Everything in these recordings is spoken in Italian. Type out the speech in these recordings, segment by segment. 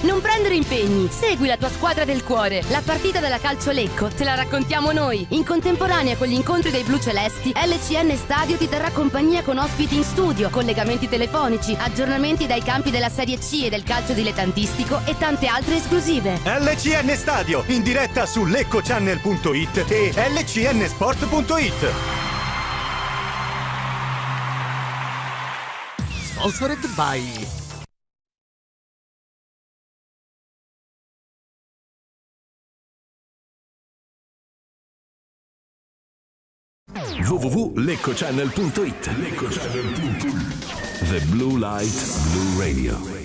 Non prendere impegni, segui la tua squadra del cuore. La partita della Calcio Lecco te la raccontiamo noi. In contemporanea con gli incontri dei blu celesti, LCN Stadio ti terrà compagnia con ospiti in studio, collegamenti telefonici, aggiornamenti dai campi della Serie C e del calcio dilettantistico e tante altre esclusive. LCN Stadio, in diretta su leccochannel.it e lcnsport.it. Sponsored by www.leccochannel.it. The Blue Light Blue Radio.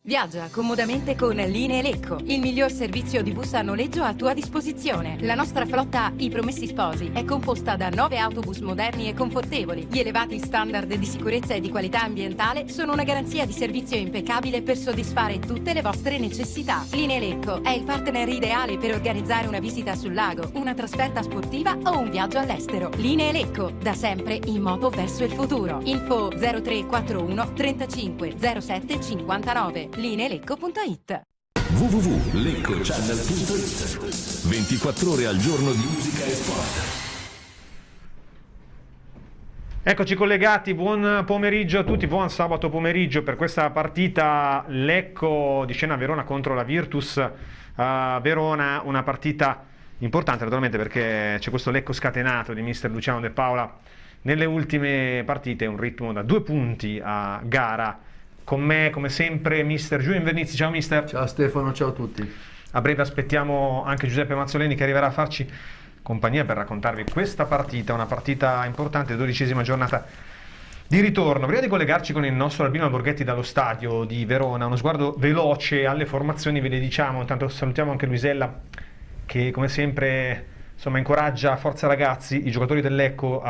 Viaggia comodamente con Linee Lecco, il miglior servizio di bus a noleggio a tua disposizione. La nostra flotta I Promessi Sposi è composta da 9 autobus moderni e confortevoli. Gli elevati standard di sicurezza e di qualità ambientale sono una garanzia di servizio impeccabile per soddisfare tutte le vostre necessità. Linee Lecco è il partner ideale per organizzare una visita sul lago, una trasferta sportiva o un viaggio all'estero. Linee Lecco, da sempre in moto verso il futuro. Info 0341 35 07 59. lineelecco.it. www.leccochannel.it. 24 ore al giorno di musica e sport. Eccoci collegati, buon pomeriggio a tutti, buon sabato pomeriggio per questa partita Lecco di Scena Verona contro la Virtus Verona, una partita importante naturalmente perché c'è questo Lecco scatenato di mister Luciano De Paola nelle ultime partite, un ritmo da 2 punti a gara. Con me, come sempre, mister Giulio Invernizzi. Ciao mister. Ciao Stefano, ciao a tutti. A breve aspettiamo anche Giuseppe Mazzoleni che arriverà a farci compagnia per raccontarvi questa partita, una partita importante, 12ª giornata di ritorno. Prima di collegarci con il nostro Albino Alborghetti dallo stadio di Verona, uno sguardo veloce alle formazioni, ve le diciamo. Intanto salutiamo anche Luisella che come sempre insomma incoraggia, forza ragazzi, i giocatori del Lecco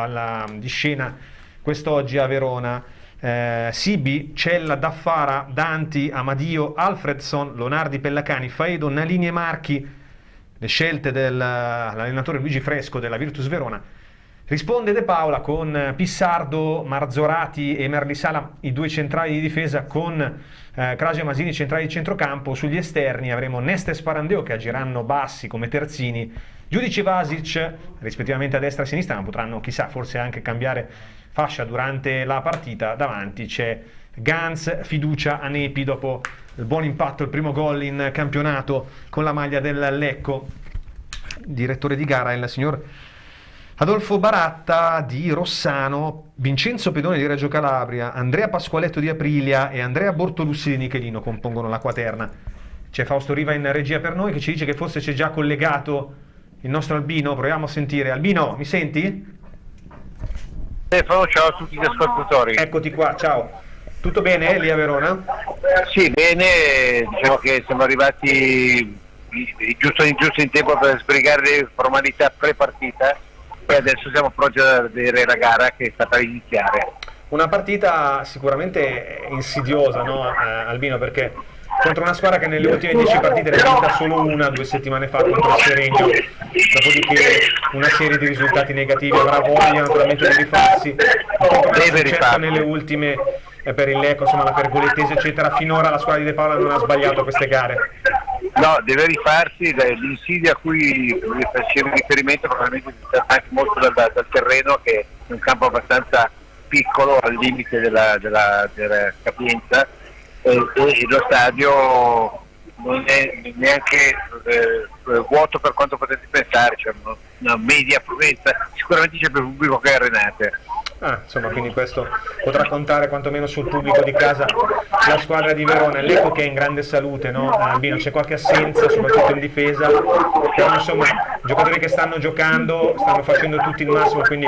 di Scena quest'oggi a Verona. Sibi, Cella, Daffara, Danti, Amadio, Alfredson, Lonardi, Pellacani, Faedo, Nalini e Marchi, le scelte dell'allenatore Luigi Fresco della Virtus Verona. Risponde De Paola con Pissardo, Marzorati e Merlisala, i 2 centrali di difesa, con Crasio e Masini centrali di centrocampo. Sugli esterni avremo Neste e Sparandeo che agiranno bassi come terzini, Giudice Vasic rispettivamente a destra e a sinistra, ma potranno chissà forse anche cambiare fascia durante la partita. Davanti c'è Gans, fiducia a Nepi dopo il buon impatto, il primo gol in campionato con la maglia del Lecco. Direttore di gara è il signor Adolfo Baratta di Rossano, Vincenzo Pedone di Reggio Calabria, Andrea Pasqualetto di Aprilia e Andrea Bortolussi di Nichelino compongono la quaterna. C'è Fausto Riva in regia per noi che ci dice che forse c'è già collegato il nostro Albino. Proviamo a sentire. Albino, mi senti? Stefano, ciao a tutti gli ascoltatori. Eccoti qua, ciao. Tutto bene lì a Verona? Sì, bene, diciamo che siamo arrivati giusto in tempo per sbrigare le formalità pre-partita e adesso siamo pronti a vedere la gara che sta per iniziare. Una partita sicuramente insidiosa, no, Albino, perché contro una squadra che nelle ultime 10 partite ne ha vinta solo una 2 settimane fa contro il Seregno, dopodiché una serie di risultati negativi. Avrà voglia naturalmente di rifarsi, deve rifarsi nelle ultime per il Lecco, insomma la Pergolettese eccetera. Finora la squadra di De Paola non ha sbagliato queste gare. No, deve rifarsi. L'insidia a cui faceva riferimento probabilmente sta anche molto dal terreno, che è un campo abbastanza piccolo al limite della capienza, e lo stadio non è neanche vuoto per quanto potete pensare, c'è una media affluenza, sicuramente c'è più pubblico che arenate. Insomma, quindi questo potrà contare quantomeno sul pubblico di casa la squadra di Verona. L'Ecco che è in grande salute, no? Albino, c'è qualche assenza soprattutto in difesa, però insomma i giocatori che stanno giocando stanno facendo tutti il massimo, quindi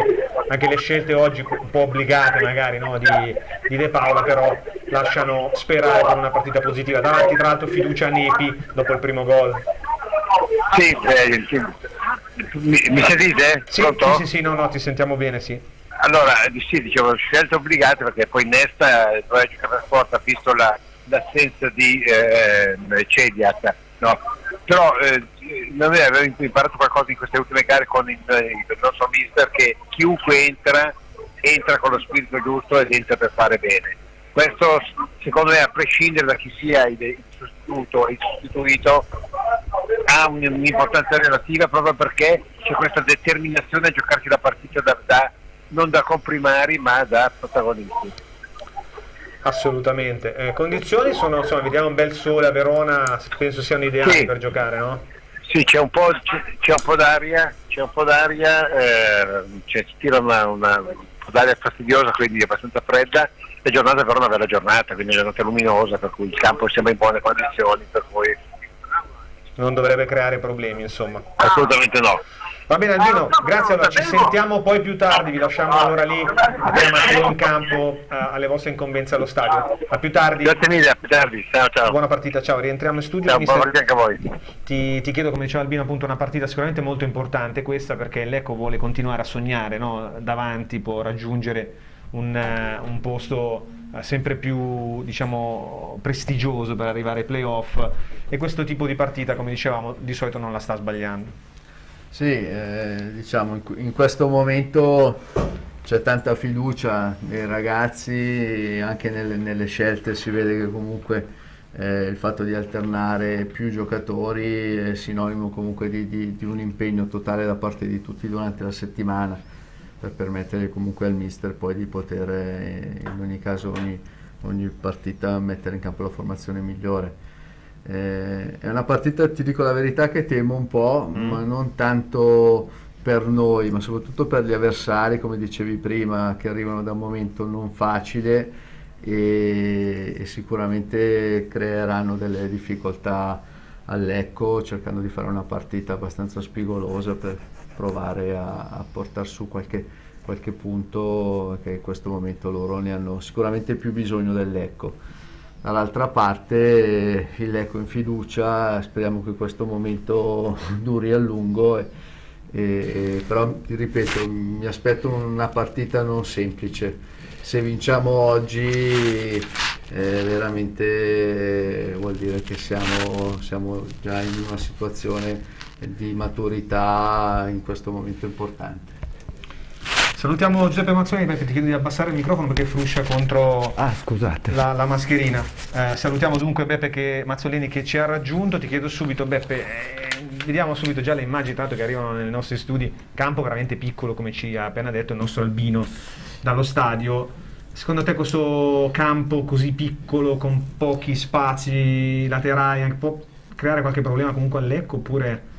anche le scelte oggi un po' obbligate magari, no? di De Paola, però lasciano sperare per una partita positiva. Davanti tra l'altro fiducia a Nepi dopo il primo gol. Sì, mi sentite? Sì, no, ti sentiamo bene, sì. Allora, sì, dicevo, scelte obbligate perché poi Nesta, il Reggio Sport, ha visto l'assenza di Cediak, no? Però noi abbiamo imparato qualcosa in queste ultime gare con il nostro mister, che chiunque entra con lo spirito giusto ed entra per fare bene. Questo secondo me, a prescindere da chi sia il battuto e sostituito ha un'importanza relativa proprio perché c'è questa determinazione a giocarsi la partita non da comprimari ma da protagonisti. Assolutamente. Condizioni sono, insomma, vediamo un bel sole a Verona, penso siano ideali Sì. per giocare, no? Sì, c'è un po' d'aria, si tira un po' d'aria fastidiosa, quindi abbastanza fredda. La giornata però è una bella giornata, quindi è una giornata luminosa, per cui il campo sembra in buone condizioni, per cui Non dovrebbe creare problemi, insomma. assolutamente no. Va bene Albino, grazie, allora ci sentiamo poi più tardi, vi lasciamo allora lì, abbiamo in campo alle vostre incombenze allo stadio. A più tardi. Grazie mille, a più tardi, ciao. Buona partita, ciao, rientriamo in studio. Ciao, buona Mister, partita anche a voi. ti chiedo, come diceva Albino, appunto una partita sicuramente molto importante questa, perché l'Ecco vuole continuare a sognare, no? Davanti può raggiungere un posto sempre più, diciamo, prestigioso per arrivare ai playoff, e questo tipo di partita, come dicevamo, di solito non la sta sbagliando. Sì, diciamo in questo momento c'è tanta fiducia nei ragazzi, anche nelle scelte si vede che comunque il fatto di alternare più giocatori è sinonimo comunque di un impegno totale da parte di tutti durante la settimana, per permettere comunque al mister poi di poter in ogni caso ogni partita mettere in campo la formazione migliore. È una partita, ti dico la verità, che temo un po', ma non tanto per noi, ma soprattutto per gli avversari, come dicevi prima, che arrivano da un momento non facile e sicuramente creeranno delle difficoltà all'Ecco, cercando di fare una partita abbastanza spigolosa per provare a portare su qualche punto, che in questo momento loro ne hanno sicuramente più bisogno dell'Ecco. Dall'altra parte il Lecco in fiducia, speriamo che questo momento duri a lungo, però ti ripeto, mi aspetto una partita non semplice. Se vinciamo oggi veramente vuol dire che siamo già in una situazione di maturità in questo momento importante. Salutiamo Giuseppe Mazzolini, perché ti chiedo di abbassare il microfono perché fruscia contro scusate. la mascherina. Salutiamo dunque Beppe Mazzolini che ci ha raggiunto. Ti chiedo subito, Beppe, vediamo subito già le immagini tanto che arrivano nei nostri studi. Campo veramente piccolo, come ci ha appena detto il nostro Albino dallo stadio. Secondo te questo campo così piccolo, con pochi spazi laterali, può creare qualche problema comunque all'Ecco, oppure...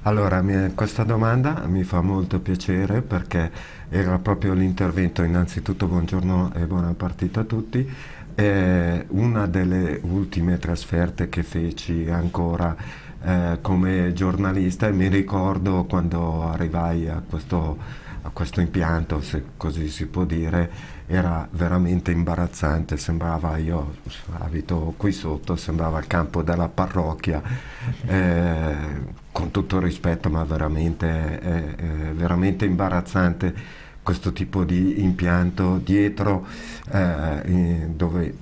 Allora, questa domanda mi fa molto piacere, perché era proprio l'intervento. Innanzitutto buongiorno e buona partita a tutti. Una delle ultime trasferte che feci ancora come giornalista, e mi ricordo quando arrivai a questo impianto, se così si può dire, era veramente imbarazzante. Sembrava, io abito qui sotto, sembrava il campo della parrocchia, con tutto il rispetto, ma veramente veramente imbarazzante questo tipo di impianto dietro, dove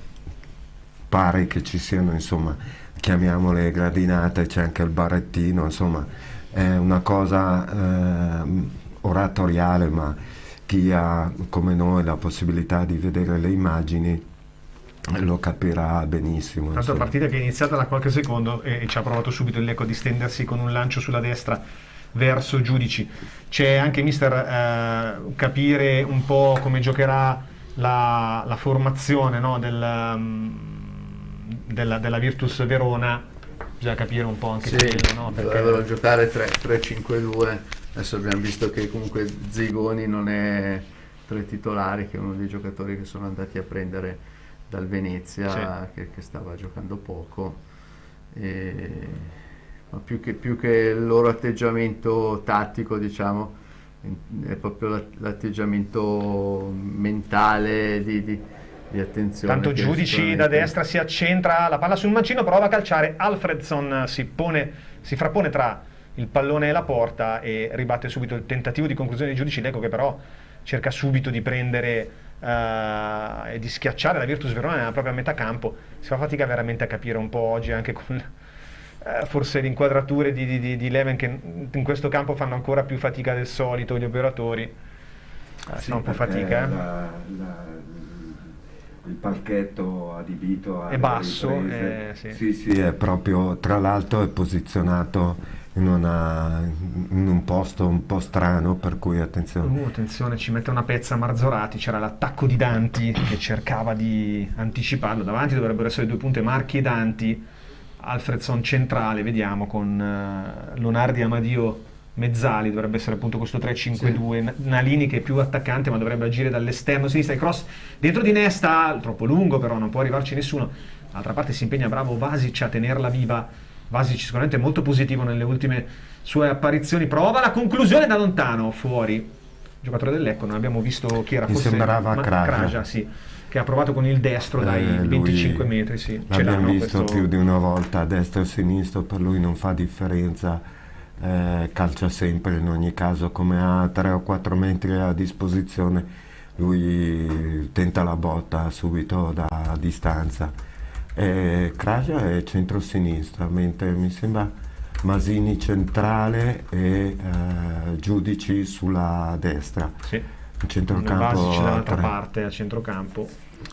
pare che ci siano, insomma, chiamiamole gradinate, c'è anche il barettino, insomma è una cosa oratoriale, ma chi ha come noi la possibilità di vedere le immagini lo capirà benissimo. Tanto la partita che è iniziata da qualche secondo e ci ha provato subito il Lecco a distendersi con un lancio sulla destra verso Giudici. C'è anche, mister, capire un po' come giocherà la formazione, no, della Virtus Verona. Bisogna capire un po' anche quello, no? Perché dovrebbero giocare 3-5-2. Adesso abbiamo visto che comunque Zigoni non è tra i titolari, che è uno dei giocatori che sono andati a prendere dal Venezia, che stava giocando poco, ma più che il loro atteggiamento tattico, diciamo, è proprio l'atteggiamento mentale di attenzione. Tanto Giudici da destra si accentra, la palla sul mancino, prova a calciare, Alfredson si frappone tra il pallone e la porta e ribatte subito il tentativo di conclusione di Giudici. Lecco che però cerca subito di prendere e di schiacciare la Virtus Verona nella propria metà campo. Si fa fatica veramente a capire un po' oggi, anche con forse le inquadrature di Leven, che in questo campo fanno ancora più fatica del solito gli operatori. Fa un po' fatica. il palchetto adibito a è basso, riprese. sì. Sì, è proprio, tra l'altro è posizionato in un posto un po' strano, per cui attenzione. Attenzione, ci mette una pezza Marzorati, c'era l'attacco di Danti che cercava di anticiparlo, davanti dovrebbero essere 2 punte Marchi e Danti, Alfredson centrale, vediamo con Lonardi e Amadio mezzali, dovrebbe essere appunto questo 3-5-2, Nalini che è più attaccante ma dovrebbe agire dall'esterno sinistra, il cross dentro di Nesta, troppo lungo però non può arrivarci nessuno, d'altra parte si impegna bravo Vasic a tenerla viva, Vasic sicuramente molto positivo nelle ultime sue apparizioni, prova la conclusione da lontano, fuori, giocatore del Lecco, non abbiamo visto chi era, Mi forse sembrava Kraja, sì, che ha provato con il destro dai 25 metri, sì. L'abbiamo visto più di una volta a destra e a sinistra, per lui non fa differenza, calcia sempre in ogni caso, come ha 3 o 4 metri a disposizione lui tenta la botta subito da distanza. Kraja è centro-sinistra, mentre mi sembra Masini centrale e Giudici sulla destra. Sì. Il centrocampo Vasic dall'altra parte a centrocampo.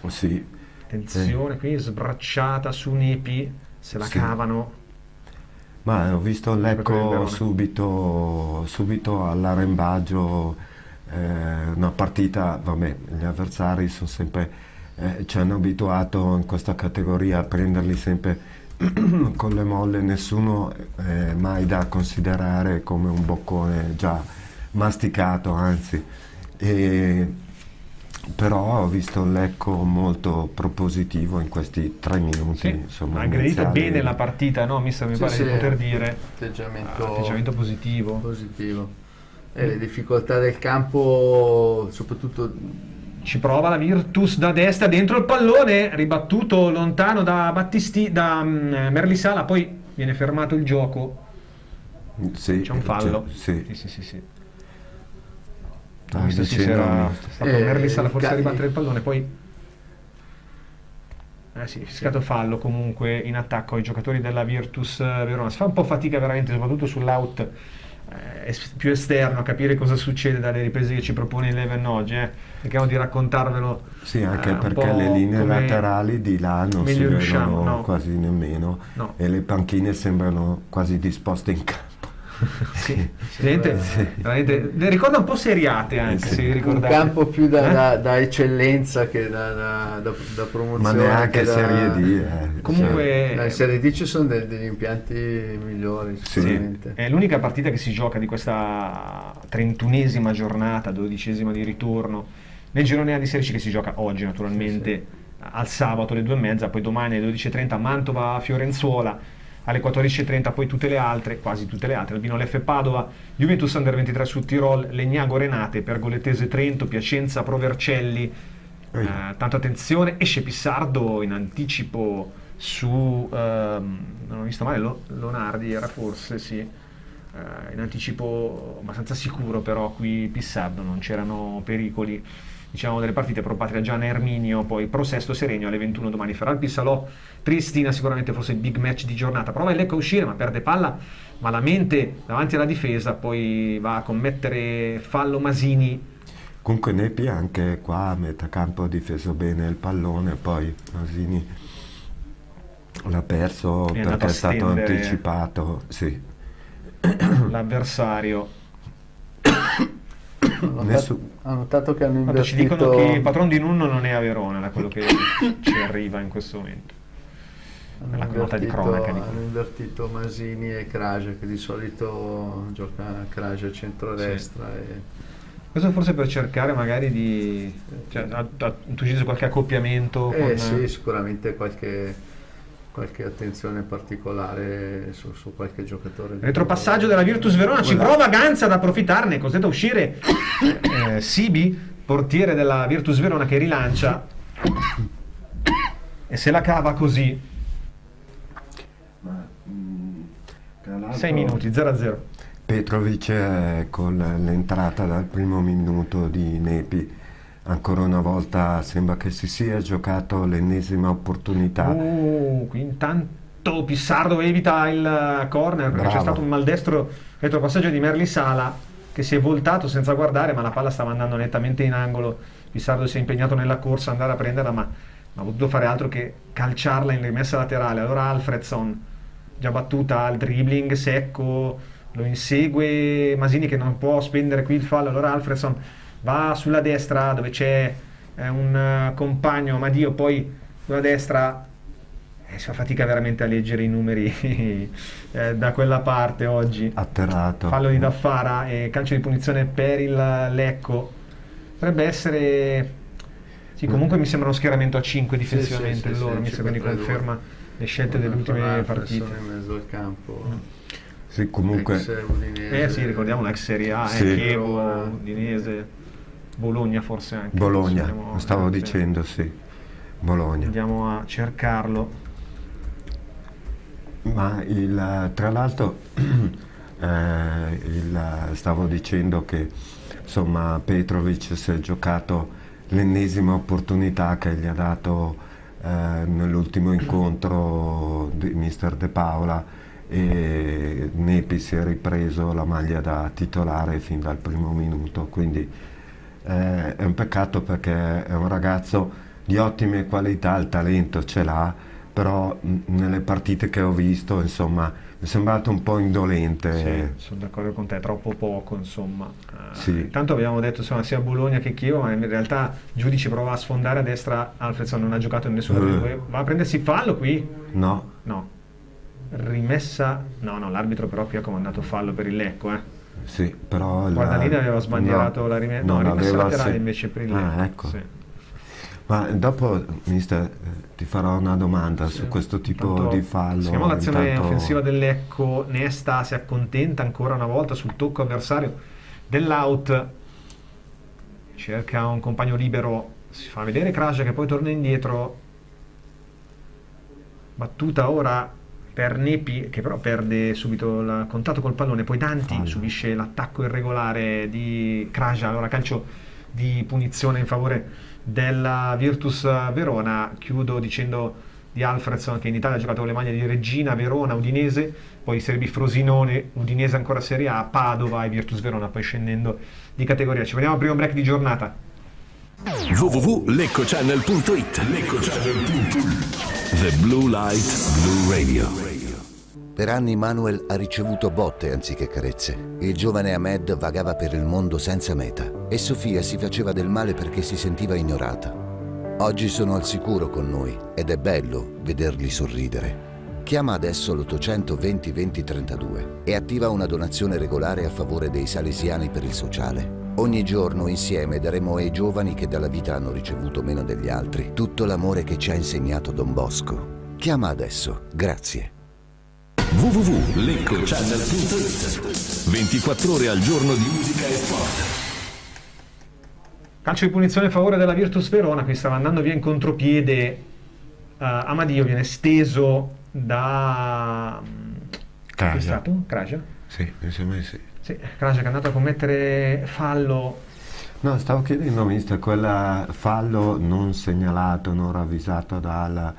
Sì. Attenzione qui, sbracciata su Nepi, se la cavano. Ma ho visto Lecco subito all'arrembaggio, una partita, vabbè, gli avversari sono sempre, ci hanno abituato in questa categoria a prenderli sempre con le molle, nessuno è mai da considerare come un boccone già masticato, anzi. Però ho visto Lecco molto propositivo in questi 3 minuti. Sì, insomma, ha aggredito iniziali. bene la partita, no? Mister, mi pare di poter dire. Atteggiamento positivo. Le difficoltà del campo, soprattutto. Ci prova la Virtus da destra, dentro il pallone, ribattuto lontano da Merlisala, poi viene fermato il gioco. Sì, c'è un fallo. Sì. Ho visto si era stato Merlisala forse a ribattere il pallone, poi fischiato fallo comunque in attacco ai giocatori della Virtus Verona. Si fa un po' fatica veramente, soprattutto sull'out più esterno, a capire cosa succede dalle riprese che ci propone Eleven oggi. Cerchiamo di raccontarvelo. Sì, anche perché le linee laterali di là non si vedono quasi nemmeno, e le panchine sembrano quasi disposte in campo. Veramente, le ricorda un po' seriate anche, se vi ricordate. Un campo più da eccellenza che da promozione, ma neanche Serie D. Comunque in Serie D ci sono degli impianti migliori sicuramente. È l'unica partita che si gioca di questa 31esima giornata, 12esima di ritorno nel girone A di Serie C, che si gioca oggi naturalmente al sabato alle 2:30, poi domani alle 12:30 Mantova Fiorenzuola, alle 14:30 poi tutte le altre, quasi tutte le altre, Albino Leffe Padova, Juventus Under 23 su Tirol, Legnago Renate, Pergolettese Trento, Piacenza Pro Vercelli. Tanto attenzione, esce Pissardo in anticipo su non ho visto male, Lonardi era forse, sì, in anticipo abbastanza sicuro, però qui Pissardo, non c'erano pericoli, diciamo, delle partite Pro Patria Giana Erminio, poi Pro Sesto Serenio alle 21 domani, Ferralpi Salò Triestina, sicuramente forse il big match di giornata. Prova il Lecco a uscire ma perde palla malamente davanti alla difesa, poi va a commettere fallo Masini. Comunque Nepi anche qua a metà campo ha difeso bene il pallone, poi Masini l'ha perso perché è stato anticipato, sì, l'avversario. Ho notato che hanno invertito. Ci dicono che il patron di Nunno non è a Verona, da quello che ci arriva in questo momento. Nella nota di cronaca. Hanno invertito Masini e Kraja, che di solito gioca Kraja a centrodestra. Questo forse per cercare magari di... Cioè, tu dici qualche accoppiamento? Sì, sicuramente qualche attenzione particolare su qualche giocatore. Retropassaggio della Virtus Verona, ci prova Ganza ad approfittarne, costretto a uscire Sibi, portiere della Virtus Verona, che rilancia e se la cava così. 6 minuti, 0-0. Petrovic con l'entrata dal primo minuto di Nepi, ancora una volta sembra che si sia giocato l'ennesima opportunità. Qui intanto Pissardo evita il corner, perché c'è stato un maldestro retropassaggio di Merlisala, che si è voltato senza guardare, ma la palla stava andando nettamente in angolo. Pissardo si è impegnato nella corsa, andare a prenderla, ma ha potuto fare altro che calciarla in rimessa laterale. Allora Alfredson, già battuta al dribbling secco, lo insegue Masini che non può spendere qui il fallo. Allora Alfredson va sulla destra dove c'è un compagno Amadio, poi sulla destra si fa fatica veramente a leggere i numeri da quella parte oggi. Atterrato. Fallo di Daffara e calcio di punizione per il Lecco. Dovrebbe essere... Sì, comunque mi sembra uno schieramento a 5 difensivamente loro, mi sembra, quindi conferma le scelte delle ultime partite. In mezzo al campo. Sì, comunque... Sì, ricordiamo l'ex Serie A, Sì. Chievo, Udinese, Bologna forse anche. Bologna, stavo dicendo, sì. Bologna. Andiamo a cercarlo. Ma tra l'altro stavo dicendo che insomma Petrovic si è giocato l'ennesima opportunità che gli ha dato nell'ultimo incontro di Mister De Paola, e Nepi si è ripreso la maglia da titolare fin dal primo minuto, quindi è un peccato perché è un ragazzo di ottime qualità, il talento ce l'ha, però nelle partite che ho visto insomma mi è sembrato un po' indolente. Sì, sono d'accordo con te, troppo poco insomma. Sì. Intanto abbiamo detto insomma sia Bologna che Chievo, ma in realtà Giudice prova a sfondare a destra, Alfredson non ha giocato in nessuna delle due. Va a prendersi fallo qui? No. Rimessa? No, l'arbitro però qui ha comandato fallo per il Lecco, Sì, però Guardalini aveva sbandierato la rimessa, rimessa laterale invece per il Lecco. Ecco. Sì. Ma dopo, mister, ti farò una domanda su questo tipo di fallo. Seguiamo l'azione offensiva del Lecco. Nesta si accontenta ancora una volta sul tocco avversario dell'out, cerca un compagno libero, si fa vedere Kraja che poi torna indietro, battuta ora per Nepi che però perde subito il contatto col pallone, poi Danti subisce l'attacco irregolare di Kraja. Allora calcio di punizione in favore della Virtus Verona. Chiudo dicendo di Alfredson che in Italia ha giocato con le maglie di Reggina, Verona, Udinese, poi Serie B Frosinone, Udinese ancora Serie A, Padova e Virtus Verona poi scendendo di categoria. Ci vediamo al primo break di giornata. www.leccochannel.it. The Blue Light Blue Radio. Per anni Manuel ha ricevuto botte anziché carezze. Il giovane Ahmed vagava per il mondo senza meta e Sofia si faceva del male perché si sentiva ignorata. Oggi sono al sicuro con noi ed è bello vederli sorridere. Chiama adesso l'800 20 20 32 e attiva una donazione regolare a favore dei salesiani per il sociale. Ogni giorno insieme daremo ai giovani che dalla vita hanno ricevuto meno degli altri tutto l'amore che ci ha insegnato Don Bosco. Chiama adesso. Grazie. www.leccochannel.it. 24 ore al giorno di musica e sport. Calcio di punizione a favore della Virtus Verona, qui stava andando via in contropiede Amadio, viene steso da... Kraja. Chi è stato? Kraja? Sì, mi sembra di sì. Sì, Kraja che è andato a commettere fallo. No, stavo chiedendo, mister, quel fallo non segnalato, non ravvisato dal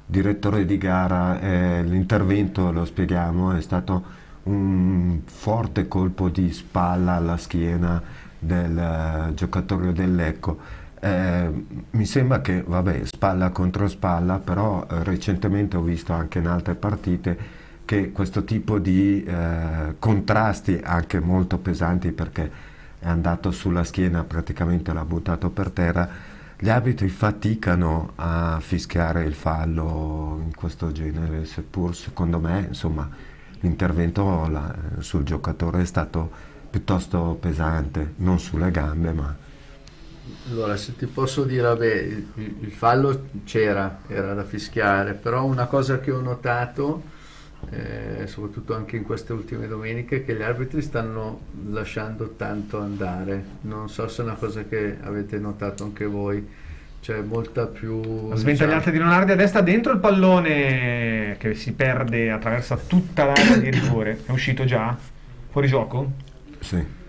direttore di gara, l'intervento, lo spieghiamo, è stato un forte colpo di spalla alla schiena del giocatore del Lecco. Mi sembra che, vabbè, spalla contro spalla, però recentemente ho visto anche in altre partite che questo tipo di contrasti, anche molto pesanti perché è andato sulla schiena, praticamente l'ha buttato per terra, gli arbitri faticano a fischiare il fallo in questo genere, seppur secondo me insomma l'intervento sul giocatore è stato piuttosto pesante, non sulle gambe ma... Allora, se ti posso dire, vabbè, il fallo era da fischiare, però una cosa che ho notato, soprattutto anche in queste ultime domeniche, è che gli arbitri stanno lasciando tanto andare. Non so se è una cosa che avete notato anche voi, c'è molta più... Sventagliata di Leonardi a destra, dentro il pallone che si perde, attraversa tutta l'area di rigore. È uscito già? Fuori gioco? Sì.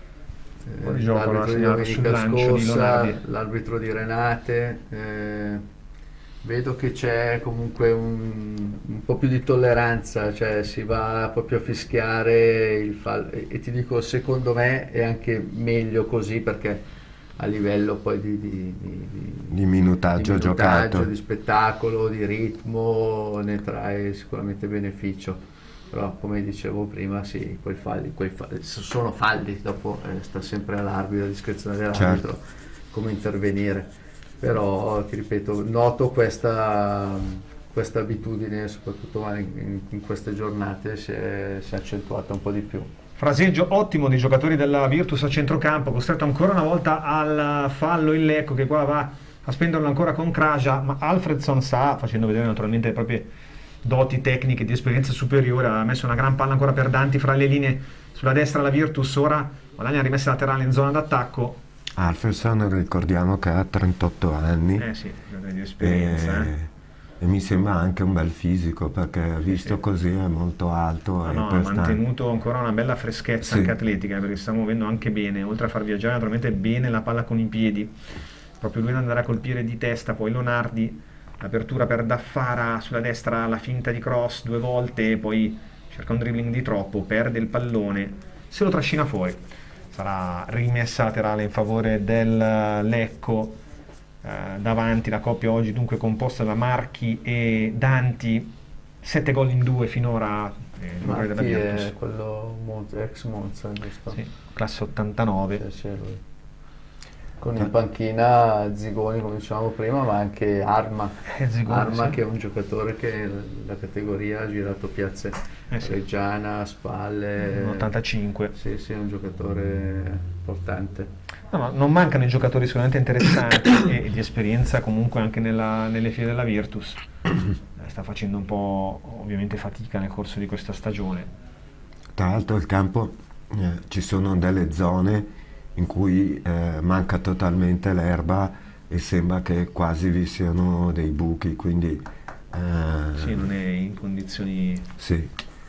Fuori gioco, l'arbitro di domenica scorsa, l'arbitro di Renate, vedo che c'è comunque un po' più di tolleranza, cioè si va proprio a fischiare il fallo, e ti dico, secondo me è anche meglio così, perché a livello poi di minutaggio giocato, di spettacolo, di ritmo, ne trae sicuramente beneficio. Però come dicevo prima, sì, quei falli sono falli, dopo sta sempre all'arbitro, alla discrezione dell'arbitro, certo, come intervenire. Però ti ripeto, noto questa abitudine, soprattutto in queste giornate, si è accentuata un po' di più. Fraseggio ottimo dei giocatori della Virtus a centrocampo, costretto ancora una volta al fallo il Lecco, che qua va a spenderlo ancora con Kraja, ma Alfredson facendo vedere naturalmente le proprie doti tecniche di esperienza superiore, ha messo una gran palla ancora per Danti fra le linee sulla destra la Virtus, ora guadagna rimessa laterale in zona d'attacco. Alfredson ricordiamo che ha 38 anni, sì, di esperienza, e mi sembra anche un bel fisico, perché visto così è molto alto, ha mantenuto ancora una bella freschezza anche atletica, perché sta muovendo anche bene, oltre a far viaggiare naturalmente bene la palla con i piedi, proprio lui andrà a colpire di testa. Poi Lonardi, apertura per Daffara sulla destra, la finta di cross 2 volte, poi cerca un dribbling di troppo, perde il pallone, se lo trascina fuori. Sarà rimessa laterale in favore del Lecco. Davanti la coppia oggi dunque composta da Marchi e Danti, 7 gol in 2 finora. Marchi è quello ex Monza, giusto? Sì, classe 89. Sì, lui. Con in panchina Zigoni, come dicevamo prima, ma anche Arma. Arma, che è un giocatore che la categoria ha girato piazze Reggiana, Spalle. 85. Sì, è un giocatore importante. No, non mancano i giocatori sicuramente interessanti e di esperienza comunque anche nelle file della Virtus. Sta facendo un po' ovviamente fatica nel corso di questa stagione. Tra l'altro il campo, ci sono delle zone in cui manca totalmente l'erba e sembra che quasi vi siano dei buchi, quindi non è in condizioni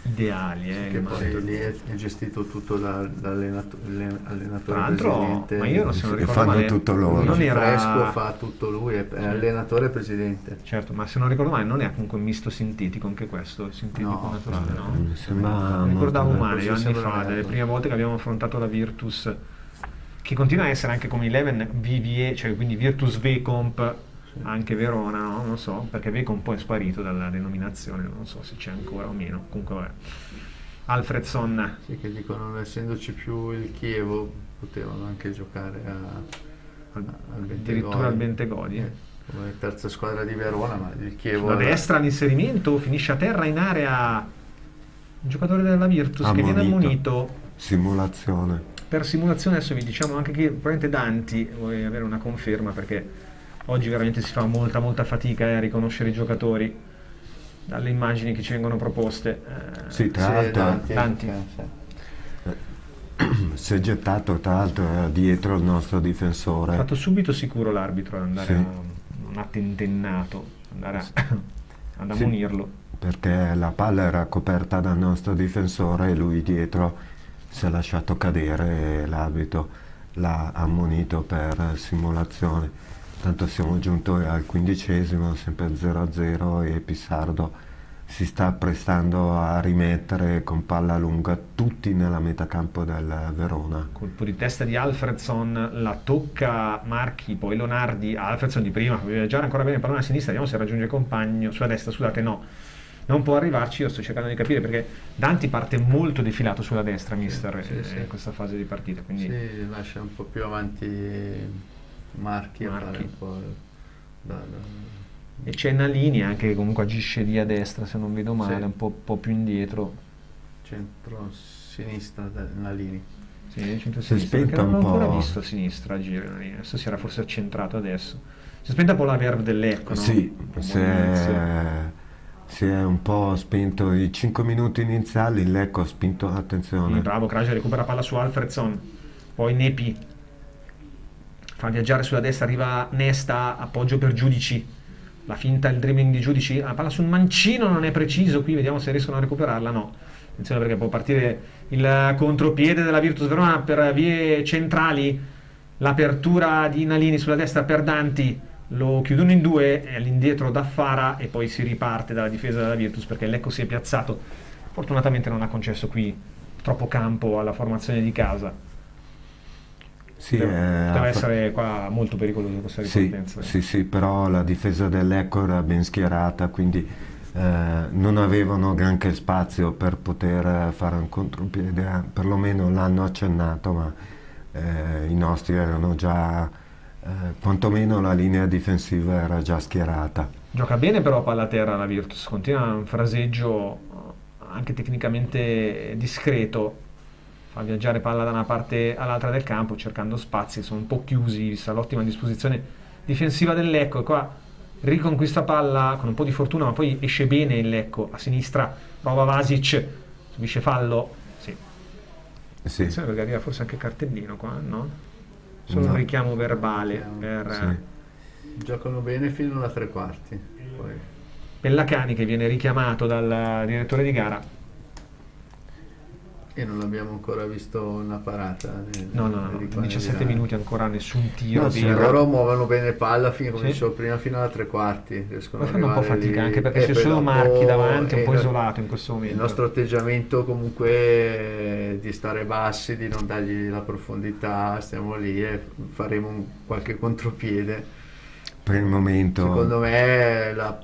ideali. Che poi lì è gestito tutto dall'allenatore tra l'altro, presidente, ma io non se non ricordo fanno male, tutto loro. non era Fresco fa tutto lui, è allenatore e presidente. Certo, ma se non ricordo male non è comunque misto sintetico, anche questo sintetico naturale, no? Mi sembra ricordavo male così, anni fa, delle prime volte che abbiamo affrontato la Virtus, che continua a essere anche come Eleven VVE, cioè quindi Virtus Vecomp, anche Verona, no? Non so, perché Vecomp poi è sparito dalla denominazione, non so se c'è ancora o meno. Comunque vabbè. Alfredson. Sì, che dicono, essendoci più il Chievo, potevano anche giocare addirittura al Bentegodi. Come terza squadra di Verona, ma il Chievo... Sulla destra l'inserimento, finisce a terra in area un giocatore della Virtus che viene ammonito. Simulazione. Per simulazione adesso vi diciamo anche che probabilmente Danti vuoi avere una conferma, perché oggi veramente si fa molta fatica a riconoscere i giocatori dalle immagini che ci vengono proposte. Tra l'altro Danti. Si è gettato tra l'altro dietro il nostro difensore. Ha fatto subito sicuro l'arbitro ad andare non ha tentennato andare ad ammonirlo, perché la palla era coperta dal nostro difensore e lui dietro si è lasciato cadere e l'arbitro l'ha ammonito per simulazione. Tanto siamo giunti al 15°, sempre 0-0, e Pissardo si sta prestando a rimettere con palla lunga tutti nella metà campo del Verona. Colpo di testa di Alfredson, la tocca Marchi, poi Lonardi. Alfredson di prima, deve viaggiare ancora bene il pallone a sinistra, vediamo se raggiunge il compagno. Sulla destra, scusate, no, non può arrivarci. Io sto cercando di capire perché Danti parte molto defilato sulla destra, mister, in questa fase di partita, quindi sì, lascia un po' più avanti Marchi. Un po' e c'è Nalini anche che comunque agisce lì a destra, se non vedo male, un po' più indietro, centro-sinistra Nalini. Sì, centro-sinistra, perché non l'ho ancora visto a sinistra agire Nalini, adesso si era forse accentrato adesso. Si è spenta un po' la verve dell'Ecco, no? Sì, si è un po' spento i 5 minuti iniziali, l'Ecco ha spinto, attenzione. Bravo, Kraja recupera palla su Alfredson, poi Nepi fa viaggiare sulla destra, arriva Nesta, appoggio per Giudici, la finta, il dribbling di Giudici, la palla sul mancino non è preciso, qui vediamo se riescono a recuperarla. No, attenzione perché può partire il contropiede della Virtus Verona per vie centrali, l'apertura di Nalini sulla destra per Danti, lo chiudono in due e all'indietro Daffara, e poi si riparte dalla difesa della Virtus perché l'Ecco si è piazzato, fortunatamente non ha concesso qui troppo campo alla formazione di casa. Sì, poteva essere qua molto pericoloso questa ripartenza. Sì, però la difesa del Lecco era ben schierata, quindi non avevano granché spazio per poter fare un contropiede, perlomeno l'hanno accennato, ma i nostri erano già, quantomeno la linea difensiva era già schierata. Gioca bene però palla a terra la Virtus, continua un fraseggio anche tecnicamente discreto, fa viaggiare palla da una parte all'altra del campo cercando spazi, sono un po' chiusi vista l'ottima disposizione difensiva del Lecco, e qua riconquista palla con un po' di fortuna, ma poi esce bene il Lecco a sinistra, prova Vasic, subisce fallo, sì. Perché arriva forse anche cartellino qua, no? Solo un richiamo verbale Giocano bene fino alla tre quarti. Poi Pellacani che viene richiamato dal direttore di gara. E non abbiamo ancora visto una parata. No, 17 minuti ancora nessun tiro. Loro muovono bene palla fino alla tre quarti. Riescono a fanno un po' fatica anche perché c'è solo Marchi davanti, un po' isolato in questo momento. Il nostro atteggiamento comunque è di stare bassi, di non dargli la profondità, stiamo lì e faremo qualche contropiede. Per il momento secondo me l'ha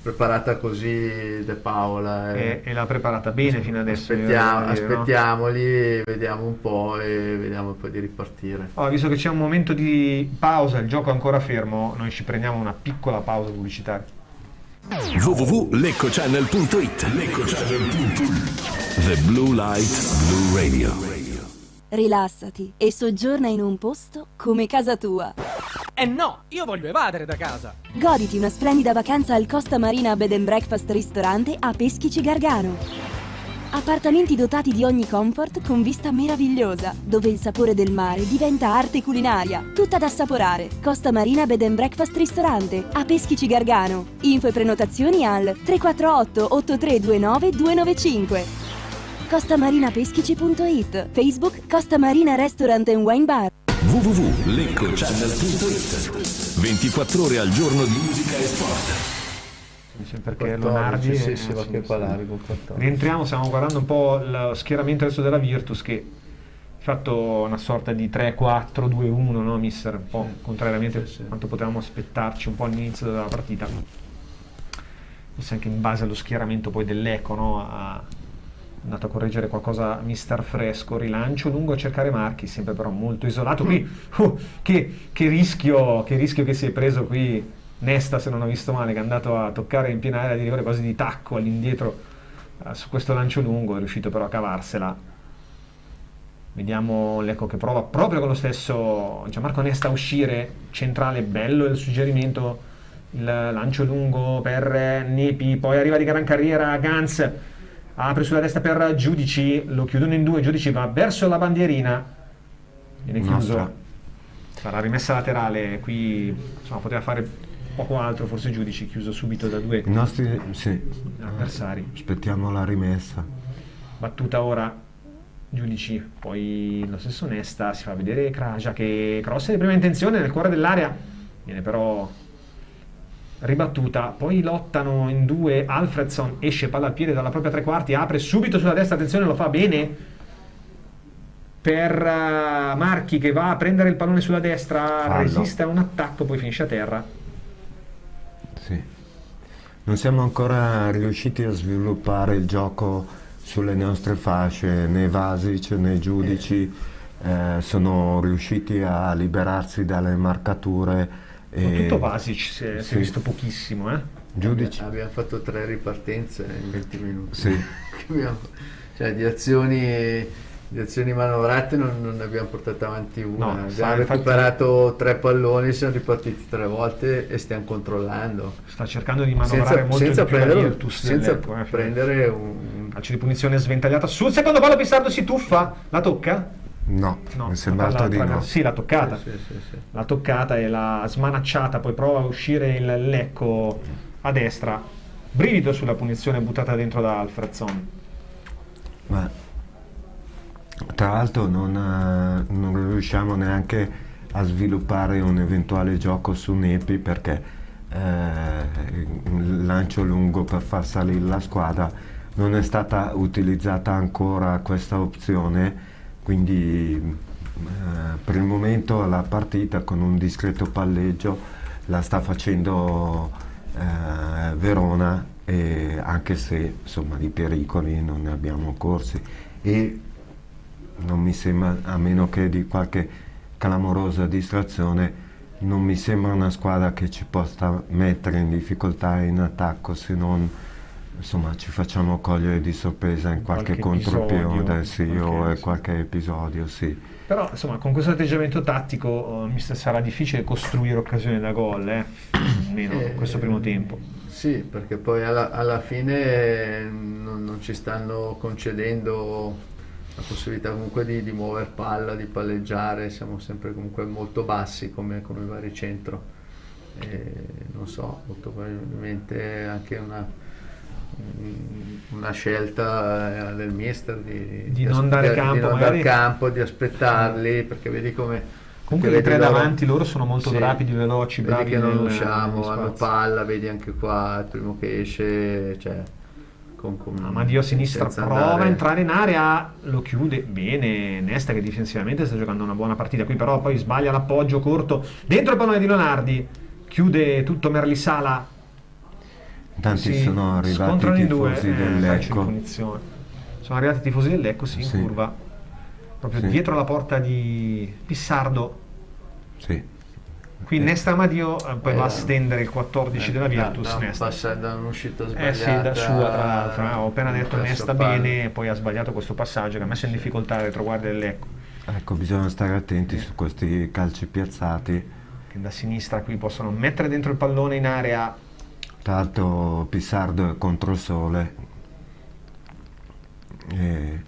preparata così De Paola e l'ha preparata bene fino adesso. Aspettiamoli, vediamo un po' e vediamo poi di ripartire. Visto che c'è un momento di pausa, il gioco è ancora fermo, noi ci prendiamo una piccola pausa pubblicitaria. www.leccochannel.it The Blue Light Blue Radio. Rilassati e soggiorna in un posto come casa tua. No, io voglio evadere da casa. Goditi una splendida vacanza al Costa Marina Bed and Breakfast Ristorante a Peschici Gargano. Appartamenti dotati di ogni comfort con vista meravigliosa, dove il sapore del mare diventa arte culinaria, tutta da assaporare. Costa Marina Bed and Breakfast Ristorante a Peschici Gargano. Info e prenotazioni al 348 8329 295. CostaMarinaPeschici.it. Facebook Costa Marina Restaurant and Wine Bar. www.leccochannel.it 24 ore al giorno di musica e sport. Perché Lonardi va che qua largo. Rientriamo, stiamo guardando un po' lo schieramento adesso della Virtus, che ha fatto una sorta di 3-4-2-1, no mister? Un po' contrariamente a quanto potevamo aspettarci un po' all'inizio della partita. Forse anche in base allo schieramento poi del Lecco, no? Ha andato a correggere qualcosa mister Fresco, rilancio lungo a cercare Marchi, sempre però molto isolato qui. Che rischio che si è preso qui Nesta, se non ho visto male, che è andato a toccare in piena area di rigore quasi di tacco all'indietro su questo lancio lungo, è riuscito però a cavarsela. Vediamo l'Ecco che prova proprio con lo stesso Gianmarco Nesta a uscire centrale, bello il suggerimento, il lancio lungo per Nepi, poi arriva di gran carriera Ganz, apre sulla destra per Giudici, lo chiudono in due, Giudici va verso la bandierina, viene chiuso, sarà rimessa laterale, qui insomma poteva fare poco altro, forse Giudici, chiuso subito da due i nostri avversari. Aspettiamo la rimessa. Battuta ora Giudici, poi lo stesso Nesta, si fa vedere Kraja che cross di prima intenzione nel cuore dell'area, viene però ribattuta, poi lottano in due, Alfredson esce palla al piede dalla propria tre quarti, apre subito sulla destra, attenzione, lo fa bene per Marchi che va a prendere il pallone sulla destra, fallo. Resiste a un attacco, poi finisce a terra. Sì, non siamo ancora riusciti a sviluppare il gioco sulle nostre fasce, né Vasic né Giudici sono riusciti a liberarsi dalle marcature. Tutto Vasic si è visto pochissimo, Giudici. Abbiamo fatto 3 ripartenze in 20 minuti. Sì. Cioè di azioni manovrate non ne abbiamo portate avanti una. No, abbiamo recuperato 3 palloni, siamo ripartiti 3 volte e stiamo controllando. Sta cercando di manovrare molto di più la Virtus senza prendere un calcio di punizione sventagliata. Sul secondo palo Pistardo si tuffa, la tocca? No, mi è sembrato di no. Sì, l'ha toccata. Sì. L'ha toccata e l'ha smanacciata, poi prova a uscire il Lecco a destra. Brivido sulla punizione buttata dentro da Alfredson. Ma tra l'altro non riusciamo neanche a sviluppare un eventuale gioco su Nepi, perché il lancio lungo per far salire la squadra non è stata utilizzata ancora questa opzione, quindi per il momento la partita con un discreto palleggio la sta facendo Verona, e anche se insomma di pericoli non ne abbiamo corsi, e non mi sembra, a meno che di qualche clamorosa distrazione, non mi sembra una squadra che ci possa mettere in difficoltà in attacco, se non insomma ci facciamo cogliere di sorpresa in qualche contropiede, o qualche episodio, sì. Però insomma con questo atteggiamento tattico sarà difficile costruire occasioni da gol, almeno questo primo tempo. Sì, perché poi alla fine non ci stanno concedendo la possibilità comunque di muovere palla, di palleggiare, siamo sempre comunque molto bassi come baricentro. Non so, molto probabilmente anche una scelta del mister di non dare campo, di aspettarli, perché vedi come comunque le tre davanti loro sono molto rapidi, veloci, vedi bravi, che non usciamo, hanno palla, vedi anche qua il primo che esce, cioè Amadio a sinistra prova a entrare in area, lo chiude bene Nesta, che difensivamente sta giocando una buona partita qui, però poi sbaglia l'appoggio corto dentro il pallone di Leonardi, chiude tutto Merlisala. Tanti sono arrivati i tifosi del Lecco. Sono arrivati i tifosi del Lecco, in curva, proprio dietro la porta di Pissardo. Sì. Qui Nesta Amadio poi va a stendere il 14 della Virtus. Nesta da un'uscita sbagliata, da sua, tra l'altro. Ho appena detto Nesta bene, e poi ha sbagliato questo passaggio che ha messo in difficoltà il retroguardia del Lecco. Ecco, bisogna stare attenti su questi calci piazzati, che da sinistra qui possono mettere dentro il pallone in area. Tra l'altro Pissardo è contro il sole e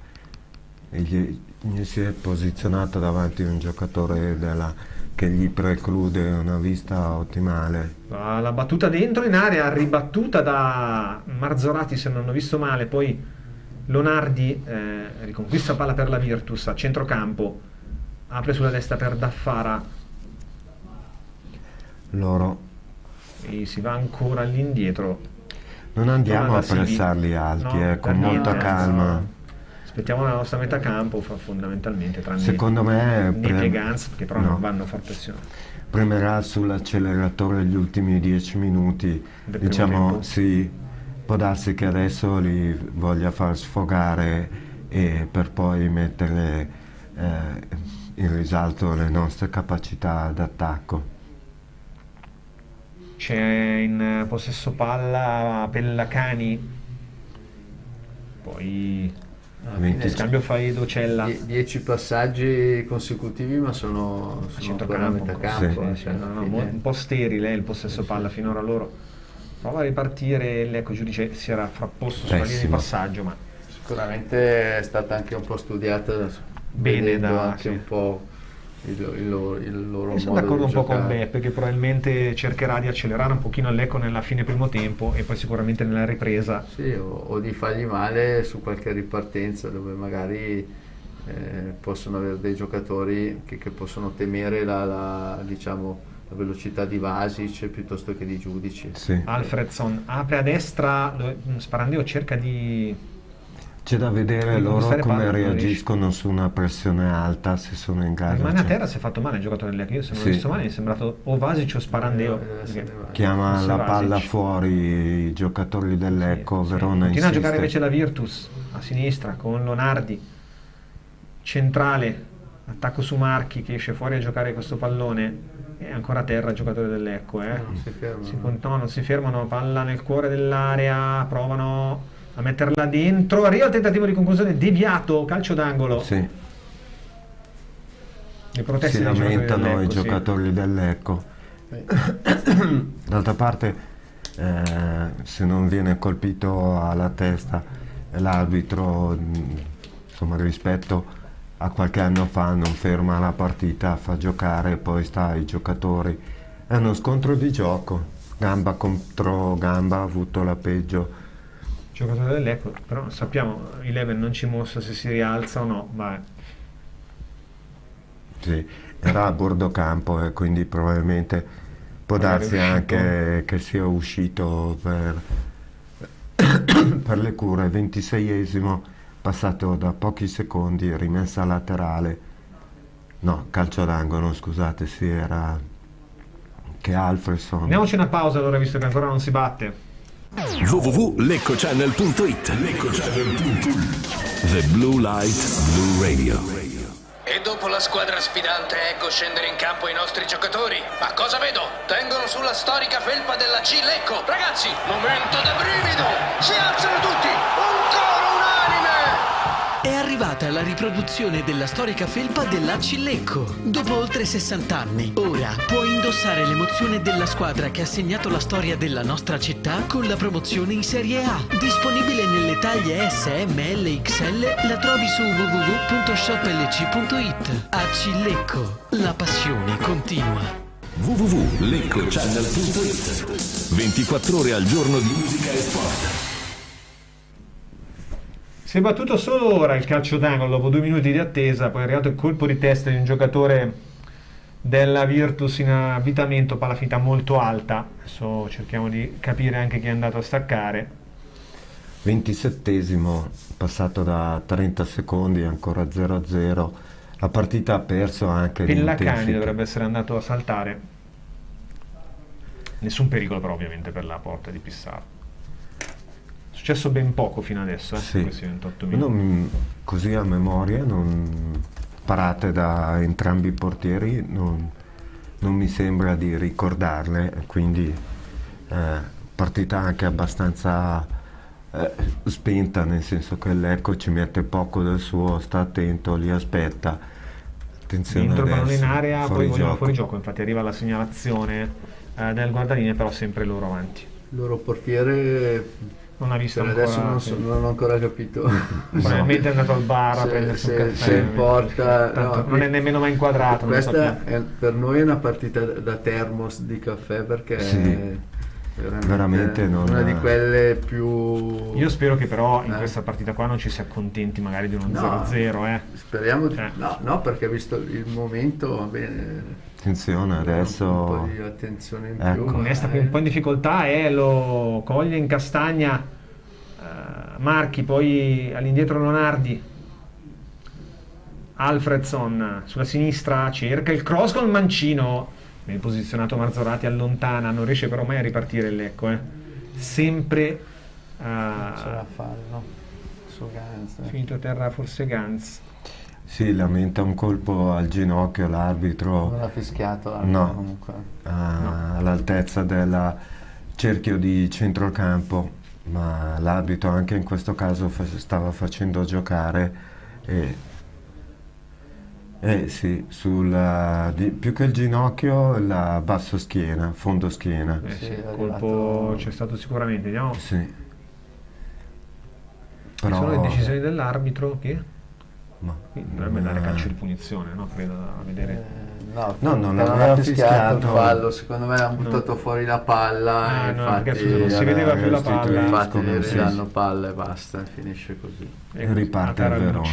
gli si è posizionato davanti un giocatore che gli preclude una vista ottimale. La battuta dentro in area, ribattuta da Marzorati se non ho visto male, poi Leonardi riconquista palla per la Virtus a centrocampo, apre sulla destra per Daffara, loro e si va ancora all'indietro. Non andiamo a pressarli alti, con molta calma. Aspettiamo la nostra metà campo fondamentalmente, tranne secondo me Pieganza, che però non vanno a far pressione. Premerà sull'acceleratore gli ultimi 10 minuti, diciamo, sì, può darsi che adesso li voglia far sfogare e per poi mettere in risalto le nostre capacità d'attacco. C'è in possesso palla Pellacani, poi scambio Faedo Cella. 10 passaggi consecutivi, ma sono ancora a metà campo. Un po' sterile il possesso palla finora loro. Prova a ripartire, ecco, il giudice si era frapposto sulla linea di passaggio, ma sicuramente è stata anche un po' studiata bene, anche un po' il loro sono d'accordo un po' con Beppe, che probabilmente cercherà di accelerare un pochino il Lecco nella fine primo tempo e poi sicuramente nella ripresa, o di fargli male su qualche ripartenza dove magari possono avere dei giocatori che possono temere la velocità di Vasic piuttosto che di Giudici. Alfredson apre a destra, Sparandeo cerca di... C'è da vedere loro come reagiscono su una pressione alta, se sono in grado. Rimane a terra, si è fatto male il giocatore del Lecco. Io se non ho visto male mi è sembrato o Vasic o Sparandeo. Chiama la palla fuori i giocatori del Lecco. Verona continua a giocare invece la Virtus a sinistra con Leonardi centrale, attacco su Marchi che esce fuori a giocare questo pallone, e ancora a terra il giocatore del Lecco. Non si fermano, palla nel cuore dell'area, provano a metterla dentro, arriva il tentativo di conclusione deviato, calcio d'angolo. Le proteste si lamentano i giocatori del Lecco. D'altra parte se non viene colpito alla testa l'arbitro, insomma, rispetto a qualche anno fa non ferma la partita, fa giocare, poi sta ai giocatori. È uno scontro di gioco, gamba contro gamba, ha avuto la peggio giocatore del Lecco, però sappiamo Eleven non ci mostra se si rialza o no, ma era a bordo campo e quindi probabilmente può darsi anche che sia uscito per le cure. 26esimo, passato da pochi secondi, rimessa laterale No, calcio d'angolo, scusate, sì, era che Alfredson. Andiamoci una pausa allora, visto che ancora non si batte. www.leccochannel.it The Blue Light Blue Radio. E dopo la squadra sfidante ecco scendere in campo i nostri giocatori. Ma cosa vedo? Tengono sulla storica felpa della C Lecco. Ragazzi, momento da brivido! Si alzano tutti! Un coro unanime! È arrivata la riproduzione della storica felpa dell'AC Lecco. Dopo oltre 60 anni, ora puoi indossare l'emozione della squadra che ha segnato la storia della nostra città con la promozione in Serie A. Disponibile nelle taglie S, M, L, XL, la trovi su www.shoplc.it. AC Lecco, la passione continua. www.leccochannel.it 24 ore al giorno di musica e sport. Si è battuto solo ora il calcio d'angolo dopo 2 minuti di attesa, poi è arrivato il colpo di testa di un giocatore della Virtus in avvitamento, palla finta molto alta. Adesso cerchiamo di capire anche chi è andato a staccare. 27esimo, passato da 30 secondi, ancora 0-0. La partita ha perso anche Pellacani dovrebbe essere andato a saltare. Nessun pericolo però ovviamente per la porta di Pissarro. Successo ben poco fino adesso, sì. Questi 28 minuti. Così a memoria, parate da entrambi i portieri, non mi sembra di ricordarle, quindi partita anche abbastanza spenta, nel senso che l'Ecco ci mette poco del suo, sta attento, li aspetta. Attenzione, dentro il pallone adesso, in area, poi vogliono fuori gioco, infatti arriva la segnalazione del guardalinee, però sempre loro avanti. Il loro portiere non ha visto ancora, adesso non ho ancora capito. Probabilmente è andato al bar a prendersi un caffè. Se importa, no, non è nemmeno mai inquadrato. Questa per noi è una partita da termos di caffè, perché sì, veramente non una di quelle più. Io spero che però in questa partita qua non ci si accontenti magari di uno 0-0. Speriamo no, perché visto il momento va bene. Attenzione adesso, un po' di attenzione in più. Onesta un po' in difficoltà lo coglie in castagna Marchi, poi all'indietro Lonardi, Alfredson sulla sinistra cerca il cross con Mancino, ben posizionato Marzorati, allontana, non riesce però mai a ripartire il Lecco, sempre c'era fallo su Ganz, finito a terra forse Ganz. Sì, lamenta un colpo al ginocchio l'arbitro. Non l'ha fischiato comunque. All'altezza del cerchio di centrocampo, ma l'arbitro anche in questo caso stava facendo giocare sì, più che il ginocchio, la basso schiena, fondo schiena. Sì, il colpo c'è stato sicuramente, vediamo. Sì. Però sono le decisioni dell'arbitro che dovrebbe dare calcio di punizione, no? Credo, a vedere. No, non aveva fischiato il fallo, secondo me hanno buttato fuori la palla, infatti non si vedeva più la palla, infatti gli danno palla e basta, finisce così. E riparte il Verona.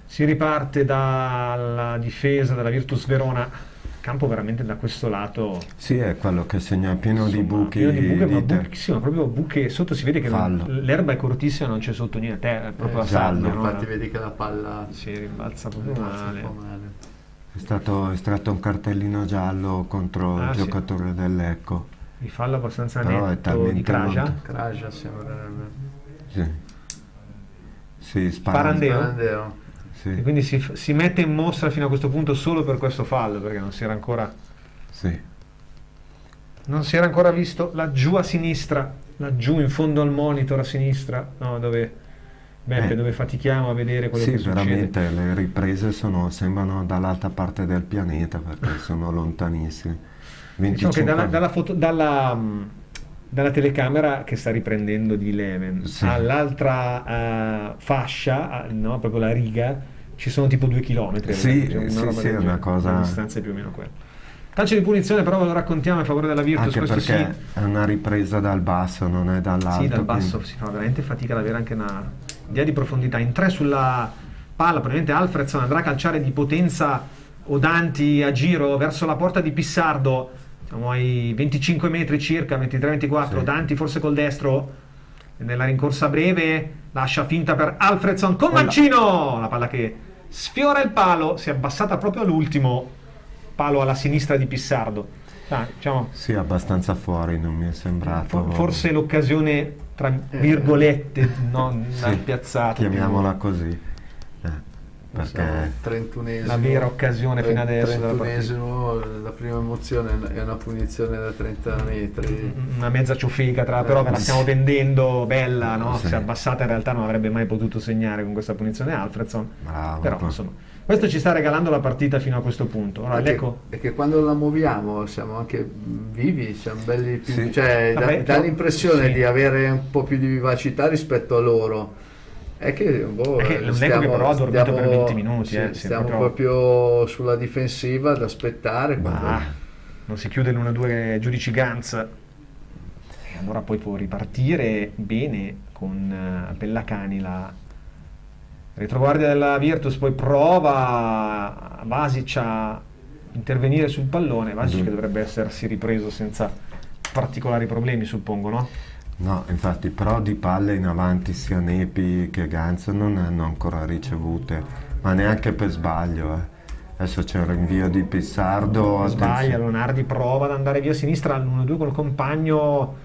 Si riparte dalla difesa della Virtus Verona, campo veramente da questo lato. Sì, è quello che segna pieno di buchi. Ma proprio buche, sotto si vede che l'erba è cortissima, non c'è sotto niente, è proprio giallo, infatti vedi che la palla si rimbalza proprio male. È stato estratto un cartellino giallo contro il giocatore del Lecco. Mi fallo abbastanza netto di Kraja sembrerebbe. Sì, Sparandeo. Sì. E quindi si mette in mostra fino a questo punto solo per questo fallo, perché non si era ancora visto laggiù a sinistra, laggiù in fondo al monitor a sinistra, dove fatichiamo a vedere quello che succede. Sì, veramente le riprese sembrano dall'altra parte del pianeta, perché sono lontanissime. Diciamo che dalla telecamera che sta riprendendo di Eleven all'altra fascia, proprio la riga, ci sono tipo 2 chilometri. È una cosa. La distanza è più o meno quella. Calcio di punizione, però lo raccontiamo a favore della Virtus. Anche perché è una ripresa dal basso, non è dall'alto. Sì, dal basso si fa veramente fatica ad avere anche una idea di profondità. In 3 sulla palla, probabilmente Alfredson andrà a calciare di potenza Odanti a giro verso la porta di Pissardo. Siamo ai 25 metri circa, 23-24, Danti forse col destro, nella rincorsa breve, lascia finta per Alfredson con Mancino, la palla che sfiora il palo, si è abbassata proprio all'ultimo, palo alla sinistra di Pissardo. Diciamo, sì, abbastanza fuori, non mi è sembrato. Forse l'occasione, tra virgolette, non sì, piazzata. Chiamiamola così. Perché 31esimo, la vera occasione fino adesso. 31esimo, la prima emozione è una punizione da 30 metri. Una mezza ciofeca, però ve la stiamo vendendo bella, no? Sì. Si è abbassata, in realtà non avrebbe mai potuto segnare con questa punizione Alfredson. Bravo, però insomma, questo ci sta regalando la partita fino a questo punto. Allora, è che quando la muoviamo siamo anche vivi, siamo belli più, sì. cioè dà l'impressione di avere un po' più di vivacità rispetto a loro. È che che però ha dormito per 20 minuti. Stiamo proprio sulla difensiva ad aspettare. Non si chiude l'1-2 giudici Ganz. E allora poi può ripartire bene con Pellacani, la retroguardia della Virtus, poi prova Vasic a intervenire sul pallone. Vasic che dovrebbe essersi ripreso senza particolari problemi, suppongo, no? No, infatti, però di palle in avanti sia Nepi che Ganz non ne hanno ancora ricevute, ma neanche per sbaglio. Adesso c'è un rinvio di Pissardo. Sbaglia, Leonardi prova ad andare via a sinistra all'1-2 col compagno.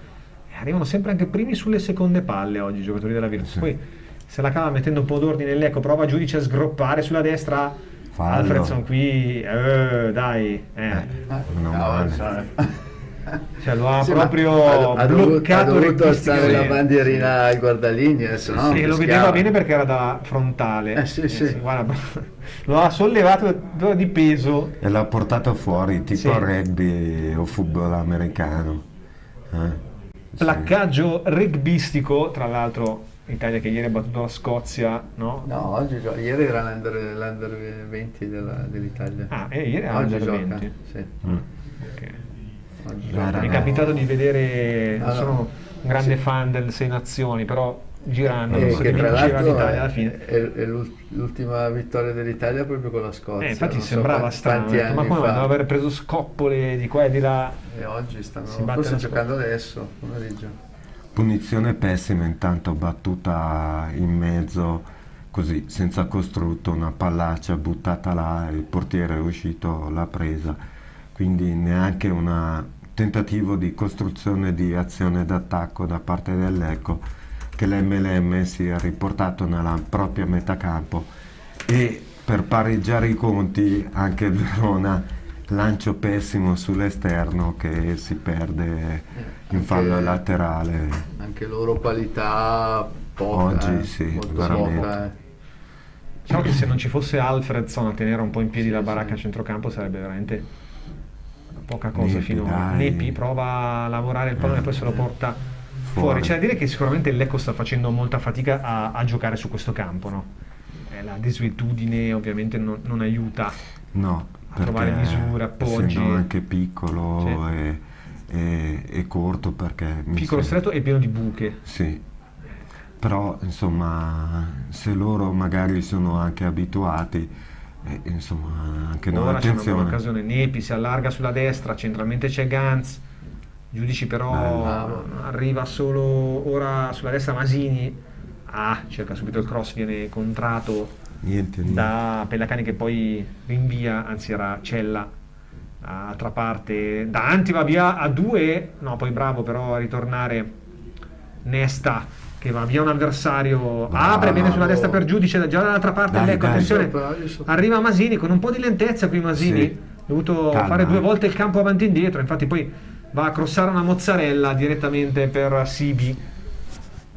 Arrivano sempre anche primi sulle seconde palle oggi i giocatori della Virtus. Sì. Poi se la cava mettendo un po' d'ordine l'Ecco, prova Giudice a sgroppare sulla destra. Fallo. Alfredson qui, dai. Non male. Cioè lo ha proprio bloccato, ha dovuto alzare la bandierina ai guardalinee, se no lo vedeva bene perché era da frontale. Sì. Guarda, lo ha sollevato di peso e l'ha portato fuori tipo rugby o football americano. Placcaggio rugbistico, tra l'altro Italia che ieri ha battuto la Scozia, no? No, ieri era l'Under 20 dell'Italia. Ieri era oggi l'Under gioca, 20. sì. Okay. Mi è capitato di vedere, non sono un grande fan del Sei Nazioni, però girando che tra l'altro l'Italia alla fine è l'ultima vittoria dell'Italia proprio con la Scozia. Infatti sembrava strano, ma come devono aver preso scoppole di qua e di là, e oggi stanno forse giocando adesso pomeriggio. Punizione pessima, intanto battuta in mezzo così senza costrutto, una pallaccia buttata là, il portiere è uscito, l'ha presa, quindi neanche un tentativo di costruzione di azione d'attacco da parte dell'Ecco, che l'MLM si è riportato nella propria metà campo. E per pareggiare i conti anche il Verona, lancio pessimo sull'esterno che si perde in fallo laterale. Anche loro qualità poca, oggi sì, veramente poca, Diciamo che se non ci fosse Alfredson a tenere un po' in piedi la baracca a centrocampo sarebbe veramente poca cosa. Nepi prova a lavorare il pallone e poi se lo porta fuori. C'è da dire che sicuramente il Lecco sta facendo molta fatica a giocare su questo campo, no? La desuetudine ovviamente non aiuta a trovare misure, appoggi. Essendo anche piccolo e corto, perché piccolo, stretto e pieno di buche. Sì, però insomma se loro magari sono anche abituati, insomma anche noi, ora attenzione. C'è una buona occasione, Nepi si allarga sulla destra, centralmente c'è Ganz, Giudici però arriva solo ora sulla destra Masini, cerca subito il cross, viene contrato niente. Da Pellacani che poi rinvia, anzi era Cella dall'altra parte, Danti va via a 2, poi bravo però a ritornare Nesta che va via un avversario, apre bene sulla destra per Giudice, già dall'altra parte l'Ecco, attenzione, arriva Masini con un po' di lentezza qui, Masini ha dovuto fare 2 volte il campo avanti e indietro, infatti poi va a crossare una mozzarella direttamente per Sibi.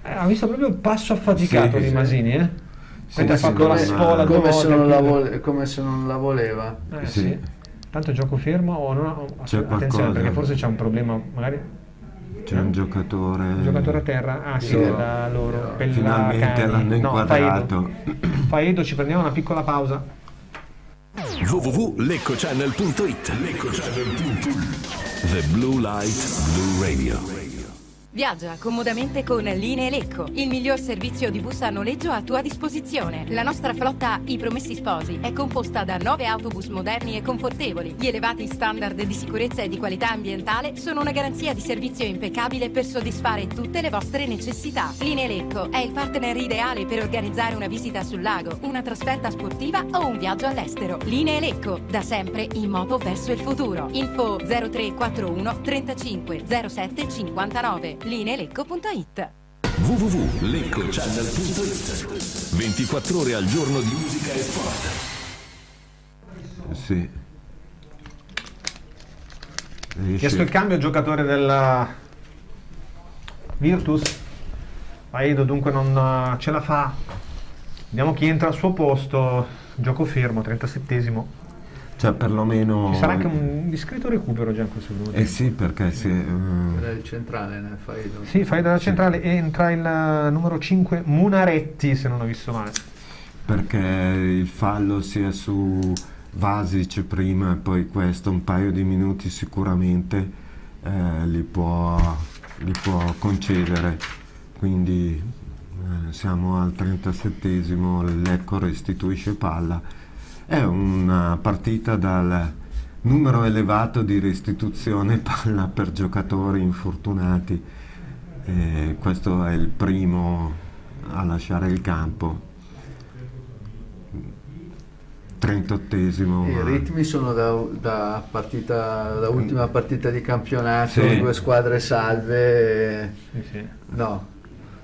Ha visto proprio il passo affaticato di Masini, ha fatto la spola come se non la voleva. Tanto gioco fermo o attenzione perché forse c'è un problema, magari c'è un giocatore a terra, da loro, finalmente l'hanno inquadrato. Faedo, ci prendiamo una piccola pausa. www.leccochannel.it The Blue Light Blue Radio. Viaggia comodamente con Linee Lecco, il miglior servizio di bus a noleggio a tua disposizione. La nostra flotta I Promessi Sposi è composta da 9 autobus moderni e confortevoli. Gli elevati standard di sicurezza e di qualità ambientale sono una garanzia di servizio impeccabile per soddisfare tutte le vostre necessità. Linee Lecco è il partner ideale per organizzare una visita sul lago, una trasferta sportiva o un viaggio all'estero. Linee Lecco, da sempre in moto verso il futuro. Info 0341 35 07 59. lineelecco.it. www.leccochannel.it 24 ore al giorno di musica e sport. Sì. Chiesto il cambio giocatore della Virtus. Aedo dunque non ce la fa. Vediamo chi entra al suo posto. Gioco fermo, 37esimo. Cioè perlomeno... Ci sarà anche un discreto recupero già in questo momento. Sì, perché Era il centrale nel Faido. Sì, fai dalla centrale e entra il numero 5 Munaretti, se non ho visto male. Perché il fallo sia su Vasic prima e poi questo un paio di minuti sicuramente li può concedere. Quindi siamo al 37esimo, il Lecco restituisce palla. È una partita dal numero elevato di restituzione palla per giocatori infortunati. Questo è il primo a lasciare il campo. 38esimo. I ritmi sono da ultima partita di campionato, sì. 2 squadre salve. Sì. No.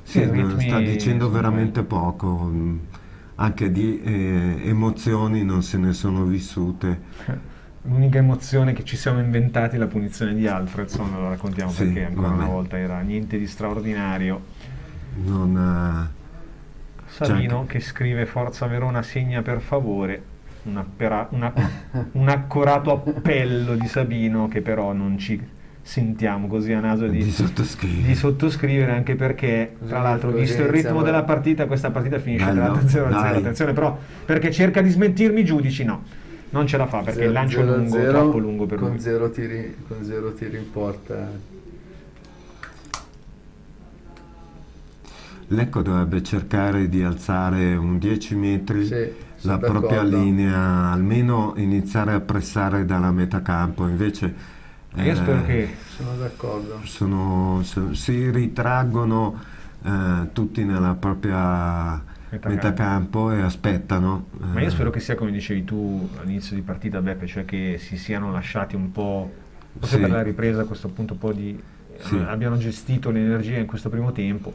Sì, sta dicendo veramente poco. Anche di emozioni non se ne sono vissute. L'unica emozione che ci siamo inventati è la punizione di Alfredson, lo raccontiamo sì, perché ancora una volta era niente di straordinario. Sabino che scrive Forza Verona, segna per favore. Un accorato appello di Sabino che però non ci sentiamo così a naso di sottoscrivere, anche perché tra l'altro visto il ritmo della partita, questa partita finisce tra 0-0. Attenzione però, perché cerca di smentirmi i giudici, no, non ce la fa perché il lancio è lungo, troppo lungo per lui. Con 0 tiri in porta. Lecco dovrebbe cercare di alzare un 10 metri la propria linea, almeno iniziare a pressare dalla metà campo, invece io spero che sono d'accordo. Si ritraggono tutti nella propria metà campo e aspettano. Ma io spero che sia come dicevi tu all'inizio di partita, Beppe, cioè che si siano lasciati un po', forse per la ripresa a questo punto un po' di abbiano gestito l'energia in questo primo tempo.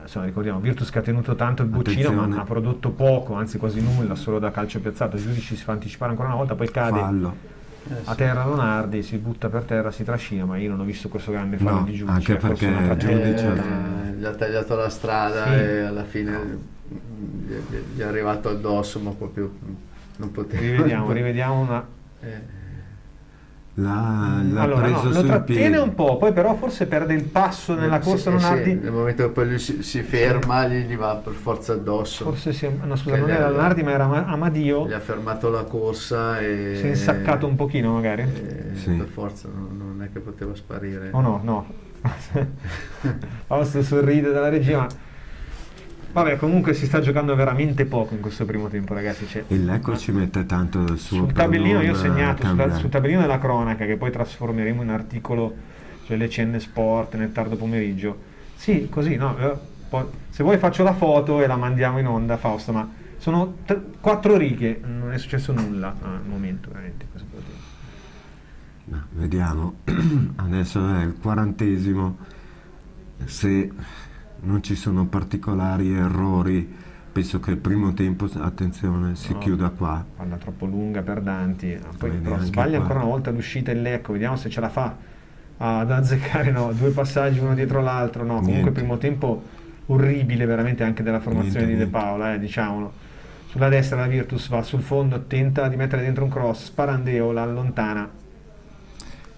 Insomma, ricordiamo Virtus che ha tenuto tanto il boccino, ma ha prodotto poco, anzi quasi nulla, solo da calcio piazzato. I giudici si fa anticipare ancora una volta, poi cade a terra Lonardi, si butta per terra, si trascina, ma io non ho visto questo grande fallo di giudice. Anche perché il giudice gli ha tagliato la strada e alla fine gli è arrivato addosso, ma proprio non poteva. Rivediamo una... L'ha preso lo trattiene un po', poi però forse perde il passo nella corsa Lonardi. Nel momento che poi lui si ferma, gli va per forza addosso. Forse non era Lonardi ma era Amadio. Gli ha fermato la corsa e si è insaccato un pochino magari. Per forza non è che poteva sparire. No. Fausto sorride dalla regia, ma vabbè, comunque si sta giocando veramente poco in questo primo tempo, ragazzi. Il Lecco ci mette tanto del suo. Sul tabellino io ho segnato, sul tabellino della cronaca, che poi trasformeremo in articolo sull'ECN Sport nel tardo pomeriggio. Sì, così, no? Poi, se vuoi faccio la foto e la mandiamo in onda, Fausto, ma sono 4 righe, non è successo nulla al momento, veramente. Vediamo, adesso è il 40esimo, se non ci sono particolari errori, penso che il primo tempo, attenzione, si chiuda qua. Palla troppo lunga per Danti, poi però sbaglia ancora una volta l'uscita il Lecco, vediamo se ce la fa ad azzeccare, 2 passaggi uno dietro l'altro, comunque primo tempo orribile veramente anche della formazione di De Paola, diciamolo. Sulla destra la Virtus va sul fondo, tenta di mettere dentro un cross, Sparandeo la allontana.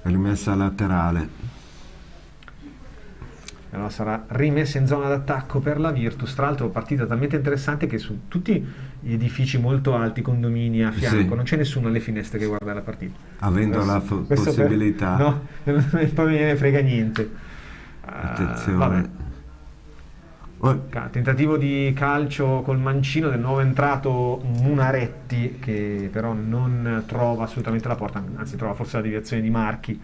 Rimessa laterale. Allora sarà rimessa in zona d'attacco per la Virtus. Tra l'altro partita talmente interessante che su tutti gli edifici molto alti, condomini a fianco, non c'è nessuno alle finestre che guarda la partita. Avendo la possibilità. No, poi me ne frega niente. Attenzione. Tentativo di calcio col mancino del nuovo entrato Munaretti, che però non trova assolutamente la porta, anzi trova forse la deviazione di Marchi,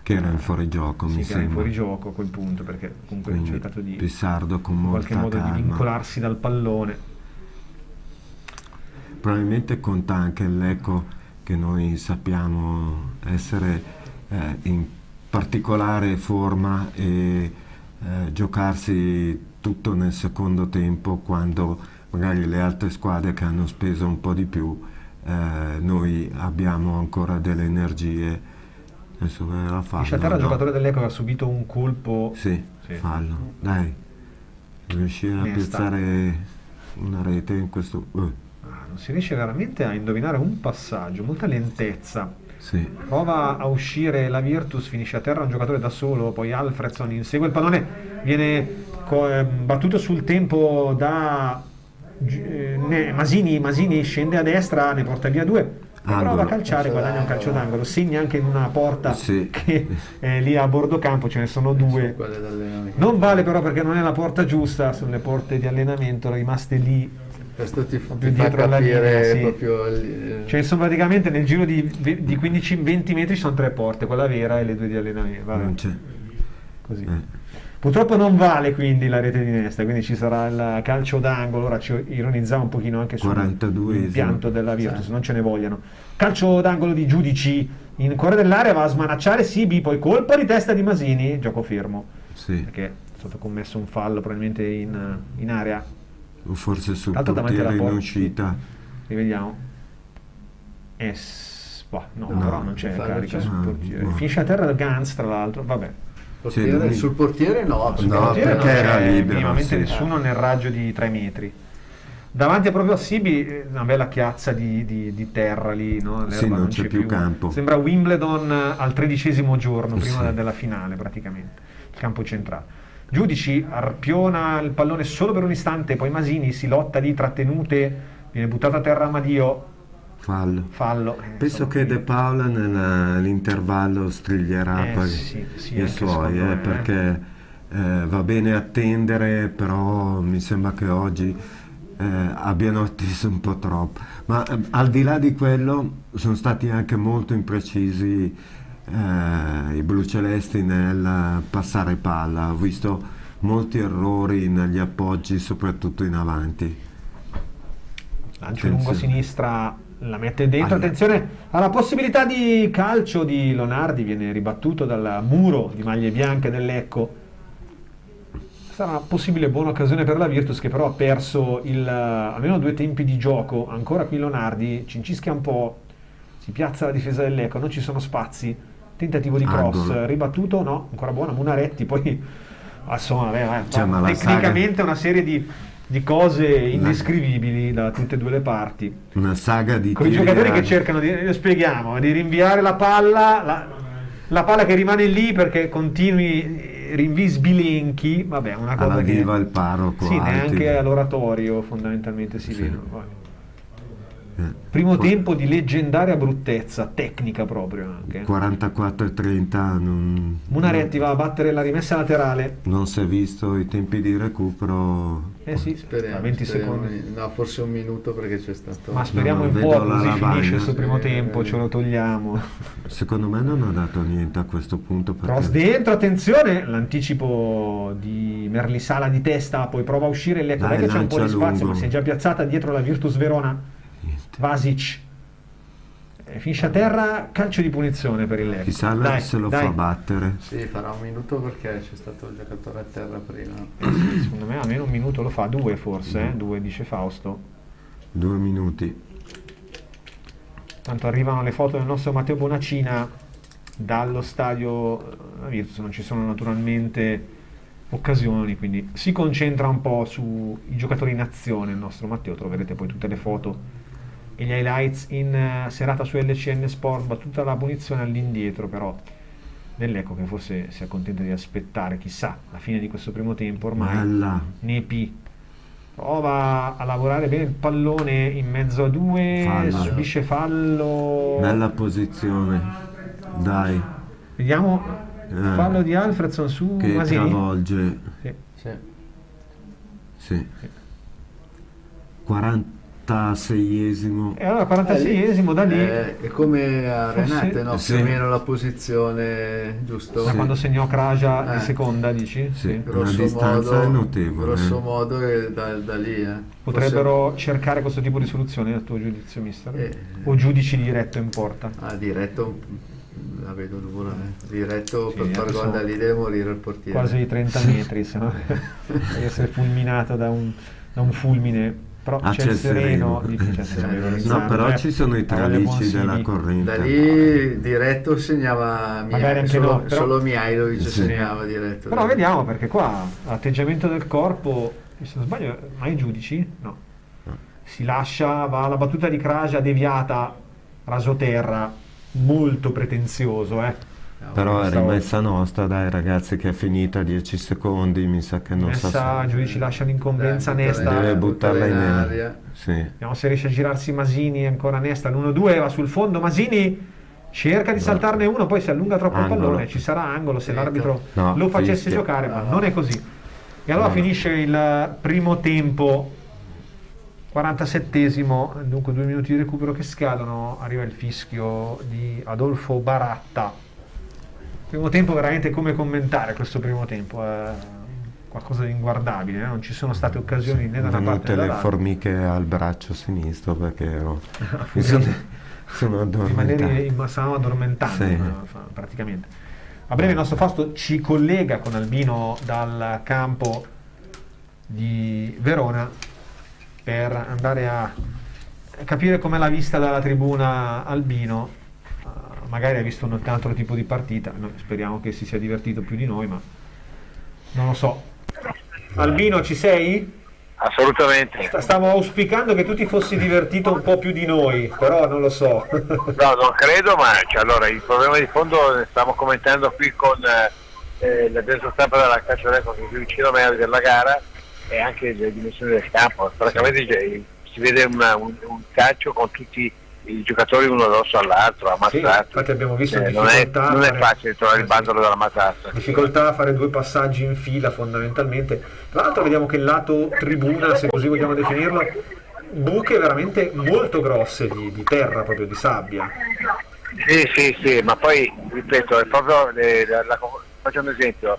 che era in fuorigioco, mi che era in sembra. fuorigioco a quel punto, perché comunque ha cercato di Pissardo con in molta qualche modo calma. di vincolarsi dal pallone. Probabilmente conta anche il Lecco, che noi sappiamo essere in particolare forma, e giocarsi tutto nel secondo tempo, quando magari le altre squadre che hanno speso un po' di più, noi abbiamo ancora delle energie. Adesso la fallo. Sciaterra, giocatore dell'Eco, ha subito un colpo. Sì, fallo. Dai, riuscire a piazzare una rete in questo... Non si riesce veramente a indovinare un passaggio, molta lentezza. Sì. Prova a uscire la Virtus, finisce a terra un giocatore da solo, poi Alfredson insegue il pallone, viene battuto sul tempo da Masini scende a destra, ne porta via due, prova a calciare, guadagna un calcio d'angolo, segna anche in una porta che è lì a bordo campo, ce ne sono due, non vale però perché non è la porta giusta, sono le porte di allenamento rimaste lì. Questo ti fa Dietro alla capire linea, proprio cioè sono praticamente nel giro di 15-20 metri sono tre porte, quella vera e le due di allenamento. Non c'è. Così. Purtroppo non vale quindi la rete di Nesta, quindi ci sarà il calcio d'angolo. Ora ci ironizzava un pochino anche sull'impianto della Virtus, non ce ne vogliano. Calcio d'angolo di Giudici in cuore dell'area, va a smanacciare Sibi, poi colpo di testa di Masini, gioco fermo, perché è stato commesso un fallo probabilmente in area, o forse sul Tanto davanti alla portiere in porta. uscita. Rivediamo. No, però non c'è carica c'è. sul portiere. Finisce a terra Gantz, tra l'altro, vabbè. Sul portiere no, Sul portiere perché non era c'è libero, minimamente sì. nessuno nel raggio di 3 metri. Davanti proprio a Sibi una bella chiazza di terra lì, no? Sì, non c'è più campo. Sembra Wimbledon al 13° giorno, prima della finale praticamente, il campo centrale. Giudici arpiona il pallone solo per un istante, poi Masini si lotta lì, trattenute, viene buttato a terra Amadio. Fallo. Penso che De Paula nell'intervallo striglierà poi i suoi, perché va bene attendere, però mi sembra che oggi abbiano atteso un po' troppo. Ma al di là di quello sono stati anche molto imprecisi i blucelesti nel passare palla. Ho visto molti errori negli appoggi, soprattutto in avanti. Lancio lungo a sinistra, la mette dentro, attenzione alla possibilità di calcio di Lonardi, viene ribattuto dal muro di maglie bianche dell'Ecco. Sarà una possibile buona occasione per la Virtus, che però ha perso almeno 2 tempi di gioco. Ancora qui Lonardi cincischia un po', si piazza la difesa dell'Ecco, non ci sono spazi, tentativo di cross, ribattuto, no, ancora buona, Munaretti, poi insomma tecnicamente una serie di cose indescrivibili da tutte e due le parti, una saga di con i giocatori che cercano di rinviare la palla, la palla che rimane lì perché continui rinvii sbilenchi, vabbè, una cosa alla che viva il paroco, neanche all'oratorio fondamentalmente si vede. Primo tempo di leggendaria bruttezza, tecnica proprio anche. 44-30. Munaretti va a battere la rimessa laterale. Non si è visto i tempi di recupero. Speriamo, 20 speriamo secondi. No, forse un minuto perché c'è stato. Ma speriamo in vedo poco, la così lavagna. finisce questo primo tempo, ce lo togliamo. Secondo me non ha dato niente a questo punto. Cross dentro, attenzione, l'anticipo di Merlisala di testa, poi prova a uscire l'Ecco, che c'è un po' di spazio, ma si è già piazzata dietro la Virtus Verona. Vasic finisce a terra, calcio di punizione per il Lecco. Chissà se lo fa battere. Sì, farà un minuto perché c'è stato il giocatore a terra prima. Secondo me almeno un minuto lo fa, 2 forse, 2 dice Fausto. 2 minuti. Tanto arrivano le foto del nostro Matteo Bonacina dallo stadio Virtus, non ci sono naturalmente occasioni, quindi si concentra un po' sui giocatori in azione il nostro Matteo. Troverete poi tutte le foto e gli highlights in serata su LCN Sport. Battuta la punizione all'indietro però dell'Ecco, che forse si accontenta di aspettare, chissà, la fine di questo primo tempo. Ormai Nepi prova a lavorare bene il pallone in mezzo a 2, subisce fallo. Bella posizione, dai. Vediamo fallo di Alfredson su che Masini. travolge. Sì. 46esimo. E allora 46esimo da lì è come a Renate, no? Sì. Più o meno la posizione, giusto? da quando segnò Kraja in seconda, dici? Sì, una Grosso distanza modo, notevole. grosso modo è da lì. Potrebbero cercare questo tipo di soluzione nel tuo giudizio, mister? O giudici diretto in porta? Diretto la vedo dura. Diretto per far adesso gol da lì deve morire il portiere. Quasi 30 metri, se no deve essere fulminato da un fulmine. Però c'è il sereno, difficile no, però ci sono i tralicci della corrente. Da lì diretto segnava magari anche solo, no, però, solo Mihajlovic segnava diretto. Però vediamo, perché qua l'atteggiamento del corpo, se non sbaglio, mai i giudici? No. Si lascia, va alla battuta di Kraja deviata, rasoterra, molto pretenzioso, Però è rimessa nostra, dai ragazzi, che è finita 10 secondi, mi sa che non i giudici lasciano incombenza Nesta, deve buttarla in aria. Sì. Vediamo se riesce a girarsi Masini, ancora Nesta, l'1-2 va sul fondo, Masini cerca di saltarne uno, poi si allunga troppo il pallone, ci sarà angolo se l'arbitro lo facesse giocare, ma non è così. E allora finisce il primo tempo, 47esimo, dunque 2 minuti di recupero che scadono, arriva il fischio di Adolfo Baratta. Primo tempo veramente, come commentare questo primo tempo? Qualcosa di inguardabile, non ci sono state occasioni né da una parte né le dall'altra. formiche al braccio sinistro perché mi sono addormentato. Stavamo addormentando, sì. Praticamente. A breve il nostro Fausto ci collega con Albino dal campo di Verona per andare a capire com'è la vista dalla tribuna. Albino magari ha visto un altro tipo di partita, noi speriamo che si sia divertito più di noi, ma non lo so. Albino, ci sei? Assolutamente. Stavo auspicando che tu ti fossi divertito un po' più di noi, però non lo so. No, non credo, ma allora il problema di fondo ne stiamo commentando qui con la destra stampa della calcioletta che è più vicino a me a vedere la gara e anche le dimensioni del campo. Praticamente si vede un calcio con tutti i giocatori uno addosso all'altro, ammazzati. Sì, infatti abbiamo visto difficoltà non è facile trovare il bandolo dalla matassa. Difficoltà a fare 2 passaggi in fila fondamentalmente. Tra l'altro vediamo che il lato tribuna, se così vogliamo definirlo, buche veramente molto grosse di terra, proprio di sabbia. Sì, ma poi ripeto, è proprio faccio un esempio,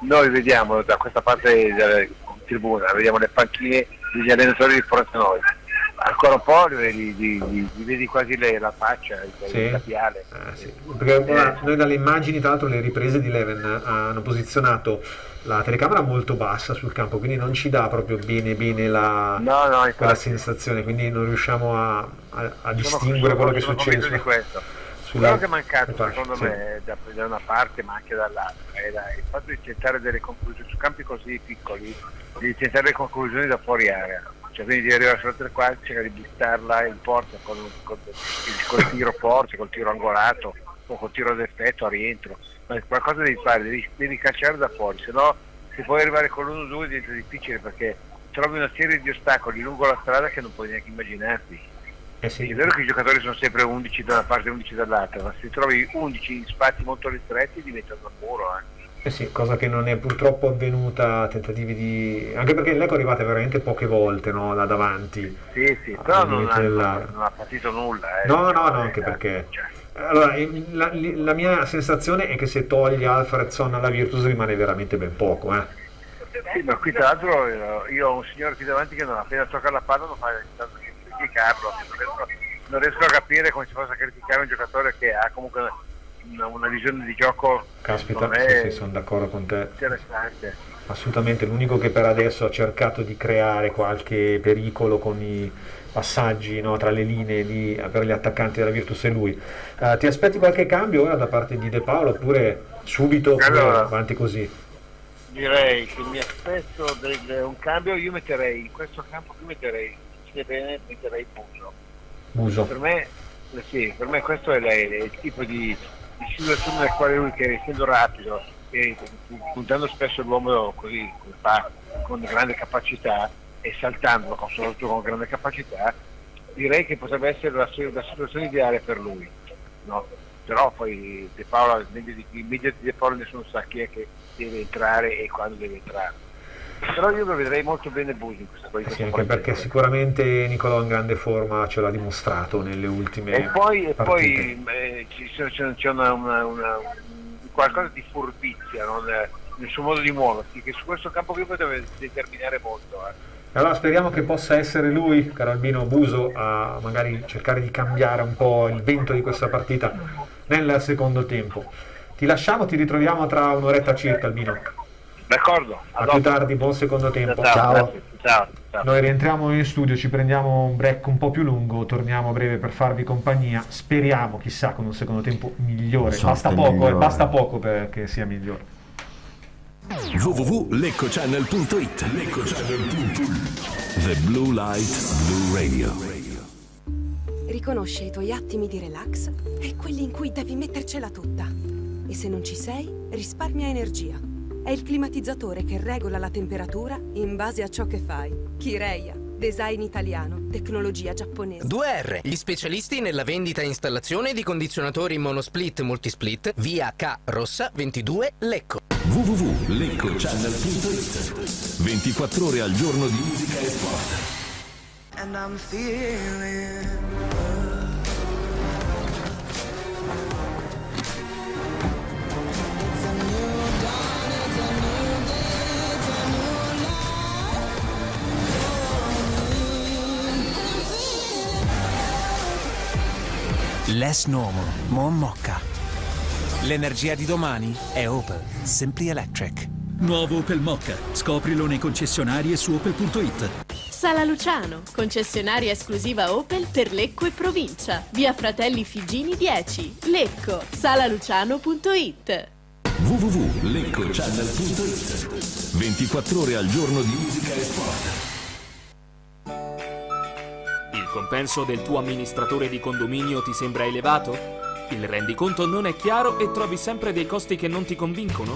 noi vediamo da questa parte della tribuna, vediamo le panchine degli allenatori di fronte a noi. Ancora un po' li vedi quasi la faccia, il capiale. Sì. Perché noi dalle immagini, tra l'altro le riprese di Leven hanno posizionato la telecamera molto bassa sul campo, quindi non ci dà proprio bene quella sensazione, quindi non riusciamo a distinguere quello che succede. Quello che è mancato secondo me da una parte ma anche dall'altra è il fatto di tentare delle conclusioni su campi così piccoli, di tentare le conclusioni da fuori area. Cioè, quindi di arrivare sulla 3 quarti, cercare di buttarla in porta con il tiro forte, col tiro angolato o col tiro d'effetto a rientro. Ma qualcosa devi fare, devi calciare da fuori, se no se puoi arrivare con l'1-2 diventa difficile perché trovi una serie di ostacoli lungo la strada che non puoi neanche immaginarti. Sì. È vero che i giocatori sono sempre 11 da una parte e 11 dall'altra, ma se trovi 11 in spazi molto ristretti diventa un muro. Sì, cosa che non è purtroppo avvenuta, tentativi di... anche perché l'Ecco è arrivata veramente poche volte, no, da davanti. Sì, però non ha partito nulla. No, anche perché... Allora, la mia sensazione è che se togli Alfredson alla Virtus rimane veramente ben poco, Sì, ma qui tra l'altro io ho un signore qui davanti che non appena tocca la palla non fa tanto che criticarlo, non riesco a capire come si possa criticare un giocatore che ha comunque una visione di gioco. Caspita, sì, sono d'accordo con te. Interessante. Assolutamente, l'unico che per adesso ha cercato di creare qualche pericolo con i passaggi, no, tra le linee per gli attaccanti della Virtus è lui. Ti aspetti qualche cambio ora da parte di De Paolo oppure subito avanti così? Direi che mi aspetto un cambio, io metterei in questo campo metterei Buso. Per me questo è il tipo di situazione nel quale lui, che essendo rapido e puntando spesso l'uomo così con grande capacità e saltando soprattutto con grande capacità, direi che potrebbe essere la situazione ideale per lui, no? però poi De Paolo, meglio di De Paolo nessuno sa chi è che deve entrare e quando deve entrare. Però io lo vedrei molto bene Busi in questa partita. Sì, anche perché sicuramente Nicolò in grande forma ce l'ha dimostrato nelle ultime partite. Poi c'è una qualcosa di furbizia nel suo modo di muoversi, che su questo campo qui potrebbe determinare molto. Allora speriamo che possa essere lui, caro Albino Buso, a magari cercare di cambiare un po' il vento di questa partita nel secondo tempo. Ti lasciamo, ti ritroviamo tra un'oretta circa, Albino. D'accordo. A più tardi, buon secondo tempo. Ciao. Noi rientriamo in studio, ci prendiamo un break un po' più lungo, torniamo a breve per farvi compagnia. Speriamo, chissà, con un secondo tempo migliore. Basta poco perché sia migliore. www.leccochannel.it The Blue Light Blue Radio. Riconosce i tuoi attimi di relax e quelli in cui devi mettercela tutta. E se non ci sei, risparmia energia. È il climatizzatore che regola la temperatura in base a ciò che fai. Kireia, design italiano, tecnologia giapponese. 2R, gli specialisti nella vendita e installazione di condizionatori monosplit multisplit, via K Rossa 22 Lecco. www.leccochannel.it 24 ore al giorno di musica e sport. And I'm feeling Less normal, more mocca. L'energia di domani è Opel Simply Electric. Nuovo Opel Mokka. Scoprilo nei concessionari e su opel.it. Sala Luciano, concessionaria esclusiva Opel per Lecco e provincia. Via Fratelli Figini 10, Lecco. salaluciano.it. www.leccochannel.it 24 ore al giorno di musica e sport. Il compenso del tuo amministratore di condominio ti sembra elevato? Il rendiconto non è chiaro e trovi sempre dei costi che non ti convincono?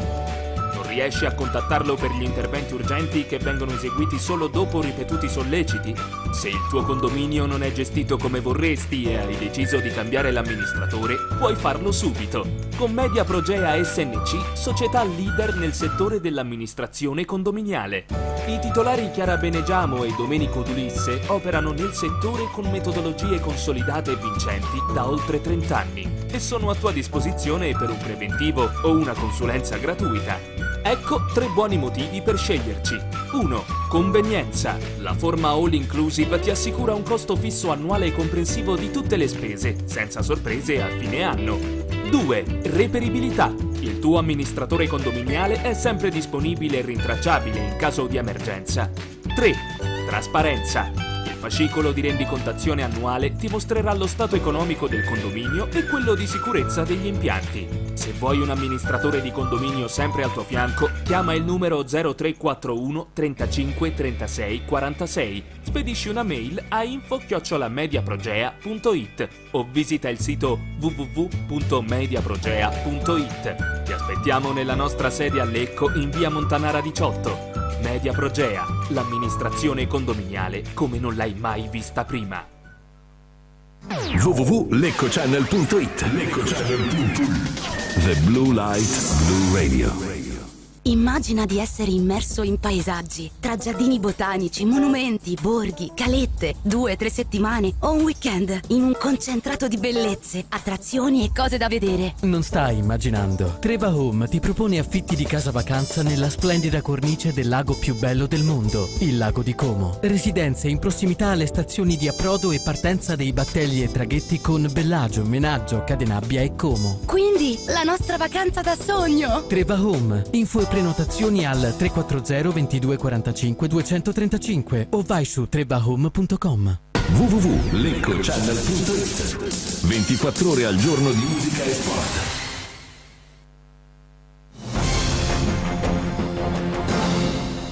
Non riesci a contattarlo per gli interventi urgenti che vengono eseguiti solo dopo ripetuti solleciti? Se il tuo condominio non è gestito come vorresti e hai deciso di cambiare l'amministratore, puoi farlo subito. Con Media Progea SNC, società leader nel settore dell'amministrazione condominiale. I titolari Chiara Benegiamo e Domenico Dulisse operano nel settore con metodologie consolidate e vincenti da oltre 30 anni e sono a tua disposizione per un preventivo o una consulenza gratuita. Ecco 3 buoni motivi per sceglierci. 1. Convenienza. La forma all inclusive ti assicura un costo fisso annuale comprensivo di tutte le spese, senza sorprese a fine anno. 2. Reperibilità. Il tuo amministratore condominiale è sempre disponibile e rintracciabile in caso di emergenza. 3. Trasparenza. Il fascicolo di rendicontazione annuale ti mostrerà lo stato economico del condominio e quello di sicurezza degli impianti. Se vuoi un amministratore di condominio sempre al tuo fianco, chiama il numero 0341 35 36 46, spedisci una mail a info@mediaprogea.it o visita il sito www.mediaprogea.it. Ti aspettiamo nella nostra sede a Lecco in via Montanara 18. Media Progea, l'amministrazione condominiale come non l'hai mai vista prima. www.leccochannel.it The Blue Light Blue Radio. Immagina di essere immerso in paesaggi, tra giardini botanici, monumenti, borghi, calette, 2-3 settimane o un weekend in un concentrato di bellezze, attrazioni e cose da vedere. Non stai immaginando. Treva Home ti propone affitti di casa vacanza nella splendida cornice del lago più bello del mondo, il lago di Como. Residenze in prossimità alle stazioni di approdo e partenza dei battelli e traghetti con Bellagio, Menaggio, Cadenabbia e Como. Quindi, la nostra vacanza da sogno! Treva Home. Info e prenotazioni al 340 22 45 235 o vai su trebahome.com. www.leccochannel.it 24 ore al giorno di musica e sport.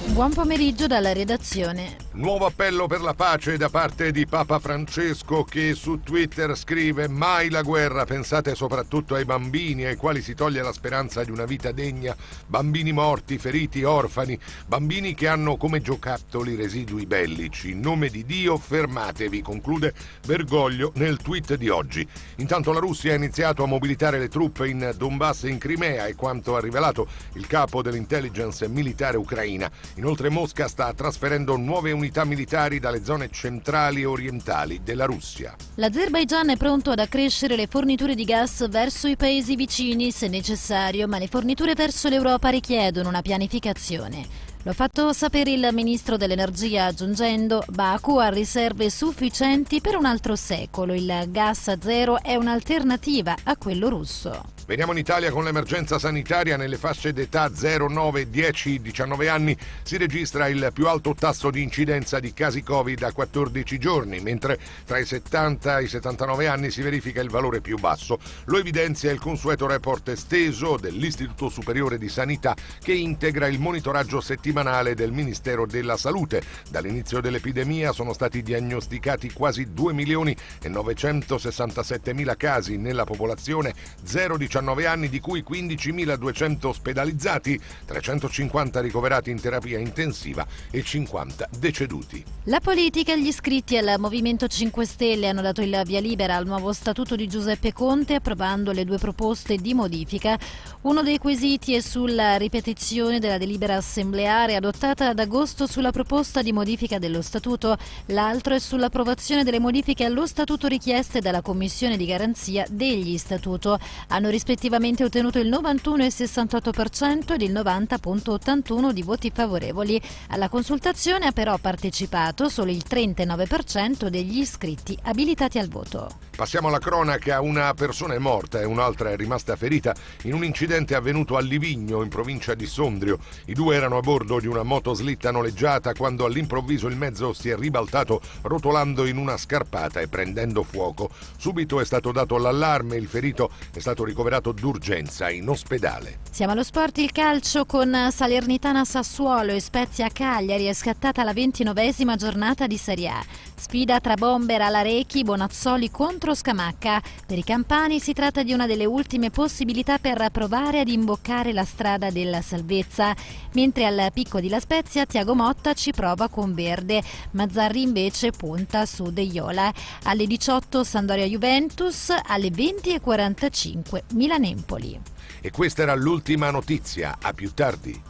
Buon pomeriggio dalla redazione. Nuovo appello per la pace da parte di Papa Francesco, che su Twitter scrive: mai la guerra, pensate soprattutto ai bambini ai quali si toglie la speranza di una vita degna, bambini morti, feriti, orfani, bambini che hanno come giocattoli residui bellici. In nome di Dio fermatevi, conclude Bergoglio nel tweet di oggi. Intanto la Russia ha iniziato a mobilitare le truppe in Donbass e in Crimea, è quanto ha rivelato il capo dell'intelligence militare ucraina. Inoltre Mosca sta trasferendo nuove unità militari dalle zone centrali e orientali della Russia. L'Azerbaigian è pronto ad accrescere le forniture di gas verso i paesi vicini se necessario, ma le forniture verso l'Europa richiedono una pianificazione. Lo ha fatto sapere il ministro dell'energia aggiungendo: Baku ha riserve sufficienti per un altro secolo. Il gas a zero è un'alternativa a quello russo. Veniamo in Italia con l'emergenza sanitaria. Nelle fasce d'età 0, 9, 10, 19 anni si registra il più alto tasso di incidenza di casi Covid a 14 giorni, mentre tra i 70 e i 79 anni si verifica il valore più basso. Lo evidenzia il consueto report esteso dell'Istituto Superiore di Sanità, che integra il monitoraggio settimanale del Ministero della Salute. Dall'inizio dell'epidemia sono stati diagnosticati quasi 2.967.000 casi nella popolazione 0-19 anni, di cui 15.200 ospedalizzati, 350 ricoverati in terapia intensiva e 50 deceduti. La politica e gli iscritti al Movimento 5 Stelle hanno dato il via libera al nuovo statuto di Giuseppe Conte, approvando le due proposte di modifica. Uno dei quesiti è sulla ripetizione della delibera assembleare adottata ad agosto sulla proposta di modifica dello statuto, l'altro è sull'approvazione delle modifiche allo statuto richieste dalla Commissione di garanzia degli statuto. Hanno rispettivamente ottenuto il 91,68% ed il 90,81% di voti favorevoli. Alla consultazione ha però partecipato solo il 39% degli iscritti abilitati al voto. Passiamo alla cronaca. Una persona è morta e un'altra è rimasta ferita in un incidente avvenuto a Livigno, in provincia di Sondrio. I due erano a bordo di una motoslitta noleggiata quando all'improvviso il mezzo si è ribaltato rotolando in una scarpata e prendendo fuoco. Subito è stato dato l'allarme, il ferito è stato ricoverato d'urgenza in ospedale. Siamo allo sport, il calcio con Salernitana Sassuolo e Spezia Cagliari. È scattata la 29esima giornata di Serie A. Sfida tra Bomber Alarechi, Bonazzoli contro Scamacca. Per i campani si tratta di una delle ultime possibilità per provare ad imboccare la strada della salvezza, mentre al picco di La Spezia Tiago Motta ci prova con Verde. Mazzarri invece punta su De Iola. Alle 18 Sampdoria Juventus, alle 20:45 Milan-Empoli. E questa era l'ultima notizia. A più tardi.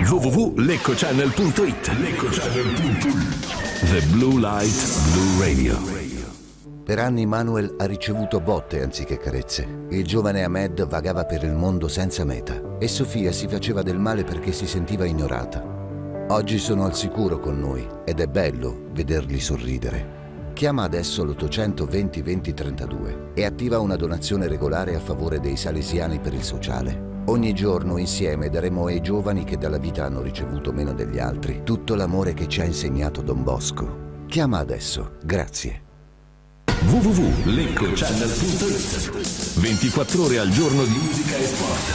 www.leccochannel.it. The Blue Light Blue Radio. Per anni Manuel ha ricevuto botte anziché carezze. Il giovane Ahmed vagava per il mondo senza meta e Sofia si faceva del male perché si sentiva ignorata. Oggi sono al sicuro con noi ed è bello vederli sorridere. Chiama adesso l'800 20 20 32 e attiva una donazione regolare a favore dei salesiani per il sociale. Ogni giorno insieme daremo ai giovani che dalla vita hanno ricevuto meno degli altri tutto l'amore che ci ha insegnato Don Bosco. Chiama adesso. Grazie. www.leccochannel.it. 24 ore al giorno di musica e sport.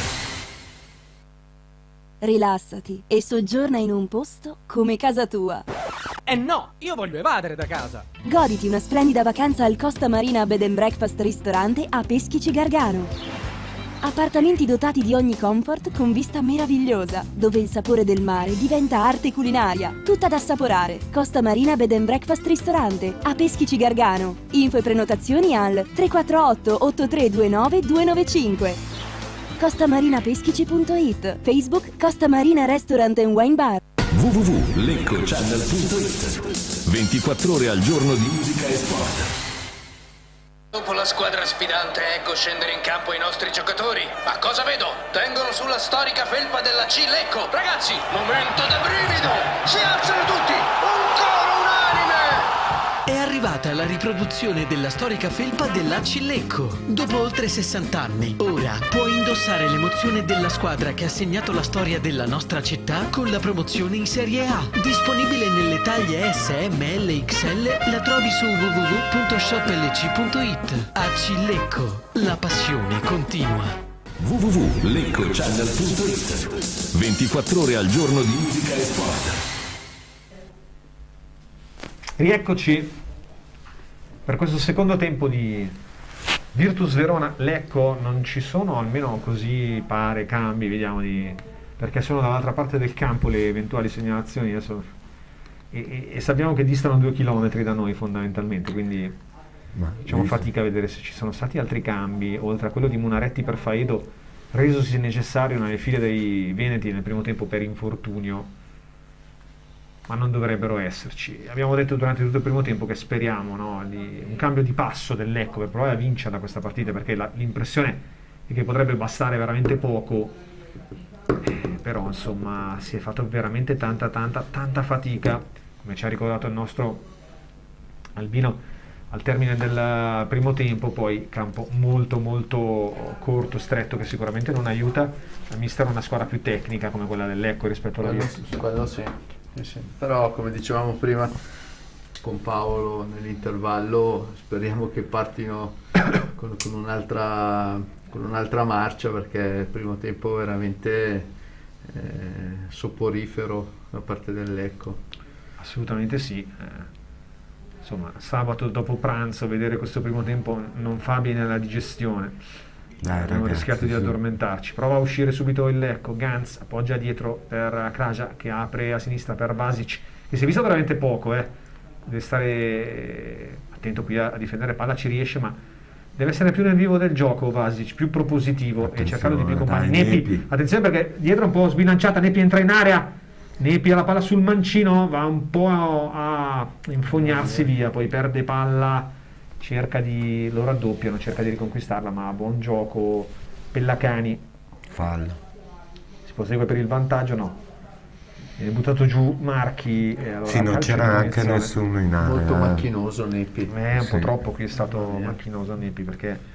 Rilassati e soggiorna in un posto come casa tua. No, io voglio evadere da casa. Goditi una splendida vacanza al Costa Marina Bed and Breakfast Ristorante a Peschici Gargano. Appartamenti dotati di ogni comfort con vista meravigliosa, dove il sapore del mare diventa arte culinaria, tutta da assaporare. Costa Marina Bed and Breakfast Ristorante a Peschici Gargano. Info e prenotazioni al 348 8329 295. CostaMarinaPeschici.it. Facebook Costa Marina Restaurant and Wine Bar. www.leccochannel.it. 24 ore al giorno di musica e sport. Dopo la squadra sfidante ecco scendere in campo i nostri giocatori. Ma cosa vedo? Tengono sulla storica felpa della C Lecco. Ragazzi, momento da brivido! Si alzano tutti! Un coro unanime! È arrivata la riproduzione della storica felpa dell'AC Lecco. Dopo oltre 60 anni, ora puoi indossare l'emozione della squadra che ha segnato la storia della nostra città con la promozione in Serie A. Disponibile nelle taglie S, M, L, XL, la trovi su www.shoplc.it. AC Lecco, la passione continua. www.leccochannel.it. 24 ore al giorno di musica e sport. Rieccoci per questo secondo tempo di Virtus Verona Lecco. Non ci sono, almeno così pare, cambi, vediamo perché sono dall'altra parte del campo le eventuali segnalazioni adesso, e sappiamo che distano 2 chilometri da noi fondamentalmente, quindi facciamo fatica a vedere se ci sono stati altri cambi oltre a quello di Munaretti per Faedo, resosi necessario nelle file dei veneti nel primo tempo per infortunio, ma non dovrebbero esserci. Abbiamo detto durante tutto il primo tempo che speriamo, no, di un cambio di passo del Lecco per provare a vincere da questa partita, perché l'impressione è che potrebbe bastare veramente poco, però insomma si è fatto veramente tanta fatica, come ci ha ricordato il nostro Albino al termine del primo tempo. Poi campo molto corto, stretto, che sicuramente non aiuta a mister una squadra più tecnica come quella del Lecco rispetto alla Virtus. Quello sì. Sì. Però come dicevamo prima con Paolo nell'intervallo, speriamo che partino con un'altra marcia, perché il primo tempo veramente soporifero da parte del Lecco. Assolutamente sì. Insomma, sabato dopo pranzo vedere questo primo tempo non fa bene alla digestione. Abbiamo rischiato di addormentarci. Prova a uscire subito il Lecco. Ganz appoggia dietro per Kraja, che apre a sinistra per Vasic, che si è visto veramente poco, deve stare attento qui a difendere palla, ci riesce, ma deve essere più nel vivo del gioco Vasic, più propositivo, e cercare di più compagni. Nepi, attenzione perché dietro è un po' sbilanciata, Nepi entra in area, Nepi ha la palla sul mancino, va un po' a infognarsi via, poi perde palla, lo raddoppiano, cerca di riconquistarla, ma buon gioco Pellacani. Fallo. Si prosegue per il vantaggio, no. Viene buttato giù Marchi. Allora sì, non c'era anche nessuno in area. Molto macchinoso Nepi. Un po' troppo qui è stato macchinoso Nepi, perché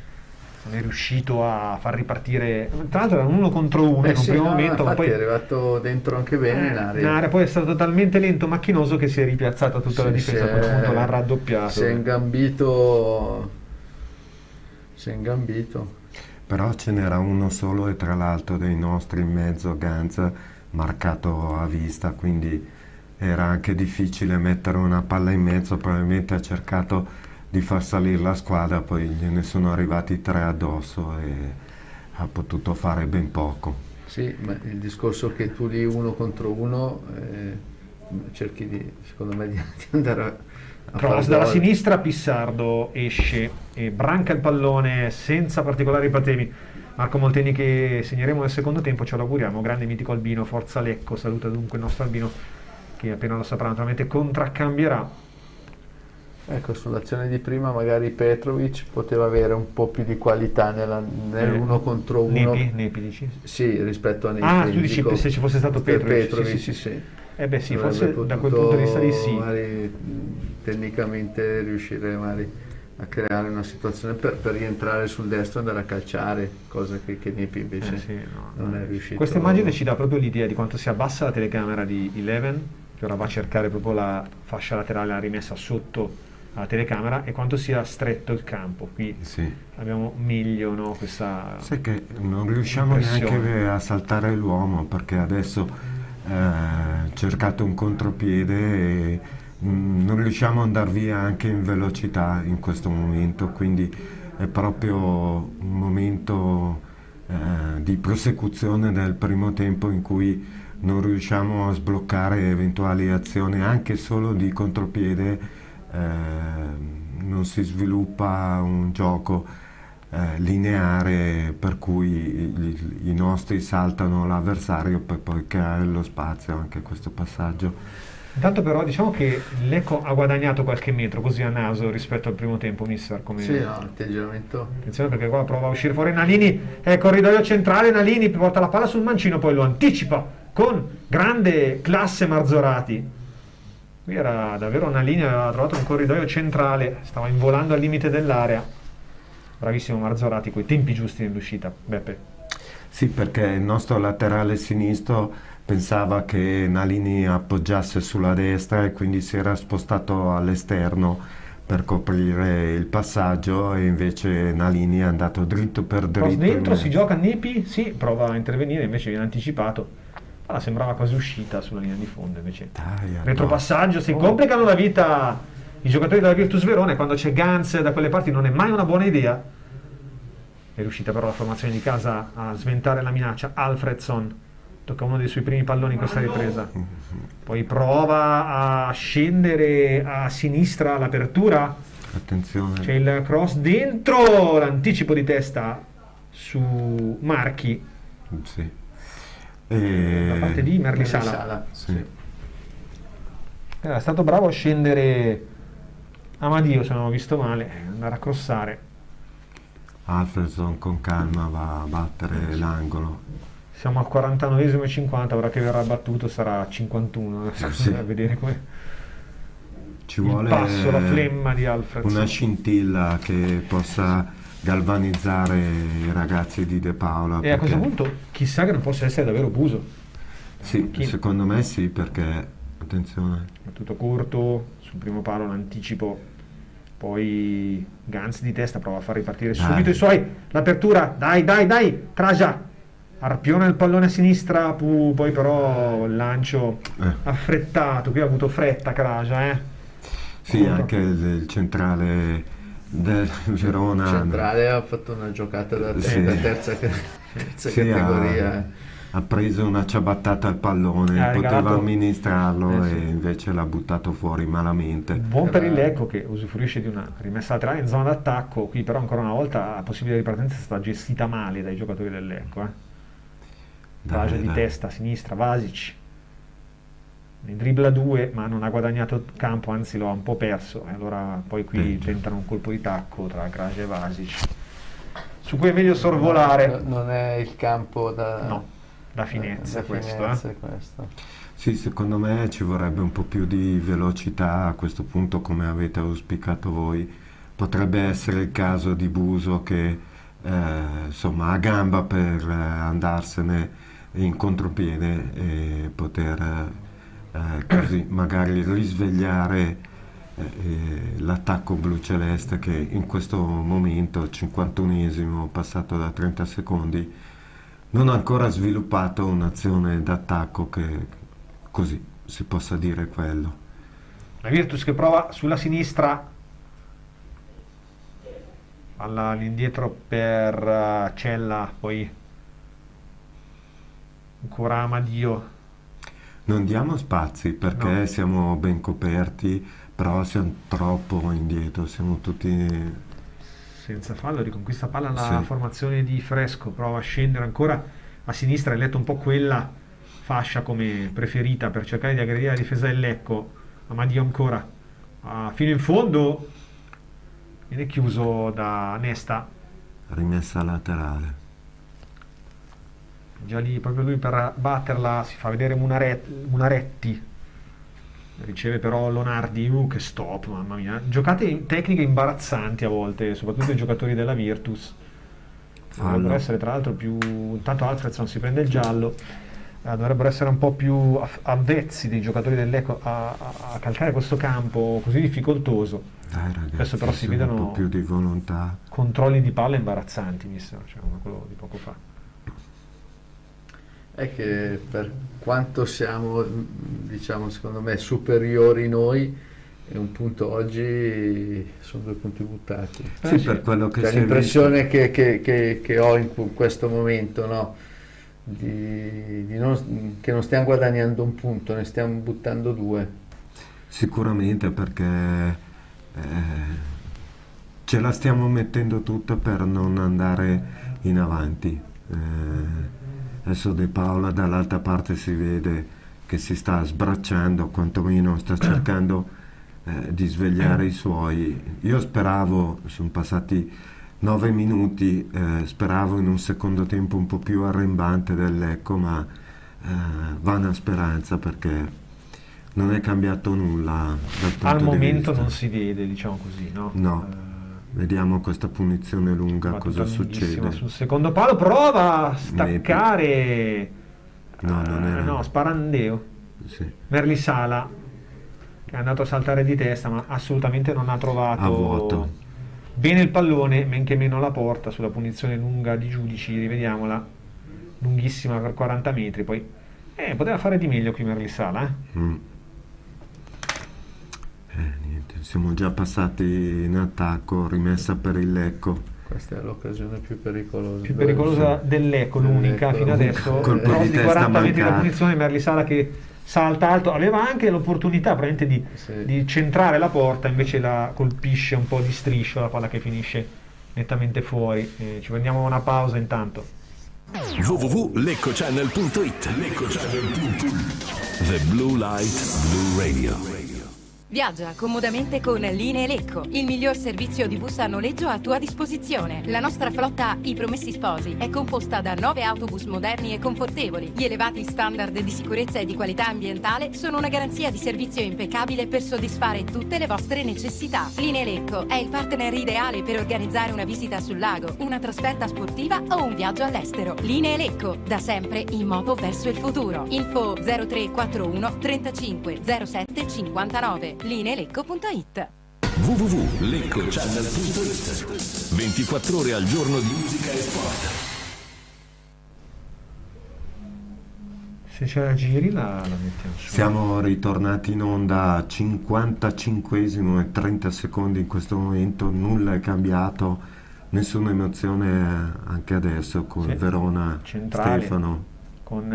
non è riuscito a far ripartire. Tra l'altro era un 1 contro 1 in un primo momento, ma poi è arrivato dentro anche bene in area. Poi è stato talmente lento, macchinoso, che si è ripiazzata tutta la difesa, a quel punto l'ha raddoppiato. Si è ingambito. Però ce n'era uno solo, e tra l'altro dei nostri in mezzo, Ganz, marcato a vista, quindi era anche difficile mettere una palla in mezzo. Probabilmente ha cercato di far salire la squadra, poi gliene sono arrivati 3 addosso e ha potuto fare ben poco. Sì, ma il discorso che tu lì 1 contro 1 cerchi secondo me di andare a cross dalla sinistra, Pissardo esce e branca il pallone senza particolari patemi. Marco Molteni, che segneremo nel secondo tempo, ce lo auguriamo. Grande mitico Albino, forza Lecco. Saluta dunque il nostro Albino, che appena lo saprà naturalmente contraccambierà. Ecco, sull'azione di prima magari Petrovic poteva avere un po' più di qualità nell'1 contro 1. Nepi dici? Sì, rispetto a Nepi. Tu dici se ci fosse stato Petrovic. Sì. Sì, forse da quel punto di vista lì sì. Magari tecnicamente riuscire magari a creare una situazione per rientrare sul destro e andare a calciare, cosa che Nepi invece non è riuscito. Questa immagine ci dà proprio l'idea di quanto si abbassa la telecamera di Eleven, che ora va a cercare proprio la fascia laterale, la rimessa sotto la telecamera, e quanto sia stretto il campo. Qui abbiamo meglio, no, questa. Sai che non riusciamo neanche a saltare l'uomo, perché adesso cercate un contropiede e non riusciamo ad andare via anche in velocità in questo momento, quindi è proprio un momento di prosecuzione del primo tempo in cui non riusciamo a sbloccare eventuali azioni anche solo di contropiede. Non si sviluppa un gioco lineare per cui i nostri saltano l'avversario per poi creare lo spazio, anche questo passaggio. Intanto però diciamo che Lecco ha guadagnato qualche metro così a naso rispetto al primo tempo, mister, come atteggiamento. Attenzione, perché qua prova a uscire fuori Nalini, corridoio centrale, Nalini porta la palla sul mancino, poi lo anticipa con grande classe Marzorati. Qui era davvero una linea, aveva trovato un corridoio centrale, stava involando al limite dell'area. Bravissimo Marzorati, coi tempi giusti nell'uscita. Beppe. Sì, perché il nostro laterale sinistro pensava che Nalini appoggiasse sulla destra e quindi si era spostato all'esterno per coprire il passaggio e invece Nalini è andato dritto per dritto. Cross dentro, si gioca Nepi, sì, prova a intervenire, invece viene anticipato. Palla sembrava quasi uscita sulla linea di fondo, invece retropassaggio, si complicano la vita i giocatori della Virtus Verona, e quando c'è Ganz da quelle parti non è mai una buona idea. È riuscita però la formazione di casa a sventare la minaccia. Alfredson tocca uno dei suoi primi palloni in questa ripresa, poi prova a scendere a sinistra all'apertura, attenzione, c'è il cross dentro, l'anticipo di testa su Marchi, sì, da parte di Merlisala. Sì. Era stato bravo a scendere Amadio, se non ho visto male, andare a crossare. Alfredson con calma va a battere l'angolo. Siamo al 49esimo e 50, ora che verrà battuto sarà 51, sì. A vedere come ci vuole il passo, la flemma di Alfredson. Una scintilla che possa galvanizzare i ragazzi di De Paola. E a questo punto chissà che non possa essere davvero Buso. Sì, secondo me sì, perché attenzione. Tutto corto, sul primo palo l'anticipo, poi Ganz di testa prova a far ripartire subito i suoi, l'apertura, dai, Traja arpiona il pallone a sinistra, poi però il lancio affrettato, qui ha avuto fretta Traja, Sì, anche il centrale del Verona. Il centrale ha fatto una giocata da terza categoria. Ha preso una ciabattata al pallone, poteva amministrarlo e invece l'ha buttato fuori malamente. Buon per il Lecco che usufruisce di una rimessa laterale in zona d'attacco. Qui però ancora una volta la possibile ripartenza è stata gestita male dai giocatori del Lecco. Traja di testa a sinistra, Vasic ne dribbla 2 ma non ha guadagnato campo, anzi lo ha un po' perso, e allora poi qui tentano un colpo di tacco tra Traja e Vasic su cui è meglio sorvolare. Non è il campo da finezza, questo. Sì, secondo me ci vorrebbe un po' più di velocità a questo punto, come avete auspicato voi. Potrebbe essere il caso di Buso che insomma ha gamba per andarsene in contropiede e poter così magari risvegliare l'attacco blu-celeste, che in questo momento, 51esimo passato da 30 secondi, non ha ancora sviluppato un'azione d'attacco che così si possa dire quello. La Virtus che prova sulla sinistra, palla all'indietro per Cella, poi ancora Amadio. Non diamo spazi perché siamo ben coperti, però siamo troppo indietro, siamo tutti senza fallo. Riconquista palla la formazione di Fresco, prova a scendere ancora a sinistra, è letto un po' quella fascia come preferita per cercare di aggredire la difesa del Lecco. Amadio ancora fino in fondo, viene chiuso da Nesta, rimessa laterale. Già lì proprio lui per batterla si fa vedere Munaretti, riceve però Lonardi, che stop, mamma mia, giocate tecniche imbarazzanti a volte, soprattutto i giocatori della Virtus. Dovrebbero essere tra l'altro più, intanto Alfredson si prende il giallo, dovrebbero essere un po' più avvezzi dei giocatori dell'Ecco a calcare questo campo così difficoltoso. Ragazzi, adesso però si vedono un po' più di volontà, controlli di palla imbarazzanti, mister, cioè come quello di poco fa. È che per quanto siamo, diciamo, secondo me superiori noi, è un punto oggi, sono 2 punti buttati. Sì, per quello che cioè, l'impressione che ho in questo momento, no? Che non stiamo guadagnando un punto, ne stiamo buttando 2. Sicuramente, perché ce la stiamo mettendo tutta per non andare in avanti. Adesso De Paola dall'altra parte si vede che si sta sbracciando, quantomeno sta cercando di svegliare i suoi. Io speravo, sono passati 9 minuti, speravo in un secondo tempo un po' più arrembante del Lecco, ma vana speranza, perché non è cambiato nulla dal punto al momento di vista. Non si vede, diciamo così, no? No. Vediamo questa punizione lunga cosa succede. Sul secondo palo prova a staccare. No, non era. No, Sparandeo. Sì. Merlisala che è andato a saltare di testa, ma assolutamente non ha trovato a vuoto bene il pallone, men che meno la porta, sulla punizione lunga di Giudici, rivediamola, lunghissima per 40 metri, poi poteva fare di meglio qui Merlisala. Niente, siamo già passati in attacco, rimessa per il Lecco. Questa è l'occasione più pericolosa. Più pericolosa del Lecco, l'unica fino adesso. Colpo di Di testa 40 metri da mancato. punizione, Merlisala che salta alto, aveva anche l'opportunità probabilmente di centrare la porta, invece la colpisce un po' di striscio, la palla che finisce nettamente fuori. Ci prendiamo una pausa intanto. www.leccochannel.it. The Blue Light Blue Radio. Viaggia comodamente con Linee Lecco, il miglior servizio di bus a noleggio a tua disposizione. La nostra flotta I Promessi Sposi è composta da 9 autobus moderni e confortevoli. Gli elevati standard di sicurezza e di qualità ambientale sono una garanzia di servizio impeccabile per soddisfare tutte le vostre necessità. Linee Lecco è il partner ideale per organizzare una visita sul lago, una trasferta sportiva o un viaggio all'estero. Linee Lecco, da sempre in moto verso il futuro. Info 0341 35 07 59. lineelecco.it. www.leccochannel.it. 24 ore al giorno di musica e sport. Se ce la giri la mettiamo su. Siamo ritornati in onda 55esimo e 30 secondi in questo momento, nulla è cambiato, nessuna emozione anche adesso con Verona centrale, Stefano. Con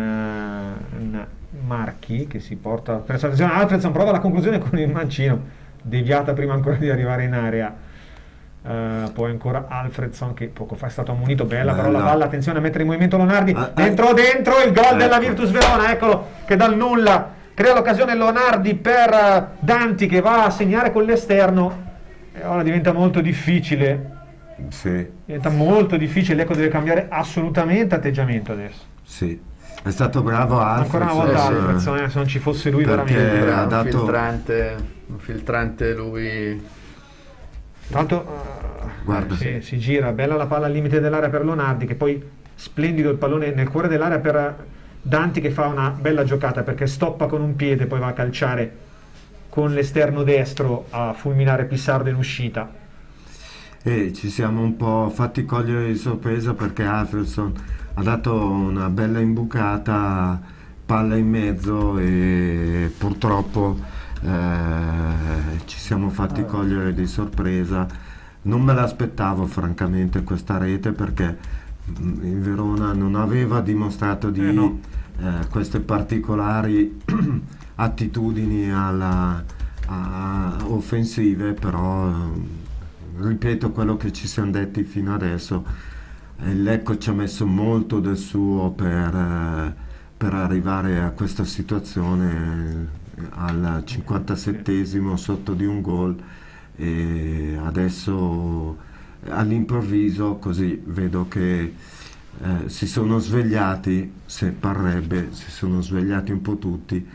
Marchi che si porta presso attenzione, Alfredson prova la conclusione con il mancino, deviata prima ancora di arrivare in area. Poi ancora Alfredson che poco fa è stato ammonito, bella però la palla, attenzione a mettere in movimento Lonardi, dentro il gol della Virtus Verona, eccolo che dal nulla crea l'occasione Lonardi per Danti che va a segnare con l'esterno e ora diventa molto difficile. Diventa molto difficile, ecco, deve cambiare assolutamente atteggiamento adesso. Sì. È stato bravo Alfredson. Ancora una volta Alfredson, se non ci fosse lui veramente ha dato un filtrante lui. Tanto guarda, si gira, bella la palla al limite dell'area per Lonardi, che poi splendido il pallone nel cuore dell'area per Danti che fa una bella giocata perché stoppa con un piede, poi va a calciare con l'esterno destro a fulminare Pissardo in uscita. E ci siamo un po' fatti cogliere di sorpresa perché Alfredson ha dato una bella imbucata, palla in mezzo e purtroppo ci siamo fatti cogliere di sorpresa. Non me l'aspettavo francamente questa rete perché il Verona non aveva dimostrato di queste particolari attitudini offensive, però ripeto quello che ci siamo detti fino adesso. Il Lecco ci ha messo molto del suo per arrivare a questa situazione al 57esimo sotto di un gol e adesso all'improvviso così vedo che si sono svegliati, se parrebbe, si sono svegliati un po' tutti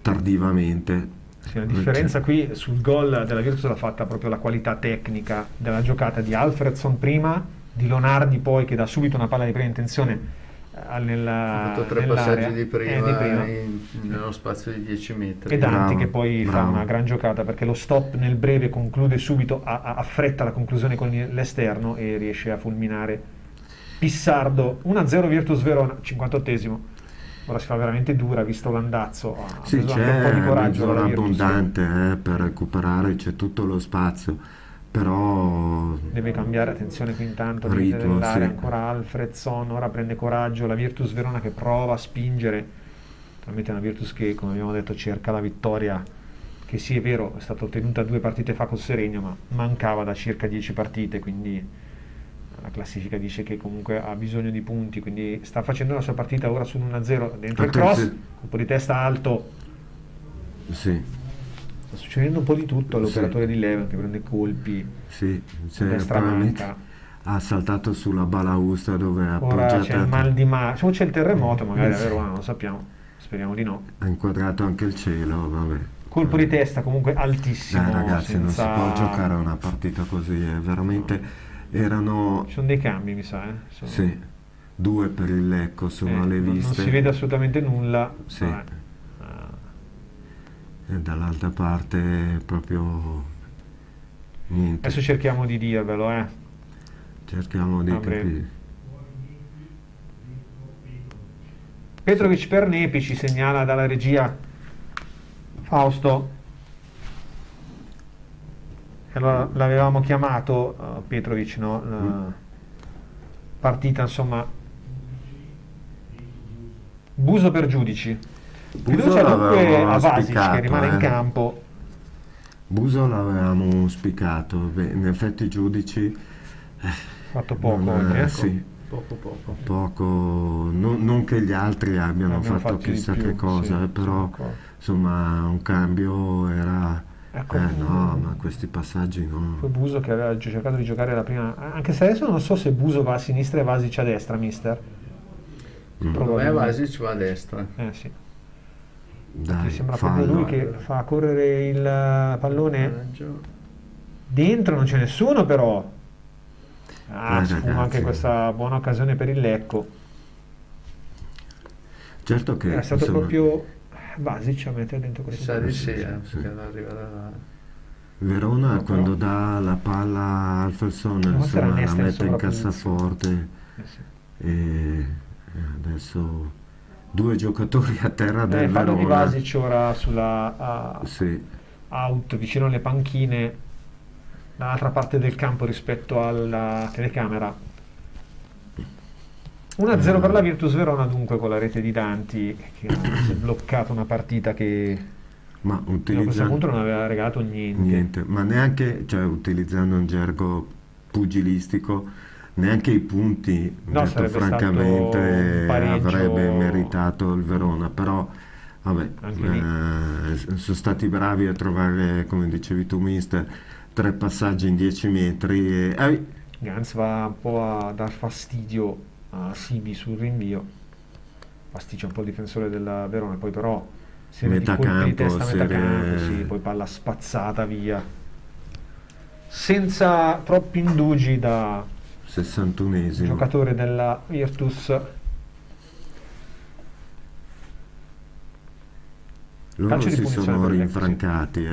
tardivamente. Sì, la differenza qui sul gol della Virtus l'ha fatta proprio la qualità tecnica della giocata di Alfredson prima, di Lonardi poi che dà subito una palla di prima intenzione ha fatto 3 passaggi di prima, nello spazio di 10 metri. E Danti che poi fa una gran giocata perché lo stop nel breve conclude subito, affretta la conclusione con l'esterno e riesce a fulminare Pissardo. 1-0 Virtus Verona, 58esimo. Ora si fa veramente dura visto l'andazzo. Sì, c'è un po' di coraggio abbondante per recuperare, c'è tutto lo spazio. Però deve cambiare, attenzione qui intanto ritmo, dell'area, ancora Alfredson, ora prende coraggio la Virtus Verona che prova a spingere, talmente una Virtus che come abbiamo detto cerca la vittoria, che sì è vero è stata ottenuta 2 partite fa col Seregno ma mancava da circa 10 partite, quindi la classifica dice che comunque ha bisogno di punti, quindi sta facendo la sua partita ora su 1-0 dentro il cross, colpo di testa alto. Sta succedendo un po' di tutto all'operatore di Leven che prende colpi, destra manca, ha saltato sulla balaustra dove ha ora appoggiato, c'è il mal di mare, c'è il terremoto magari a Verona, non lo sappiamo, speriamo di no. Ha inquadrato anche il cielo, vabbè. Colpo di testa comunque altissimo. Ragazzi, non si può giocare una partita così, veramente erano... Ci sono dei cambi mi sa, Sì, 2 per il Lecco sono alle viste. Non si vede assolutamente nulla. e dall'altra parte proprio niente. Adesso cerchiamo di dirvelo, Cerchiamo di capire. Petrovic per Nepi, ci segnala dalla regia Fausto. Allora l'avevamo chiamato Petrovic, no? La partita, insomma. Buso per Giudici. Fiducia dunque a Vasic che rimane in campo. Buso l'avevamo auspicato, in effetti Giudici fatto poco oggi, sì. Poco, non che gli altri abbiano fatto chissà che cosa, però insomma un cambio era no, ma questi passaggi no. Poi Buso che aveva cercato di giocare la prima, anche se adesso non so se Buso va a sinistra e Vasic a destra, mister. Secondo me Vasic va a destra. Sì. Dai, sembra proprio lui che fa correre il pallone dentro, non c'è nessuno però. Sfuma anche questa buona occasione per il Lecco. Certo che era stato proprio Vasic a mettere dentro questo. Verona quando dà la palla al Felsone insomma, la mette in cassaforte e adesso 2 giocatori a terra del Verona. Di Vasic ora sulla out vicino alle panchine dall'altra parte del campo rispetto alla telecamera. 1-0 per la Virtus Verona dunque, con la rete di Danti che ha bloccato una partita che a questo punto non aveva regalato niente. Ma neanche, cioè, utilizzando un gergo pugilistico, neanche i punti, detto francamente, avrebbe meritato il Verona, però vabbè, sono stati bravi a trovare, come dicevi tu mister, 3 passaggi in 10 metri e Gans va un po' a dar fastidio a Sibi sul rinvio, pasticcia un po' il difensore della Verona, poi però serie di colpi di testa a metà campo, poi palla spazzata via senza troppi indugi da 61esimo giocatore della Virtus. Loro si sono rinfrancati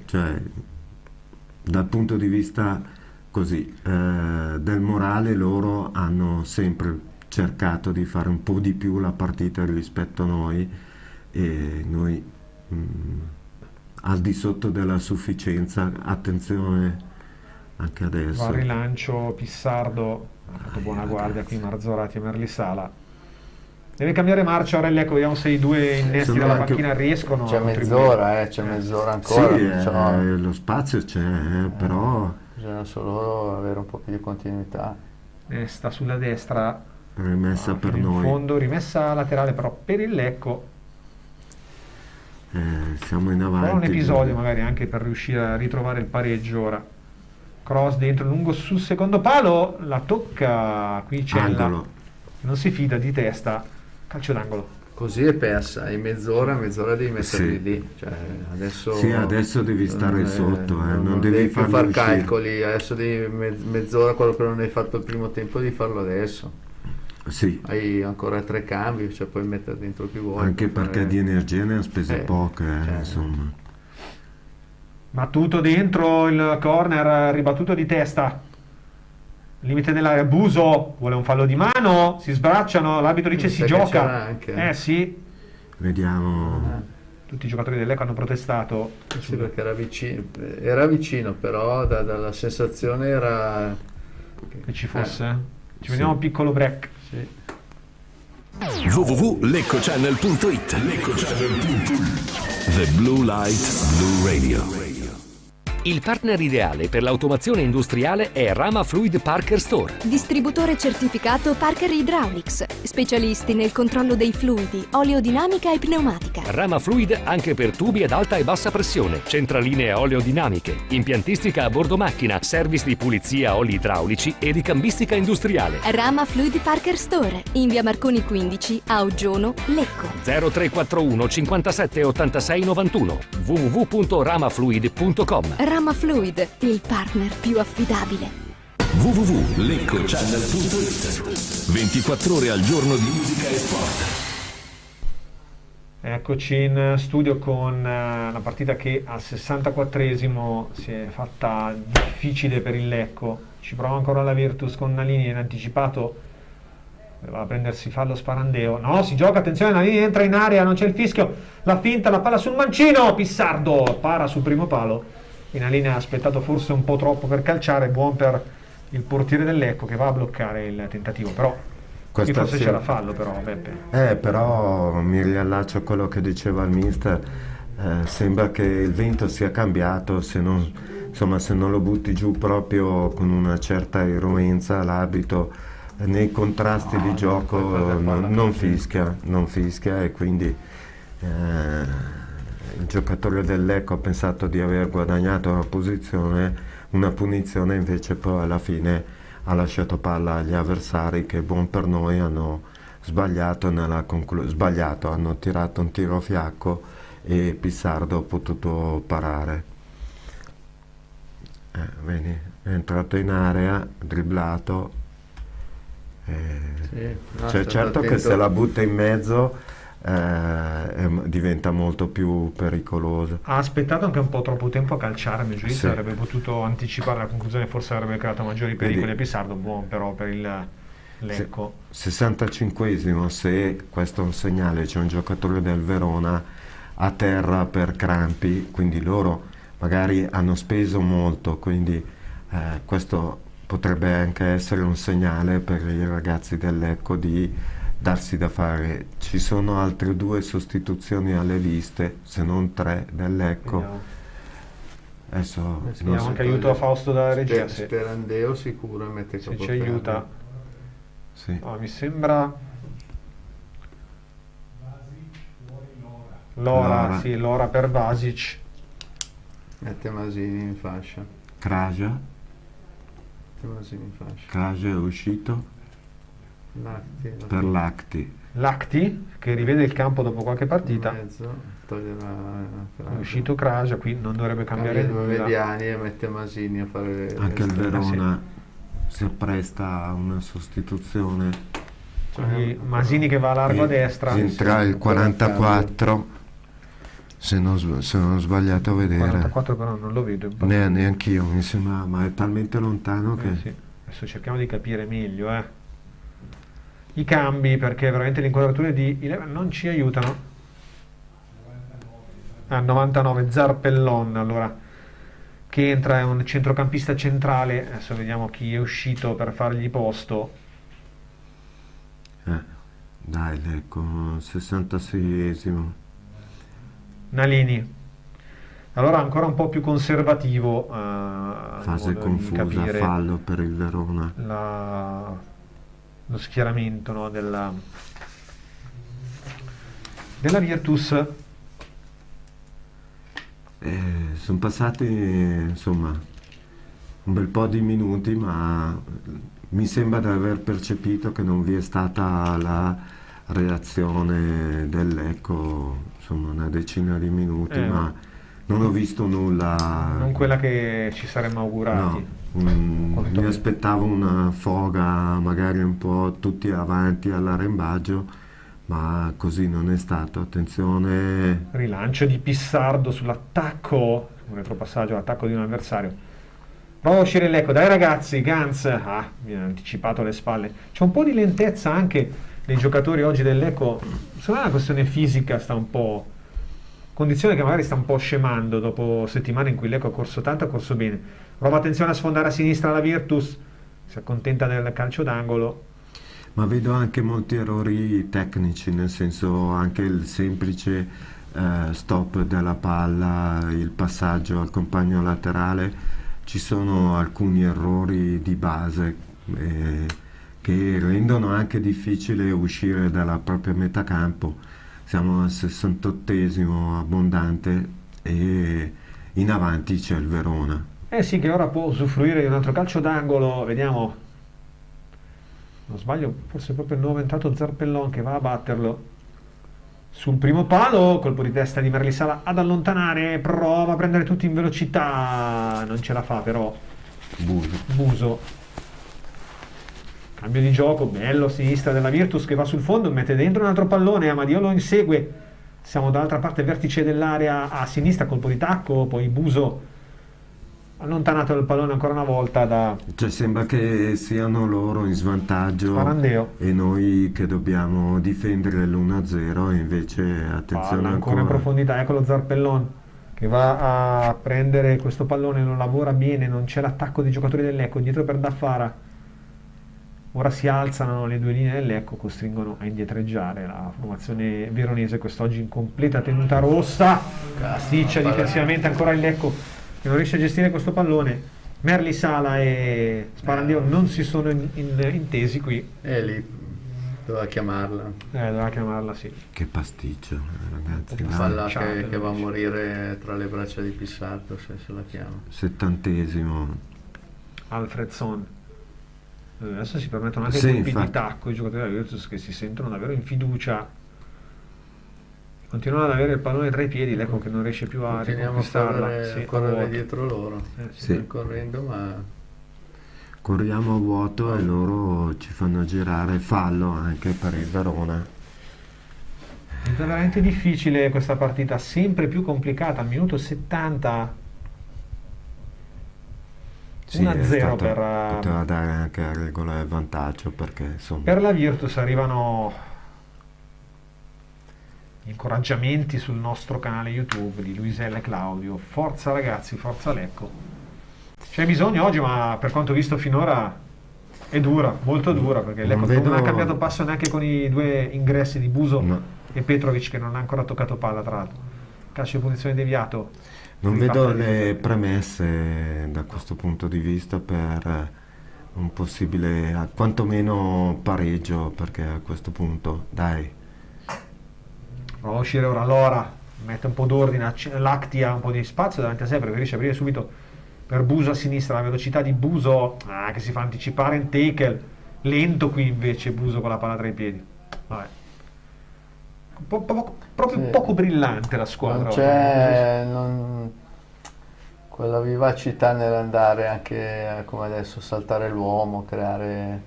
cioè dal punto di vista così del morale loro hanno sempre cercato di fare un po' di più la partita rispetto a noi, e noi al di sotto della sufficienza. Attenzione anche adesso al rilancio Pissardo, ha fatto buona guardia qui Marzorati e Merlisala, deve cambiare marcia ora il Lecco, vediamo se i due innesti dalla panchina riescono. C'è mezz'ora c'è mezz'ora ancora, lo spazio c'è, però bisogna solo avere un po' più di continuità. Sta sulla destra, rimessa per noi in fondo, rimessa laterale però per il Lecco. Siamo in avanti, però un episodio magari anche per riuscire a ritrovare il pareggio. Ora cross dentro lungo sul secondo palo, la tocca qui Cella, non si fida, di testa, calcio d'angolo. Così è persa, in mezz'ora devi metterli lì, cioè, adesso devi stare sotto, non devi far calcoli, adesso devi mezz'ora, quello che non hai fatto il primo tempo devi farlo adesso. Hai ancora 3 cambi, cioè puoi mettere dentro più vuoi, anche perché di energia ne ha spese poche, insomma. Battuto dentro il corner, ribattuto di testa, limite dell'area, Buso vuole un fallo di mano, si sbracciano, l'arbitro dice si gioca anche. Sì, vediamo. Tutti i giocatori del Lecco hanno protestato. Sì, perché era vicino, però dalla sensazione era che ci fosse. Ci vediamo un piccolo break. www.leccocchannel.it The Blue Light Blue Radio. Il partner ideale per l'automazione industriale è Rama Fluid Parker Store. Distributore certificato Parker Hydraulics. Specialisti nel controllo dei fluidi, oleodinamica e pneumatica. Rama Fluid anche per tubi ad alta e bassa pressione, centraline oleodinamiche, impiantistica a bordo macchina, service di pulizia oli idraulici e di cambistica industriale. Rama Fluid Parker Store, in via Marconi 15, a Oggione, Lecco. 0341 57 86 91 www.ramafluid.com. Rama Fluid, il partner più affidabile. www.leccocchannel.it 24 ore al giorno di musica e sport. Eccoci in studio con la partita che al 64esimo si è fatta difficile per il Lecco. Ci prova ancora la Virtus con Nalini in anticipato, va a prendersi fallo Sparandeo, no, si gioca, attenzione, Nalini entra in area, non c'è il fischio, la finta, la palla sul mancino, Pissardo para sul primo palo e Nalini ha aspettato forse un po' troppo per calciare, buon per il portiere del Lecco che va a bloccare il tentativo, però qui forse c'era fallo però, Beppe. Però mi riallaccio a quello che diceva il mister, sembra che il vento sia cambiato, se non lo butti giù proprio con una certa eruenza l'abito, nei contrasti di gioco non fischia e quindi il giocatore del Lecco ha pensato di aver guadagnato una punizione, invece poi alla fine ha lasciato palla agli avversari che, buon per noi, hanno sbagliato, hanno tirato un tiro fiacco e Pissardo ha potuto parare. Vedi, è entrato in area, dribblato, certo che se la butta in mezzo diventa molto più pericoloso. Ha aspettato anche un po' troppo tempo a calciare, a mio giudizio, avrebbe potuto anticipare la conclusione, forse avrebbe creato maggiori pericoli a Pissardo, buon però per il Lecco. 65esimo, se questo è un segnale, c'è un giocatore del Verona a terra per crampi, quindi loro magari hanno speso molto, quindi questo potrebbe anche essere un segnale per i ragazzi del Lecco di darsi da fare. Ci sono altre 2 sostituzioni alle viste, se non 3 del Lecco. Adesso vediamo anche aiuto a Fausto dalla regia. Sperandeo sicuro mette se ci aiuta. Sì. Mi sembra Lora per Vasic. Mette Masini in fascia. Kraja è uscito per Lacti che rivede il campo dopo qualche partita. È uscito Kraja, qui non dovrebbe cambiare nulla. 2 mediani e mette Masini a fare anche il Verona si appresta a una sostituzione. Masini che va a largo a destra, entra il 44, se non ho sbagliato a vedere. 44 però non lo vedo neanch'io, mi sembra, ma è talmente lontano che sì. Adesso cerchiamo di capire meglio i cambi, perché veramente le inquadrature di Eleven non ci aiutano. 99 Zarpellon allora che entra, è un centrocampista centrale. Adesso vediamo chi è uscito per fargli posto. Dai, ecco, 66esimo. Nalini. Allora ancora un po' più conservativo. Fase confusa, fallo per il Verona. Lo schieramento della Virtus. Sono passati insomma un bel po' di minuti, ma mi sembra di aver percepito che non vi è stata la reazione del Lecco, insomma una decina di minuti, ma non ho visto nulla. Non quella che ci saremmo augurati. No, mi aspettavo una foga, magari un po' tutti avanti all'arrembaggio, ma così non è stato. Attenzione. Rilancio di Pissardo sull'attacco, un retropassaggio all'attacco di un avversario. Prova a uscire il Lecco, dai ragazzi, Ganz. Mi ha anticipato le spalle. C'è un po' di lentezza anche dei giocatori oggi del Lecco. Secondo me è una questione fisica, sta un po'... condizione che magari sta un po' scemando dopo settimane in cui il Lecco ha corso tanto, ha corso bene. Prova attenzione a sfondare a sinistra la Virtus, si accontenta del calcio d'angolo. Ma vedo anche molti errori tecnici, nel senso anche il semplice stop della palla, il passaggio al compagno laterale, ci sono alcuni errori di base che rendono anche difficile uscire dalla propria metà campo. Siamo al 68esimo abbondante e in avanti c'è il Verona. Sì, che ora può usufruire di un altro calcio d'angolo, vediamo, non sbaglio, forse proprio il nuovo entrato Zarpellon che va a batterlo sul primo palo, colpo di testa di Merlisala ad allontanare, prova a prendere tutti in velocità, non ce la fa però Buso. Cambio di gioco, bello a sinistra della Virtus che va sul fondo, mette dentro un altro pallone, Amadio lo insegue, Siamo dall'altra parte, vertice dell'area a sinistra, colpo di tacco, poi Buso allontanato dal pallone ancora una volta da... Cioè sembra che siano loro in svantaggio Sparandeo. e noi che dobbiamo difendere l'1-0 e invece attenzione ancora in profondità, ecco lo Zarpellon che va a prendere questo pallone, non lavora bene, non c'è l'attacco dei giocatori del Lecco, dietro per Daffara. Ora si alzano le due linee del Lecco, costringono a indietreggiare la formazione veronese, quest'oggi in completa tenuta rossa, sticcia difensivamente ancora il Lecco che non riesce a gestire questo pallone. Merli Sala e Sparandeo non si sono intesi qui. Lì doveva chiamarla. Doveva chiamarla, sì. Che pasticcio, ragazzi. Falla che va a morire tra le braccia di Pissardo se la chiama. 70esimo. Alfredson. Adesso si permettono anche colpi di tacco i giocatori della Virtus che si sentono davvero in fiducia. Continuano ad avere il pallone tra i piedi, l'Ecco che non riesce più a riconquistarla. Correre dietro loro. Stanno correndo, ma... Corriamo a vuoto e loro ci fanno girare, fallo anche per il Verona. È veramente difficile questa partita, sempre più complicata. Al minuto 70 1-0 poteva dare anche a regola il vantaggio, perché insomma per la Virtus arrivano incoraggiamenti sul nostro canale YouTube di Luisella e Claudio. Forza ragazzi, forza Lecco. C'è bisogno oggi, ma per quanto visto finora è dura, molto dura, perché Lecco non ha cambiato passo neanche con i due ingressi di Buso e Petrovic, che non ha ancora toccato palla. Tra l'altro calcio di punizione deviato. Non vedo le premesse da questo punto di vista per un possibile quantomeno pareggio, perché a questo punto dai, prova a uscire ora Lora, mette un po' d'ordine, Lactia un po' di spazio davanti a sé, preferisce aprire subito per Buso a sinistra, la velocità di Buso che si fa anticipare in tackle, lento qui invece Buso con la palla tra i piedi. Vabbè. Poco brillante la squadra. Non c'è quella vivacità nell'andare anche come adesso, saltare l'uomo, creare,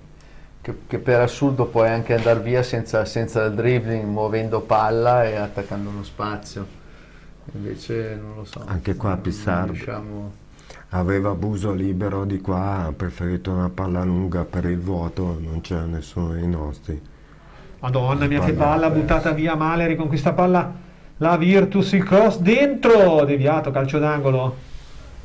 che per assurdo puoi anche andare via senza il dribbling, muovendo palla e attaccando uno spazio. Invece non lo so. Anche qua Pissardo aveva Buso libero di qua, ha preferito una palla lunga per il vuoto, non c'è nessuno dei nostri. Madonna mia, che palla buttata via male, riconquista palla la Virtus, il cross dentro, deviato, calcio d'angolo.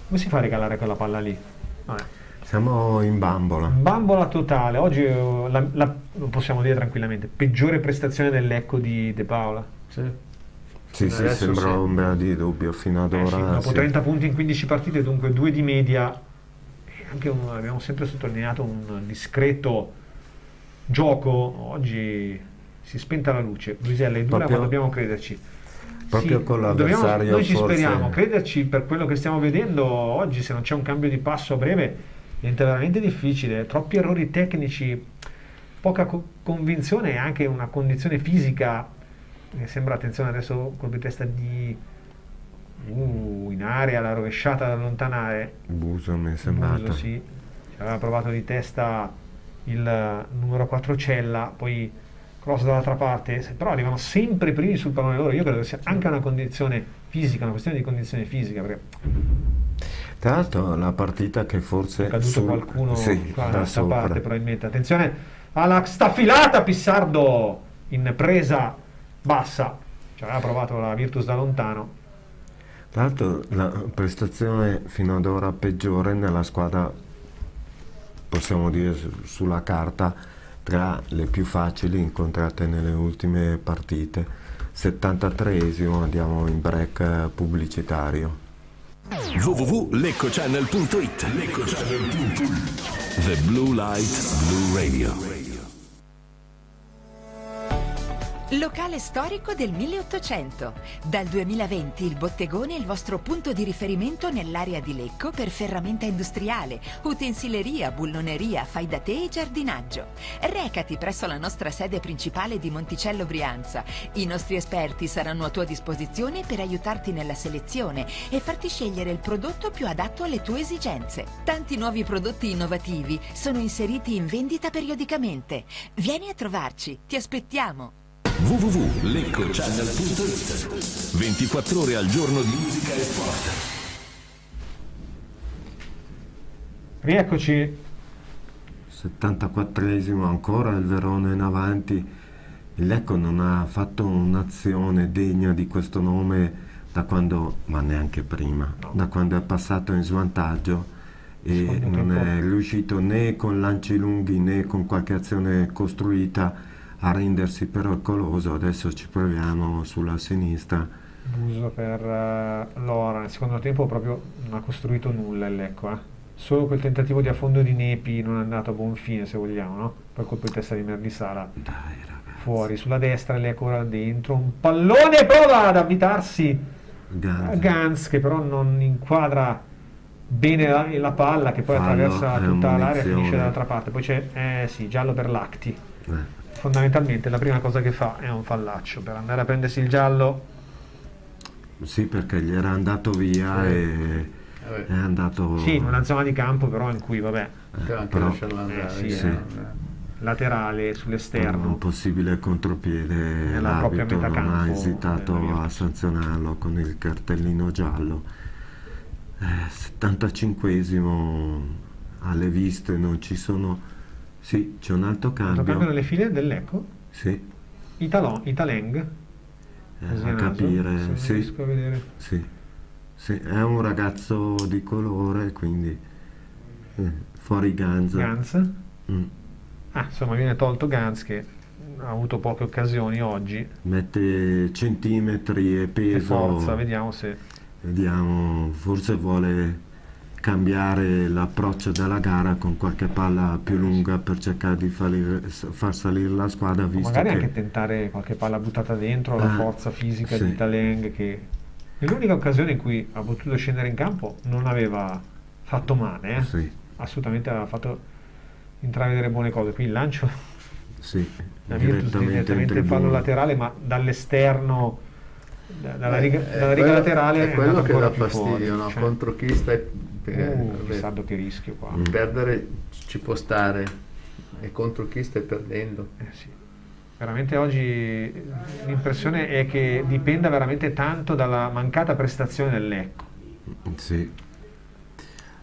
Come si fa a regalare quella palla lì? Vabbè. Siamo in bambola. Bambola totale. Oggi lo possiamo dire tranquillamente, peggiore prestazione dell'Ecco di De Paola. Sì, sembra ombra di dubbio fino ad ora. Dopo 30 punti in 15 partite, dunque 2 di media, e anche abbiamo sempre sottolineato un discreto gioco. Oggi si è spenta la luce. Luisella è dura, ma dobbiamo crederci. Proprio con l'avversario. Noi ci speriamo, crederci per quello che stiamo vedendo oggi. Se non c'è un cambio di passo a breve diventa veramente difficile. Troppi errori tecnici, poca convinzione e anche una condizione fisica. Sembra, attenzione adesso, colpo di testa di in area, la rovesciata da allontanare. Buso mi è sembrato. Buso, sì, ci aveva provato di testa il numero 4 Cella, poi cross dall'altra parte, però arrivano sempre primi sul pallone loro. Io credo che sia anche una condizione fisica, una questione di condizione fisica, perché tra l'altro la partita che forse è caduto qualcuno qua da questa parte probabilmente. Attenzione alla staffilata, Pissardo in presa bassa, ci aveva provato la Virtus da lontano. Tra l'altro la prestazione fino ad ora peggiore nella squadra, possiamo dire sulla carta, tra le più facili incontrate nelle ultime partite. 73esimo, andiamo in break pubblicitario. www.leccochannel.it The Blue Light Blue Radio. Locale storico del 1800. Dal 2020 il Bottegone è il vostro punto di riferimento nell'area di Lecco per ferramenta industriale, utensileria, bulloneria, fai da te e giardinaggio. Recati presso la nostra sede principale di Monticello Brianza. I nostri esperti saranno a tua disposizione per aiutarti nella selezione e farti scegliere il prodotto più adatto alle tue esigenze. Tanti nuovi prodotti innovativi sono inseriti in vendita periodicamente. Vieni a trovarci, ti aspettiamo. www.leccochannel.it. 24 ore al giorno di musica e sport. Rieccoci. 74esimo, ancora il Verona in avanti. Il Lecco non ha fatto un'azione degna di questo nome da quando, ma neanche prima, da quando è passato in svantaggio, e non è riuscito né con lanci lunghi né con qualche azione costruita a rendersi pericoloso. Adesso ci proviamo sulla sinistra. Buso per Lora. Nel secondo tempo proprio non ha costruito nulla il Lecco, Solo quel tentativo di affondo di Nepi non è andato a buon fine, se vogliamo, no? Poi colpo di testa di Merlisala. Dai, ragazzi. Fuori, sulla destra, il Lecco ora dentro. Un pallone, prova ad avvitarsi Gans, che però non inquadra bene la palla, che poi attraversa tutta l'area e finisce dall'altra parte. Poi c'è, giallo per Lacti. Fondamentalmente la prima cosa che fa è un fallaccio per andare a prendersi il giallo. Sì, perché gli era andato via e è andato... Sì, in una zona di campo però in cui, vabbè, però, laterale sull'esterno. Un possibile contropiede, l'arbitro non ha esitato a sanzionarlo con il cartellino giallo. 75esimo, alle viste non ci sono... Sì, c'è un altro cambio. Altro cambio nelle file del Lecco? Sì. Italeng? A capire, se non riesco a vedere. Sì. Sì, è un ragazzo di colore, quindi fuori Gans. Insomma, viene tolto Gans, che ha avuto poche occasioni oggi. Mette centimetri e peso. E forza, vediamo se... Vediamo, forse vuole cambiare l'approccio della gara con qualche palla più lunga per cercare di far salire la squadra, visto magari che... anche tentare qualche palla buttata dentro, la forza fisica di Italeng, che nell'unica occasione in cui ha potuto scendere in campo non aveva fatto male, assolutamente aveva fatto intravedere buone cose. Qui il lancio direttamente fallo laterale, ma dall'esterno, dalla riga laterale è quello che dà fuori, fastidio, no? Contro chi stai Santo, che rischio qua. Perdere ci può stare, e contro chi stai perdendo. Veramente oggi l'impressione è che dipenda veramente tanto dalla mancata prestazione del Lecco. Sì,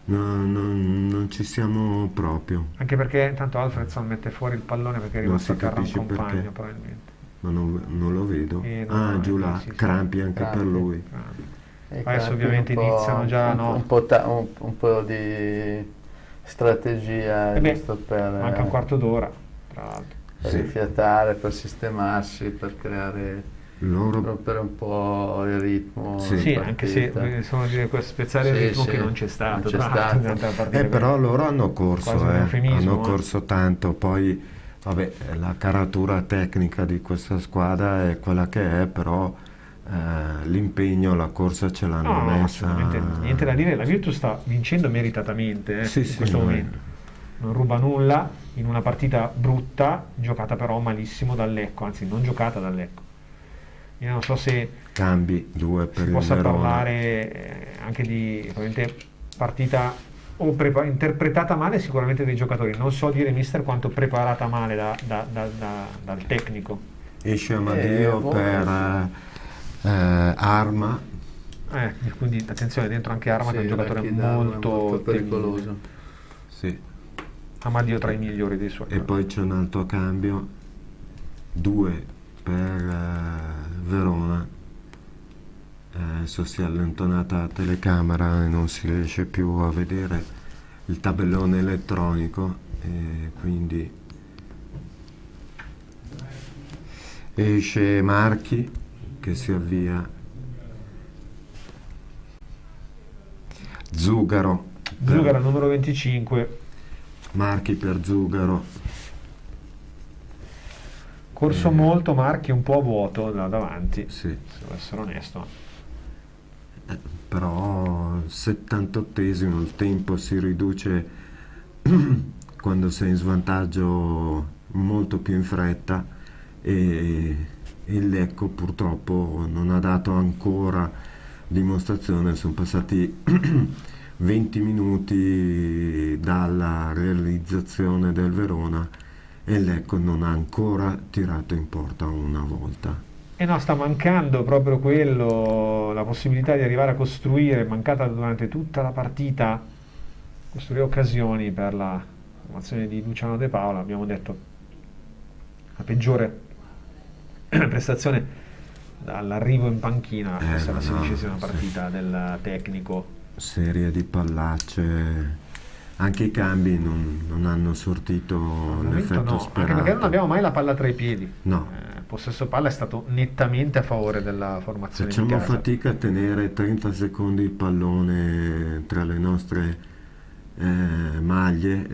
non ci siamo proprio. Anche perché tanto Alfredson mette fuori il pallone perché è rimasto a terra un compagno, probabilmente. Ma non lo vedo. Giù là, crampi anche per lui. Adesso ovviamente iniziano già un po' di strategia giusto per manca un quarto d'ora, tra l'altro, per rifiatare, per sistemarsi, per creare rompere un po' il ritmo. Anche se spezzare il ritmo che non c'è stato. Però loro hanno corso tanto. Poi vabbè, la caratura tecnica di questa squadra è quella che è, però l'impegno, la corsa ce l'hanno messa. Niente da dire, la Virtus sta vincendo meritatamente in questo momento. Non ruba nulla in una partita brutta, giocata però malissimo dal Lecco, anzi non giocata dal Lecco. Io non so se cambi due per si possa parlare anche di probabilmente partita o interpretata male sicuramente dai giocatori. Non so dire, mister, quanto preparata male dal tecnico. Esce Amadio per Arma, quindi attenzione, dentro anche Arma, che è un giocatore molto pericoloso. Amadio tra i migliori dei suoi. E poi c'è un altro cambio, 2 per Verona. Adesso si è allontanata la telecamera e non si riesce più a vedere il tabellone elettronico, e quindi esce Marchi che si avvia, Zugaro numero 25, Marchi per Zugaro. Corso molto Marchi, un po' a vuoto da davanti, se devo essere onesto. Però 78esimo, il tempo si riduce quando sei in svantaggio molto più in fretta, e il Lecco purtroppo non ha dato ancora dimostrazione. Sono passati 20 minuti dalla realizzazione del Verona e il Lecco non ha ancora tirato in porta una volta. E no, sta mancando proprio quello, la possibilità di arrivare a costruire, mancata durante tutta la partita, costruire occasioni per la formazione di Luciano De Paola. Abbiamo detto la peggiore prestazione dall'arrivo in panchina, questa è la 16ª partita del tecnico. Serie di pallacce, anche i cambi non hanno sortito l'effetto sperato. Anche perché non abbiamo mai la palla tra i piedi. No. Il possesso palla è stato nettamente a favore della formazione. Facciamo fatica a tenere 30 secondi il pallone tra le nostre maglie.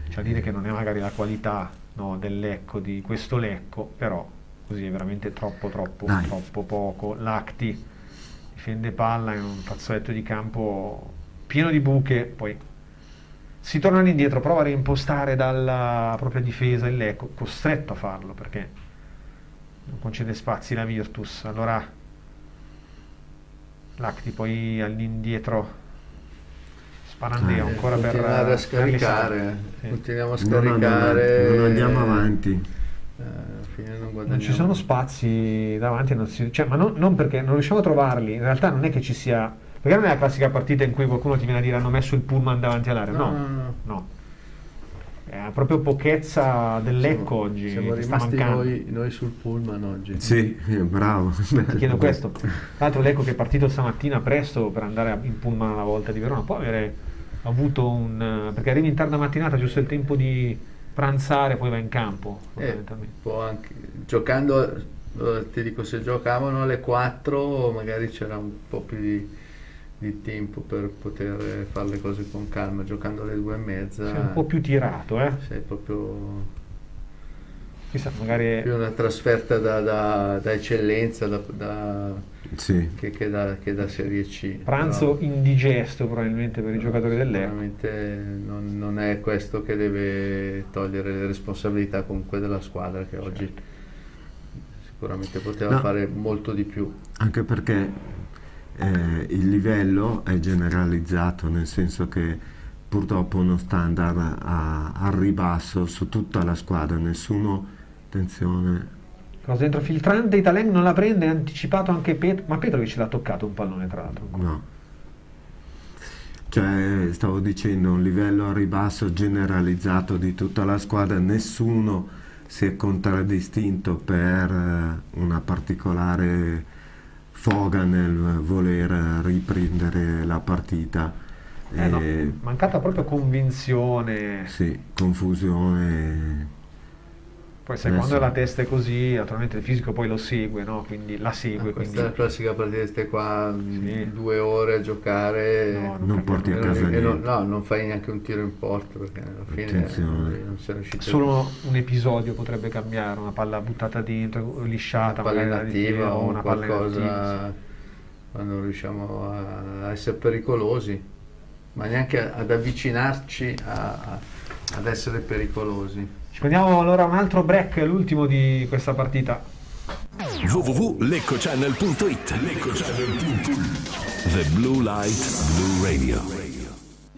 C'è a dire che non è magari la qualità, no, del Lecco, di questo Lecco, però così è veramente troppo poco. Lacti difende palla in un fazzoletto di campo pieno di buche, poi si torna indietro, prova a reimpostare dalla propria difesa il Lecco, costretto a farlo perché non concede spazi la Virtus. Allora Lacti poi all'indietro, Sparandeo ancora continuare per a scaricare, sì. Continuiamo a scaricare, non andiamo avanti. Non ci sono spazi davanti, ma non perché non riusciamo a trovarli, in realtà non è che ci sia, perché non è la classica partita in cui qualcuno ti viene a dire hanno messo il pullman davanti all'area, no. È proprio pochezza del Lecco oggi. Siamo che sta rimasti mancando. noi sul pullman oggi. Sì, bravo. Ti chiedo questo. Tra l'altro Lecco che è partito stamattina presto per andare in pullman alla volta di Verona, può avere avuto perché arrivi in tarda mattinata, giusto il tempo di pranzare, poi va in campo. Può anche, giocando, ti dico, se giocavano alle 4 magari c'era un po' più di tempo per poter fare le cose con calma. Giocando alle 2:30 sei un po' più tirato, sei proprio chissà, magari più una trasferta da eccellenza, sì. che da Serie C. Pranzo indigesto probabilmente per i giocatori del Lecco. Sicuramente non è questo che deve togliere le responsabilità comunque della squadra, che oggi sicuramente poteva fare molto di più. Anche perché il livello è generalizzato, nel senso che purtroppo non sta andando al ribasso su tutta la squadra, nessuno, attenzione. Cosa dentro filtrante, Italeng non la prende, è anticipato anche ma Petrovic l'ha toccato un pallone tra l'altro. No. Cioè, stavo dicendo, un livello a ribasso generalizzato di tutta la squadra, nessuno si è contraddistinto per una particolare foga nel voler riprendere la partita. Mancata proprio convinzione. Sì, confusione. Poi sai, quando la testa è così, naturalmente il fisico poi lo segue, no? Quindi la segue. Questa è la classica partita, stai qua 2 ore a giocare, non porti a casa niente. Non fai neanche un tiro in porta, perché alla fine non sei riuscito. Solo un episodio potrebbe cambiare, una palla buttata dentro, lisciata, una palla inattiva o una qualcosa, palla quando non riusciamo a essere pericolosi, ma neanche ad avvicinarci ad essere pericolosi. Ci prendiamo allora un altro break, l'ultimo di questa partita. www.leccochannel.it The Blue Light Blue Radio.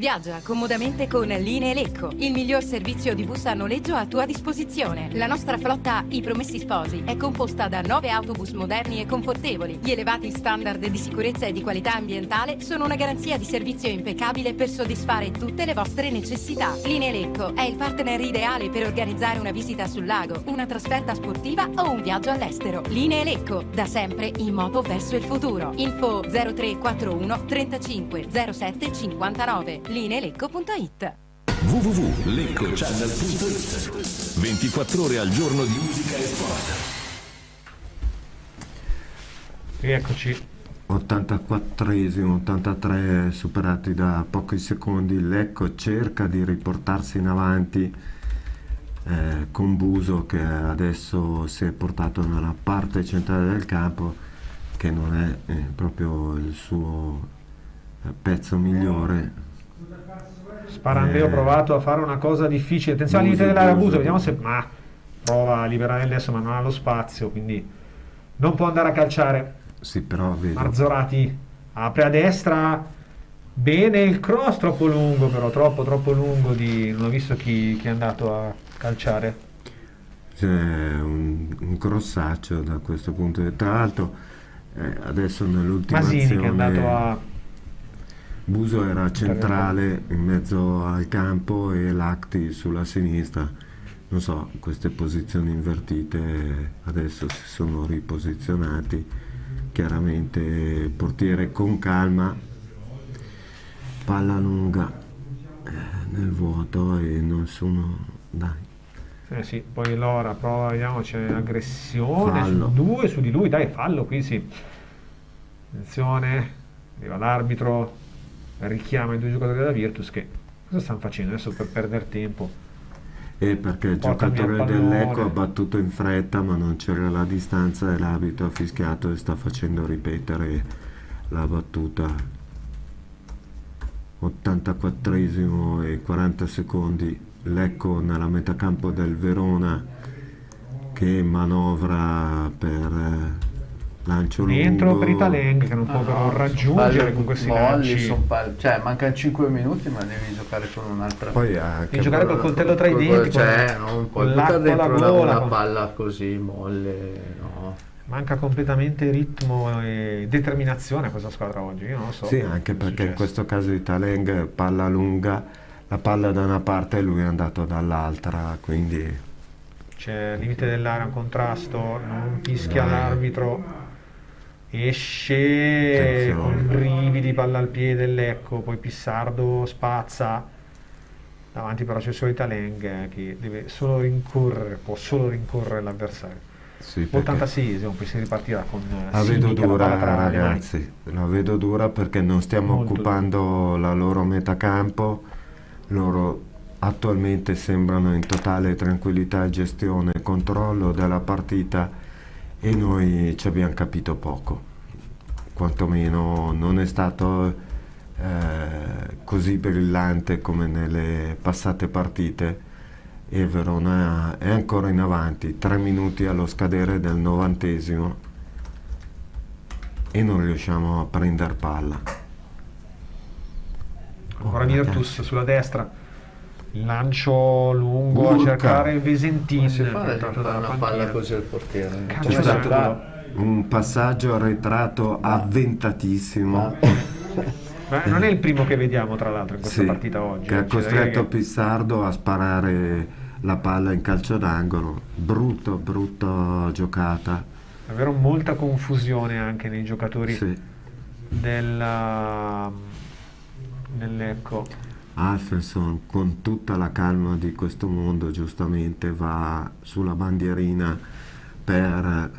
Viaggia comodamente con Linee Lecco, il miglior servizio di bus a noleggio a tua disposizione. La nostra flotta I Promessi Sposi è composta da 9 autobus moderni e confortevoli. Gli elevati standard di sicurezza e di qualità ambientale sono una garanzia di servizio impeccabile per soddisfare tutte le vostre necessità. Linee Lecco è il partner ideale per organizzare una visita sul lago, una trasferta sportiva o un viaggio all'estero. Linee Lecco, da sempre in moto verso il futuro. Info 0341 35 07 59. lineelecco.it. www.leccochannel.it 24 ore al giorno di musica e sport. Rieccoci. 84esimo, 83 superati da pochi secondi. Il Lecco cerca di riportarsi in avanti con Buso, che adesso si è portato nella parte centrale del campo, che non è proprio il suo pezzo migliore. Sparandeo ha provato a fare una cosa difficile, attenzione all'inizio dell'area Buso, vediamo se prova a liberare adesso, ma non ha lo spazio, quindi non può andare a calciare. Sì, però Marzorati apre a destra, bene il cross, troppo lungo però, troppo lungo, non ho visto chi è andato calciare. C'è un grossaccio da questo punto di vista. Tra l'altro adesso nell'ultima Masini azione che è andato a... Buso era centrale in mezzo al campo e Lacti sulla sinistra. Non so, queste posizioni invertite adesso si sono riposizionati. Chiaramente portiere con calma, palla lunga nel vuoto e nessuno... Dai. Sì, poi Lora prova, vediamo, c'è aggressione Fallo. su 2 su di lui, dai, fallo qui, sì. Attenzione, arriva l'arbitro, richiama i 2 giocatori della Virtus che cosa stanno facendo adesso per perdere tempo? Perché il Portami giocatore al del pallone. Lecco ha battuto in fretta ma non c'era la distanza e l'arbitro ha fischiato e sta facendo ripetere la battuta. 84esimo e 40 secondi, Lecco nella metacampo del Verona che manovra per lancio Dentro lungo. per Italeng che non può però raggiungere con questi lanci. Cioè mancano 5 minuti ma devi giocare con un'altra. Poi Devi giocare col coltello tra i denti, cioè non puoi con buttare l'acqua alla dentro gola, una palla così molle, no. Manca completamente ritmo e determinazione a questa squadra oggi, io non lo so. Sì, anche perché in questo caso Italeng palla lunga, la palla da una parte e lui è andato dall'altra, quindi C'è il limite dell'area, un contrasto, non fischia l'arbitro, esce con brividi, palla al piede il Lecco, poi Pissardo spazza, davanti però c'è solo Italeng che deve solo rincorrere, può solo rincorrere l'avversario. Sì, 86esimo, poi si ripartirà con la vedo Simi che dura, la palla tra le mani. ragazzi, la vedo dura perché non stiamo Molto occupando la loro metacampo, loro attualmente sembrano in totale tranquillità e gestione e controllo della partita e noi ci abbiamo capito poco, quantomeno non è stato così brillante come nelle passate partite. E Verona è ancora in avanti, 3 minuti allo scadere del 90esimo e non riusciamo a prendere palla. Ancora Virtus sulla destra, il lancio lungo Urca. a cercare Visentin. Si fa entrato dalla una panchina. palla così al portiere. C'è stato un passaggio arretrato avventatissimo. Ma non è il primo che vediamo tra l'altro in questa Sì, partita oggi. che ha C'è da dire costretto che Pissardo a sparare la palla in calcio d'angolo. Brutta giocata. davvero molta confusione anche nei giocatori Sì. dell'Ecco. Alfredson con tutta la calma di questo mondo giustamente va sulla bandierina per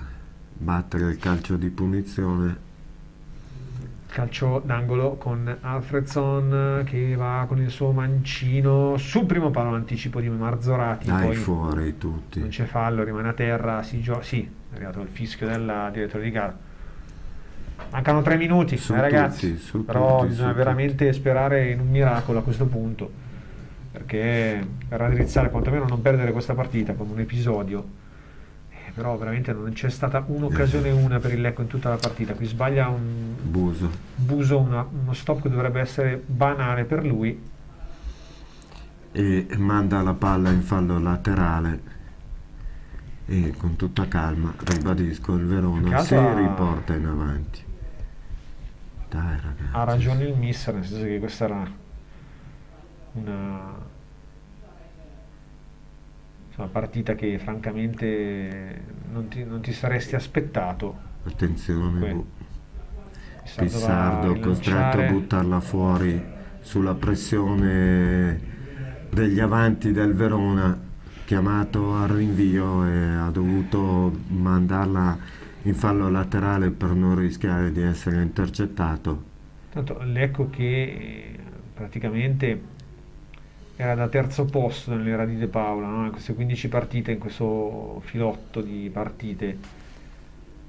battere il calcio di punizione. Calcio d'angolo con Alfredson che va con il suo mancino sul primo palo, anticipo di Marzorati. Dai, poi fuori tutti. non c'è fallo, rimane a terra, sì, è arrivato il fischio del direttore di gara. Mancano 3 minuti, Su ragazzi, tutti, su però tutti, bisogna su veramente sperare in un miracolo a questo punto, perché per raddrizzare, quantomeno non perdere questa partita con un episodio. Però veramente non c'è stata un'occasione una per il Lecco in tutta la partita. Qui sbaglia un Buso, uno stop che dovrebbe essere banale per lui, E manda la palla in fallo laterale e con tutta calma, ribadisco, il Verona si riporta in avanti. Dai, ragazzi. ha ragione il mister, nel senso che questa era una partita che francamente non ti saresti aspettato. Attenzione, Pissardo Pissardo va a costretto a rilanciare. buttarla fuori sulla pressione degli avanti del Verona, chiamato al rinvio e ha dovuto mandarla in fallo laterale per non rischiare di essere intercettato. Tanto l'Ecco che praticamente era da terzo posto nell'era di De Paola, no? In queste 15 partite, in questo filotto di partite,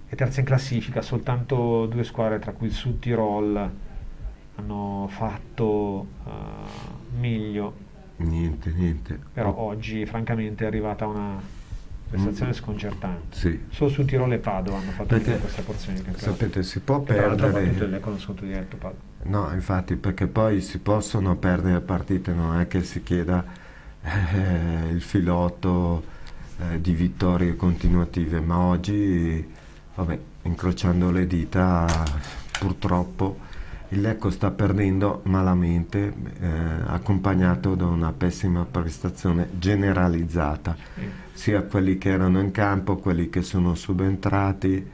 è terza in classifica. Soltanto 2 squadre, tra cui il Sud Tirol, hanno fatto meglio. Niente. Però oggi francamente è arrivata una prestazione sconcertante. Sì. Solo Sud Tirol e Padova hanno fatto Perché, tutta questa porzione di campionato. sapete, si può E tra l'altro ha battuto il perdere. Lecco con sconto diretto Padova. No, infatti, perché poi si possono perdere partite, non è che si chieda il filotto di vittorie continuative, ma oggi, vabbè, incrociando le dita, purtroppo il Lecco sta perdendo malamente, accompagnato da una pessima prestazione generalizzata, sia quelli che erano in campo, quelli che sono subentrati.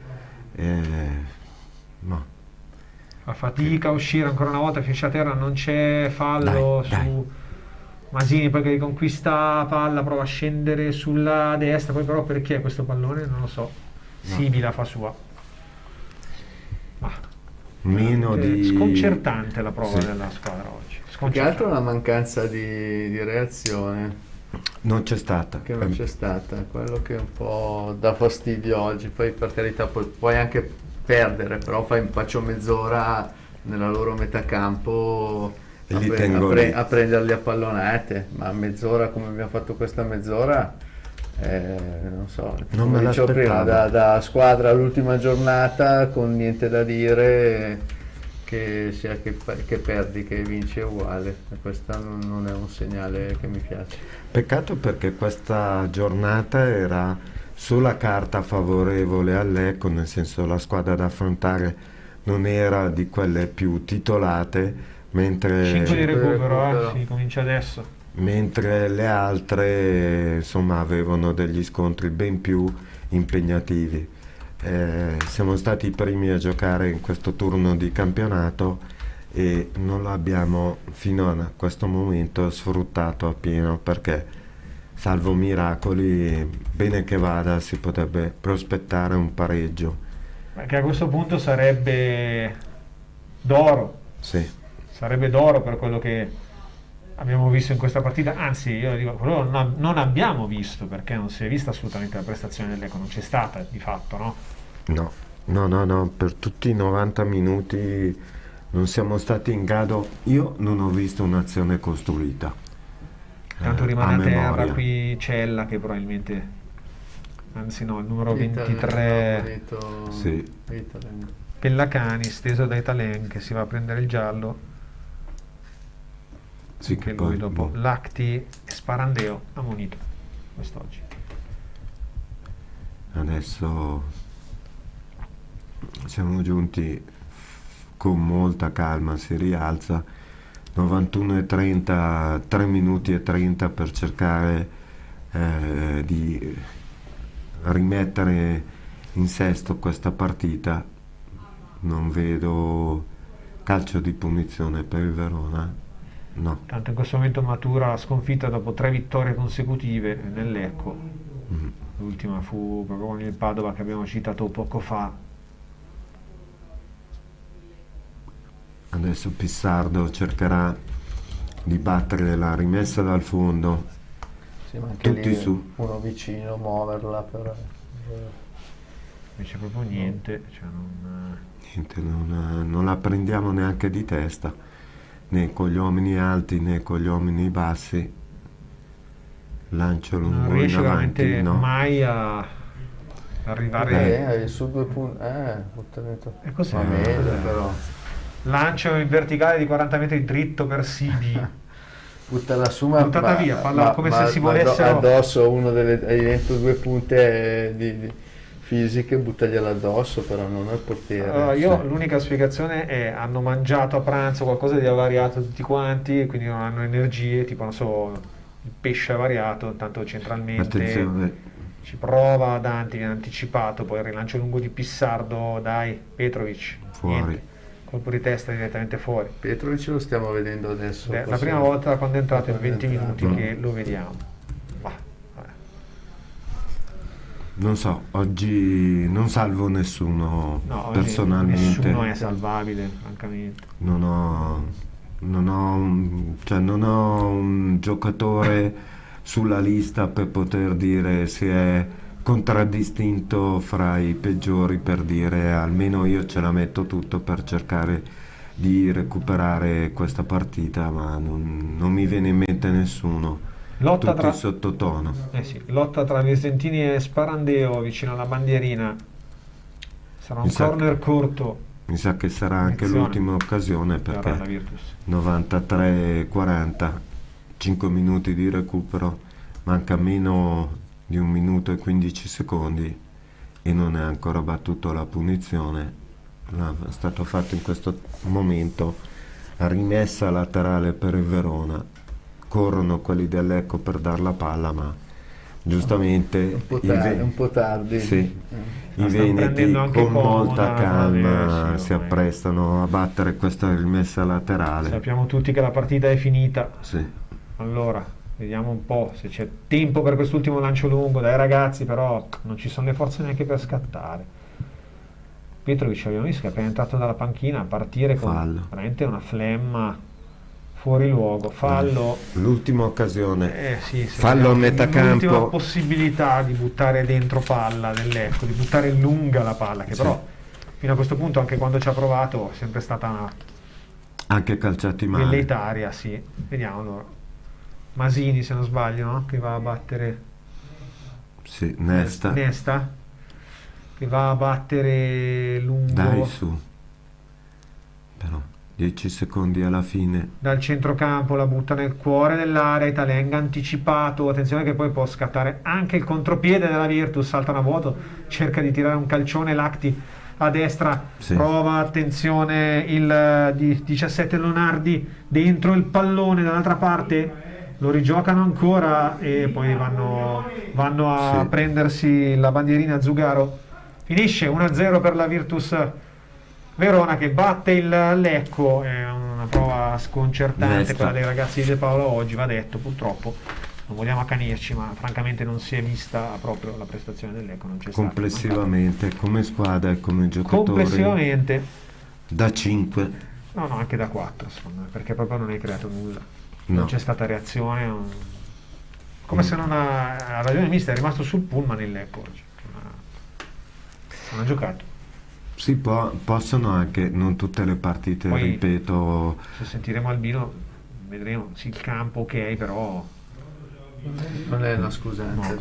No. Fa fatica a uscire ancora una volta, finisce a terra, non c'è fallo su Masini, poi che riconquista palla, prova a scendere sulla destra, poi però perché questo pallone non lo so, Sibila fa sua. Meno di... Sconcertante la prova della squadra oggi. Più che altro una mancanza di reazione. Non c'è stata. Che non c'è stata, quello che un po' dà fastidio oggi. Poi per carità puoi anche perdere, però fai impaccio mezz'ora nella loro metà campo a prenderli a pallonate, ma mezz'ora come abbiamo fatto questa mezz'ora, non so, non me dicevo prima, da squadra all'ultima giornata con niente da dire, che sia che perdi che vinci è uguale, e questo non è un segnale che mi piace. Peccato, perché questa giornata era sulla carta favorevole al Lecco, nel senso la squadra da affrontare non era di quelle più titolate, mentre 5 di recupero, si comincia adesso. Mentre le altre insomma avevano degli scontri ben più impegnativi. Siamo stati i primi a giocare in questo turno di campionato e non l'abbiamo fino a questo momento sfruttato appieno, perché salvo miracoli, bene che vada, si potrebbe prospettare un pareggio. Che a questo punto sarebbe d'oro. Sì. Sarebbe d'oro per quello che abbiamo visto in questa partita, anzi io dico, quello non abbiamo visto, perché non si è vista assolutamente la prestazione del Lecco, non c'è stata di fatto, no? No, per tutti i 90 minuti non siamo stati in grado, io non ho visto un'azione costruita. Tanto rimane a terra qui Cella, che probabilmente, anzi no, il numero 23 sì. Pellacani, steso da Italen, che si va a prendere il giallo. Sì, che lui dopo Lacti e Sparandeo ammonito quest'oggi. Adesso siamo giunti con molta calma, si rialza 91:30, 3 minuti e 30 per cercare di rimettere in sesto questa partita. Non vedo calcio di punizione per il Verona. No. Tanto in questo momento matura la sconfitta dopo 3 vittorie consecutive nel Lecco. L'ultima fu proprio con il Padova che abbiamo citato poco fa. Adesso Pissardo cercherà di battere la rimessa dal fondo. Sì, ma anche tutti lì su. Uno vicino, muoverla, però invece proprio niente, non la prendiamo neanche di testa, né con gli uomini alti né con gli uomini bassi. Lancio lungo non riesce in avanti, veramente no. mai a arrivare su 2 punti, e così va meglio, però lancio in verticale di 40 metri dritto per Sidi. Buttala su, ma buttata via, palla come se si volessero addosso uno hai dentro 2 punte di fisiche, buttagliela addosso, però non è il portiere. Allora, io l'unica spiegazione è: hanno mangiato a pranzo qualcosa di avariato tutti quanti e quindi non hanno energie, tipo non so, il pesce avariato, tanto centralmente. Attenzione. Ci prova Danti, viene anticipato, poi il rilancio lungo di Pissardo, dai, Petrovic fuori. Niente. Colpo di testa direttamente fuori. Petrovic lo stiamo vedendo adesso. La prima volta quando è entrato in 20 minuti che lo vediamo. Non so, oggi non salvo nessuno, personalmente. Nessuno è salvabile, francamente. Non ho un giocatore sulla lista per poter dire si è contraddistinto fra i peggiori, per dire almeno io ce la metto tutto per cercare di recuperare questa partita, ma non mi viene in mente nessuno. Tutti sottotono. Sì, lotta tra Visentini e Sparandeo vicino alla bandierina. Sarà un corner corto. Mi sa che sarà anche l'ultima occasione, perché 93-40 5 minuti di recupero, manca meno di 1 minuto e 15 secondi e non è ancora battuto la punizione. È stato fatto in questo momento, rimessa laterale per il Verona, corrono quelli del Lecco per dar la palla, ma giustamente un po' tardi. Sì, i veneti con molta calma si apprestano a battere questa rimessa laterale. Sappiamo tutti che la partita è finita. Sì. Allora, vediamo un po' se c'è tempo per quest'ultimo lancio lungo. Dai ragazzi, però non ci sono le forze neanche per scattare. Petrovic abbiamo visto che è appena entrato dalla panchina a partire con veramente una flemma fuori luogo. Fallo. L'ultima occasione. Sì, fallo a metà campo. L'ultima possibilità di buttare dentro palla del Lecco, di buttare lunga la palla, che però fino a questo punto, anche quando ci ha provato, è sempre stata una anche calciati male. Velleitaria, sì. Vediamo allora. Masini, se non sbaglio, no? Che va a battere. Sì, Nesta. Che va a battere lungo. Dai, su. Però 10 secondi alla fine. Dal centrocampo la butta nel cuore dell'area. Italenga anticipato. Attenzione che poi può scattare anche il contropiede della Virtus. Saltano a vuoto. Cerca di tirare un calcione. Lacti a destra. Prova, attenzione, il 17 Lonardi dentro il pallone dall'altra parte. Lo rigiocano ancora e poi vanno a prendersi la bandierina Zugaro. Finisce 1-0 per la Virtus Verona che batte il Lecco. È una prova sconcertante quella dei ragazzi di De Paolo oggi, va detto. Purtroppo non vogliamo accanirci, ma francamente non si è vista proprio la prestazione del Lecco. Non c'è complessivamente come squadra e come giocatori, complessivamente da 5, no anche da 4 secondo me, perché proprio non hai creato nulla. Non c'è stata reazione, come se non ha ragione mister, è rimasto sul pullman il Lecco oggi. Non ha giocato. Sì, possono anche, non tutte le partite, poi, ripeto. Se sentiremo Albino vedremo, sì, il campo ok, però non è una scusante.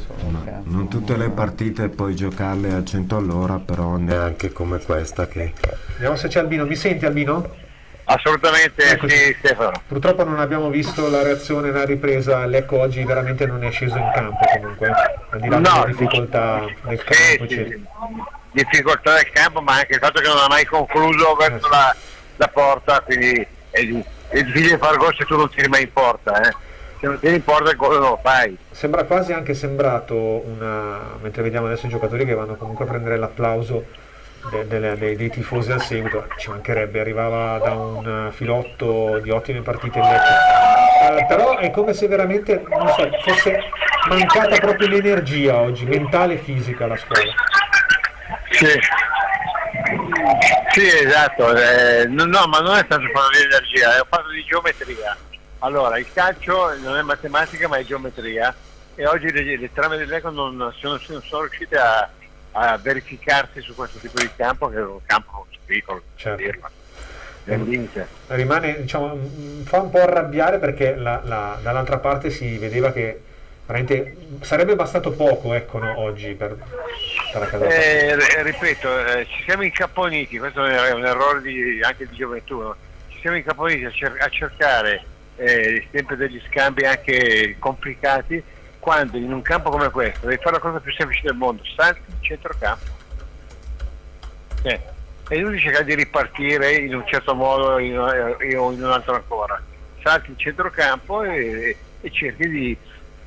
Non tutte le partite puoi giocarle a 100 all'ora, però neanche come questa che... Vediamo se c'è Albino. Mi senti, Albino? Assolutamente. Eccoci. Sì, Stefano. Purtroppo non abbiamo visto la reazione nella ripresa. Lecco oggi veramente non è sceso in campo comunque, al di là delle difficoltà del campo. Difficoltà del campo, ma anche il fatto che non ha mai concluso verso la porta, quindi è difficile fare gol se tu non tiri mai in porta, se non tiri in porta il gol non lo fai. Sembra quasi anche sembrato mentre vediamo adesso i giocatori che vanno comunque a prendere l'applauso dei tifosi al seguito, ci mancherebbe, arrivava da un filotto di ottime partite in Lecco, però è come se veramente, non so, fosse mancata proprio l'energia oggi, mentale e fisica alla squadra. Sì, esatto, no, ma non è stato un fatto di energia, è un fatto di geometria. Allora, il calcio non è matematica ma è geometria, e oggi le trame del Lecco non sono riuscite a verificarsi su questo tipo di campo, che è un campo piccolo, rimane, diciamo, fa un po' arrabbiare perché dall'altra parte si vedeva che veramente sarebbe bastato poco, ecco, no, oggi per la casa. Ripeto, ci siamo incaponiti, questo è un errore anche di gioventù, no? Ci siamo incaponiti a cercare sempre degli scambi anche complicati, quando in un campo come questo devi fare la cosa più semplice del mondo: salti in centrocampo e lui cerca di ripartire in un certo modo o in un altro ancora. Salti in centrocampo e cerchi di,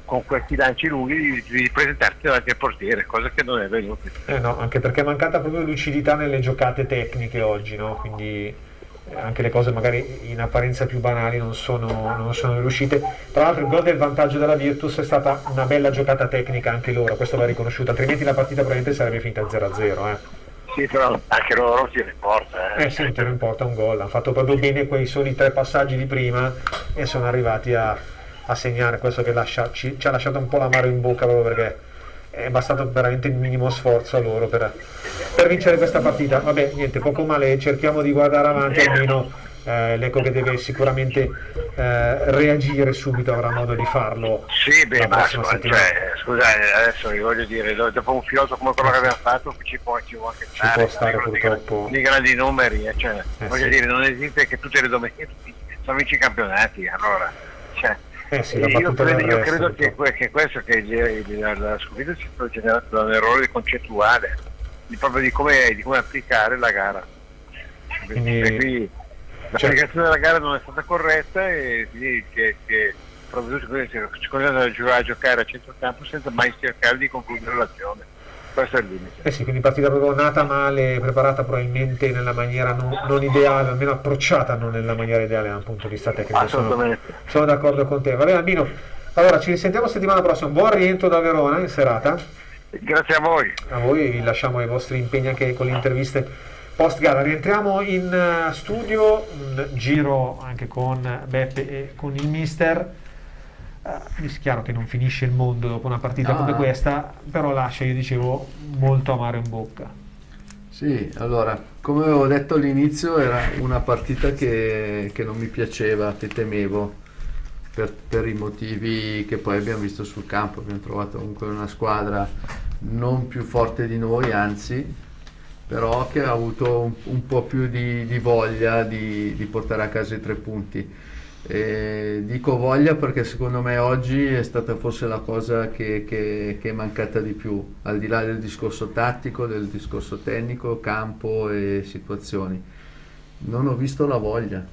con questi lanci lunghi, di presentarti davanti al portiere, cosa che non è venuta. No, anche perché è mancata proprio lucidità nelle giocate tecniche oggi, no? Quindi anche le cose magari in apparenza più banali non sono riuscite. Tra l'altro il gol del vantaggio della Virtus è stata una bella giocata tecnica anche loro, questo va riconosciuto, altrimenti la partita probabilmente sarebbe finita 0-0. Sì, però anche loro tiro in porta. Sì, tiro in porta un gol, hanno fatto proprio bene quei soli 3 passaggi di prima e sono arrivati a segnare questo che ci ha lasciato un po' l'amaro in bocca, proprio perché è bastato veramente il minimo sforzo a loro per vincere questa partita. Vabbè, niente, poco male, cerchiamo di guardare avanti, almeno Lecco che deve sicuramente reagire subito, avrà modo di farlo. Sì, beh, ma scusate, adesso vi voglio dire, dopo un filotto come quello che abbiamo fatto ci può anche stare purtroppo di grandi numeri, voglio dire, non esiste che tutte le domeniche sono vinci i campionati, allora Sì, la io battuta del credo resto, che questo, che la sconfitta sia stata generata da un errore concettuale, proprio di come applicare la gara. Quindi l'applicazione della gara non è stata corretta e quindi che proprio si continuano a giocare a centrocampo senza mai cercare di concludere l'azione. Questo è il limite. Sì, quindi partita proprio nata male, preparata probabilmente nella maniera non ideale, almeno approcciata non nella maniera ideale da un punto di vista tecnico. Assolutamente. Sono d'accordo con te. Va bene Albino, allora ci risentiamo settimana prossima, buon rientro da Verona in serata. Grazie a voi. A voi, vi lasciamo i vostri impegni anche con le interviste post gara. Rientriamo in studio, un giro anche con Beppe e con il mister. È chiaro che non finisce il mondo dopo una partita come questa, però lascia, io dicevo, molto amaro in bocca. Sì, allora, come avevo detto all'inizio, era una partita che non mi piaceva, che temevo per i motivi che poi abbiamo visto sul campo. Abbiamo trovato comunque una squadra non più forte di noi, anzi, però che ha avuto un po' più di voglia di portare a casa i 3 punti. Dico voglia perché secondo me oggi è stata forse la cosa che è mancata di più, al di là del discorso tattico, del discorso tecnico, campo e situazioni. Non ho visto la voglia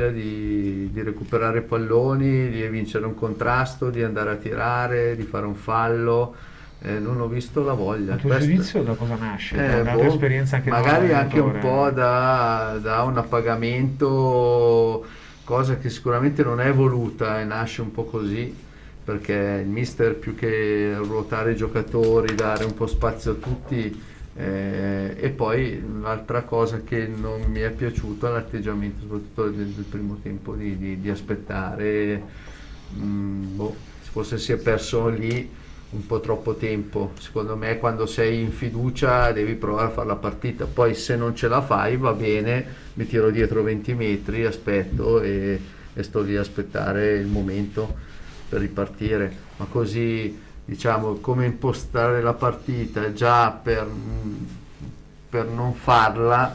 di recuperare palloni, di vincere un contrasto, di andare a tirare, di fare un fallo. Non ho visto la voglia. Il tuo giudizio da cosa nasce? Da tua esperienza anche magari anche un po' da un appagamento, cosa che sicuramente non è voluta e nasce un po' così, perché il mister, più che ruotare i giocatori, dare un po' spazio a tutti, e poi l'altra cosa che non mi è piaciuta è l'atteggiamento soprattutto del primo tempo di aspettare. Forse si è perso lì un po' troppo tempo. Secondo me quando sei in fiducia devi provare a fare la partita, poi se non ce la fai va bene, mi tiro dietro 20 metri, aspetto e sto lì a aspettare il momento per ripartire. Ma così, diciamo, come impostare la partita già per non farla,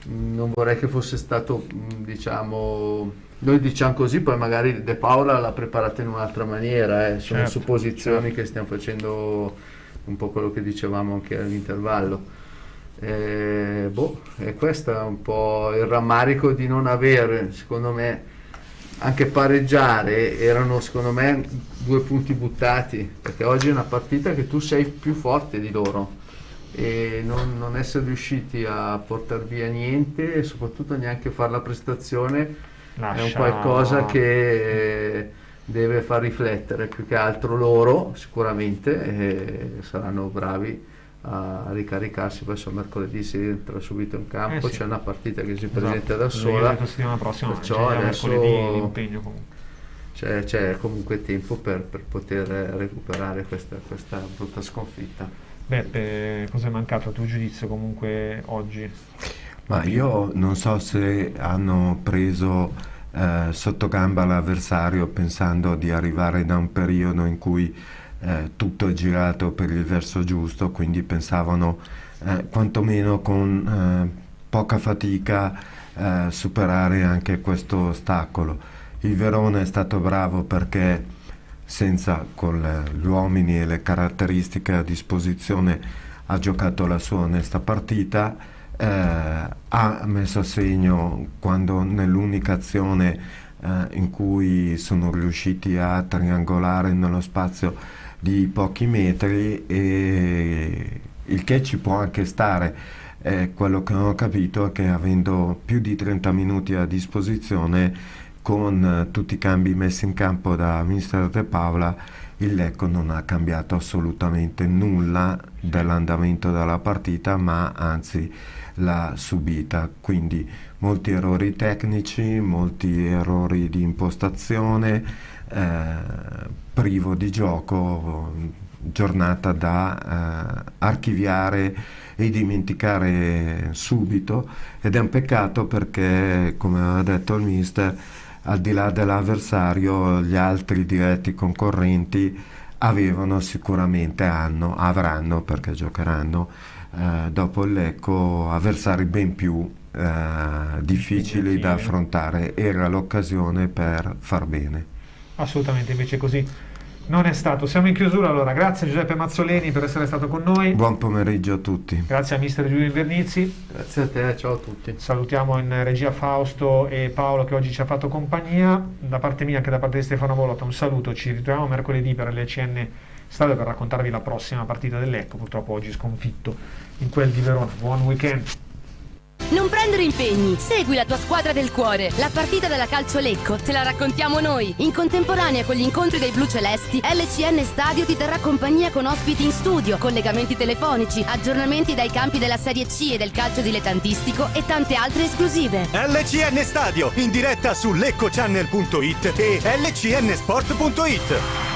non vorrei che fosse stato, diciamo, noi diciamo così, poi magari De Paola l'ha preparata in un'altra maniera, sono supposizioni che stiamo facendo, un po' quello che dicevamo anche all'intervallo. E questo è un po' il rammarico di non avere, secondo me, anche pareggiare erano secondo me 2 punti buttati, perché oggi è una partita che tu sei più forte di loro e non essere riusciti a portare via niente e soprattutto neanche fare la prestazione è un qualcosa che deve far riflettere più che altro loro sicuramente, e saranno bravi a ricaricarsi. Poi mercoledì si entra subito in campo, c'è una partita che si presenta da sola, la settimana prossima, perciò adesso l'impegno comunque. C'è comunque tempo per poter recuperare questa brutta sconfitta. Beppe, cosa è mancato a tuo giudizio comunque oggi? Ma io non so se hanno preso sotto gamba l'avversario pensando di arrivare da un periodo in cui tutto è girato per il verso giusto, quindi pensavano quantomeno con poca fatica superare anche questo ostacolo. Il Verona è stato bravo perché con gli uomini e le caratteristiche a disposizione ha giocato la sua onesta partita. Ha messo a segno quando nell'unica azione in cui sono riusciti a triangolare nello spazio di pochi metri, e il che ci può anche stare. Quello che non ho capito è che avendo più di 30 minuti a disposizione, con tutti i cambi messi in campo da mister De Paola, il Lecco non ha cambiato assolutamente nulla dell'andamento della partita, ma anzi l'ha subita. Quindi molti errori tecnici, molti errori di impostazione, privo di gioco, giornata da archiviare e dimenticare subito, ed è un peccato perché, come aveva detto il mister, al di là dell'avversario, gli altri diretti concorrenti avranno, perché giocheranno dopo il Lecco, avversari ben più difficili da affrontare. Era l'occasione per far bene. Assolutamente, invece così non è stato. Siamo in chiusura allora. Grazie a Giuseppe Mazzoleni per essere stato con noi. Buon pomeriggio a tutti. Grazie a mister Giulio Invernizzi. Grazie a te, ciao a tutti. Salutiamo in regia Fausto e Paolo che oggi ci ha fatto compagnia. Da parte mia, anche da parte di Stefano Volotta, un saluto. Ci ritroviamo mercoledì per l'ECN Stadio per raccontarvi la prossima partita del Lecco, purtroppo oggi sconfitto in quel di Verona. Buon weekend. Non prendere impegni, segui la tua squadra del cuore. La partita della Calcio Lecco te la raccontiamo noi. In contemporanea con gli incontri dei blu celesti, LCN Stadio ti terrà compagnia con ospiti in studio, collegamenti telefonici, aggiornamenti dai campi della Serie C e del calcio dilettantistico e tante altre esclusive. LCN Stadio, in diretta su leccochannel.it e lcnsport.it.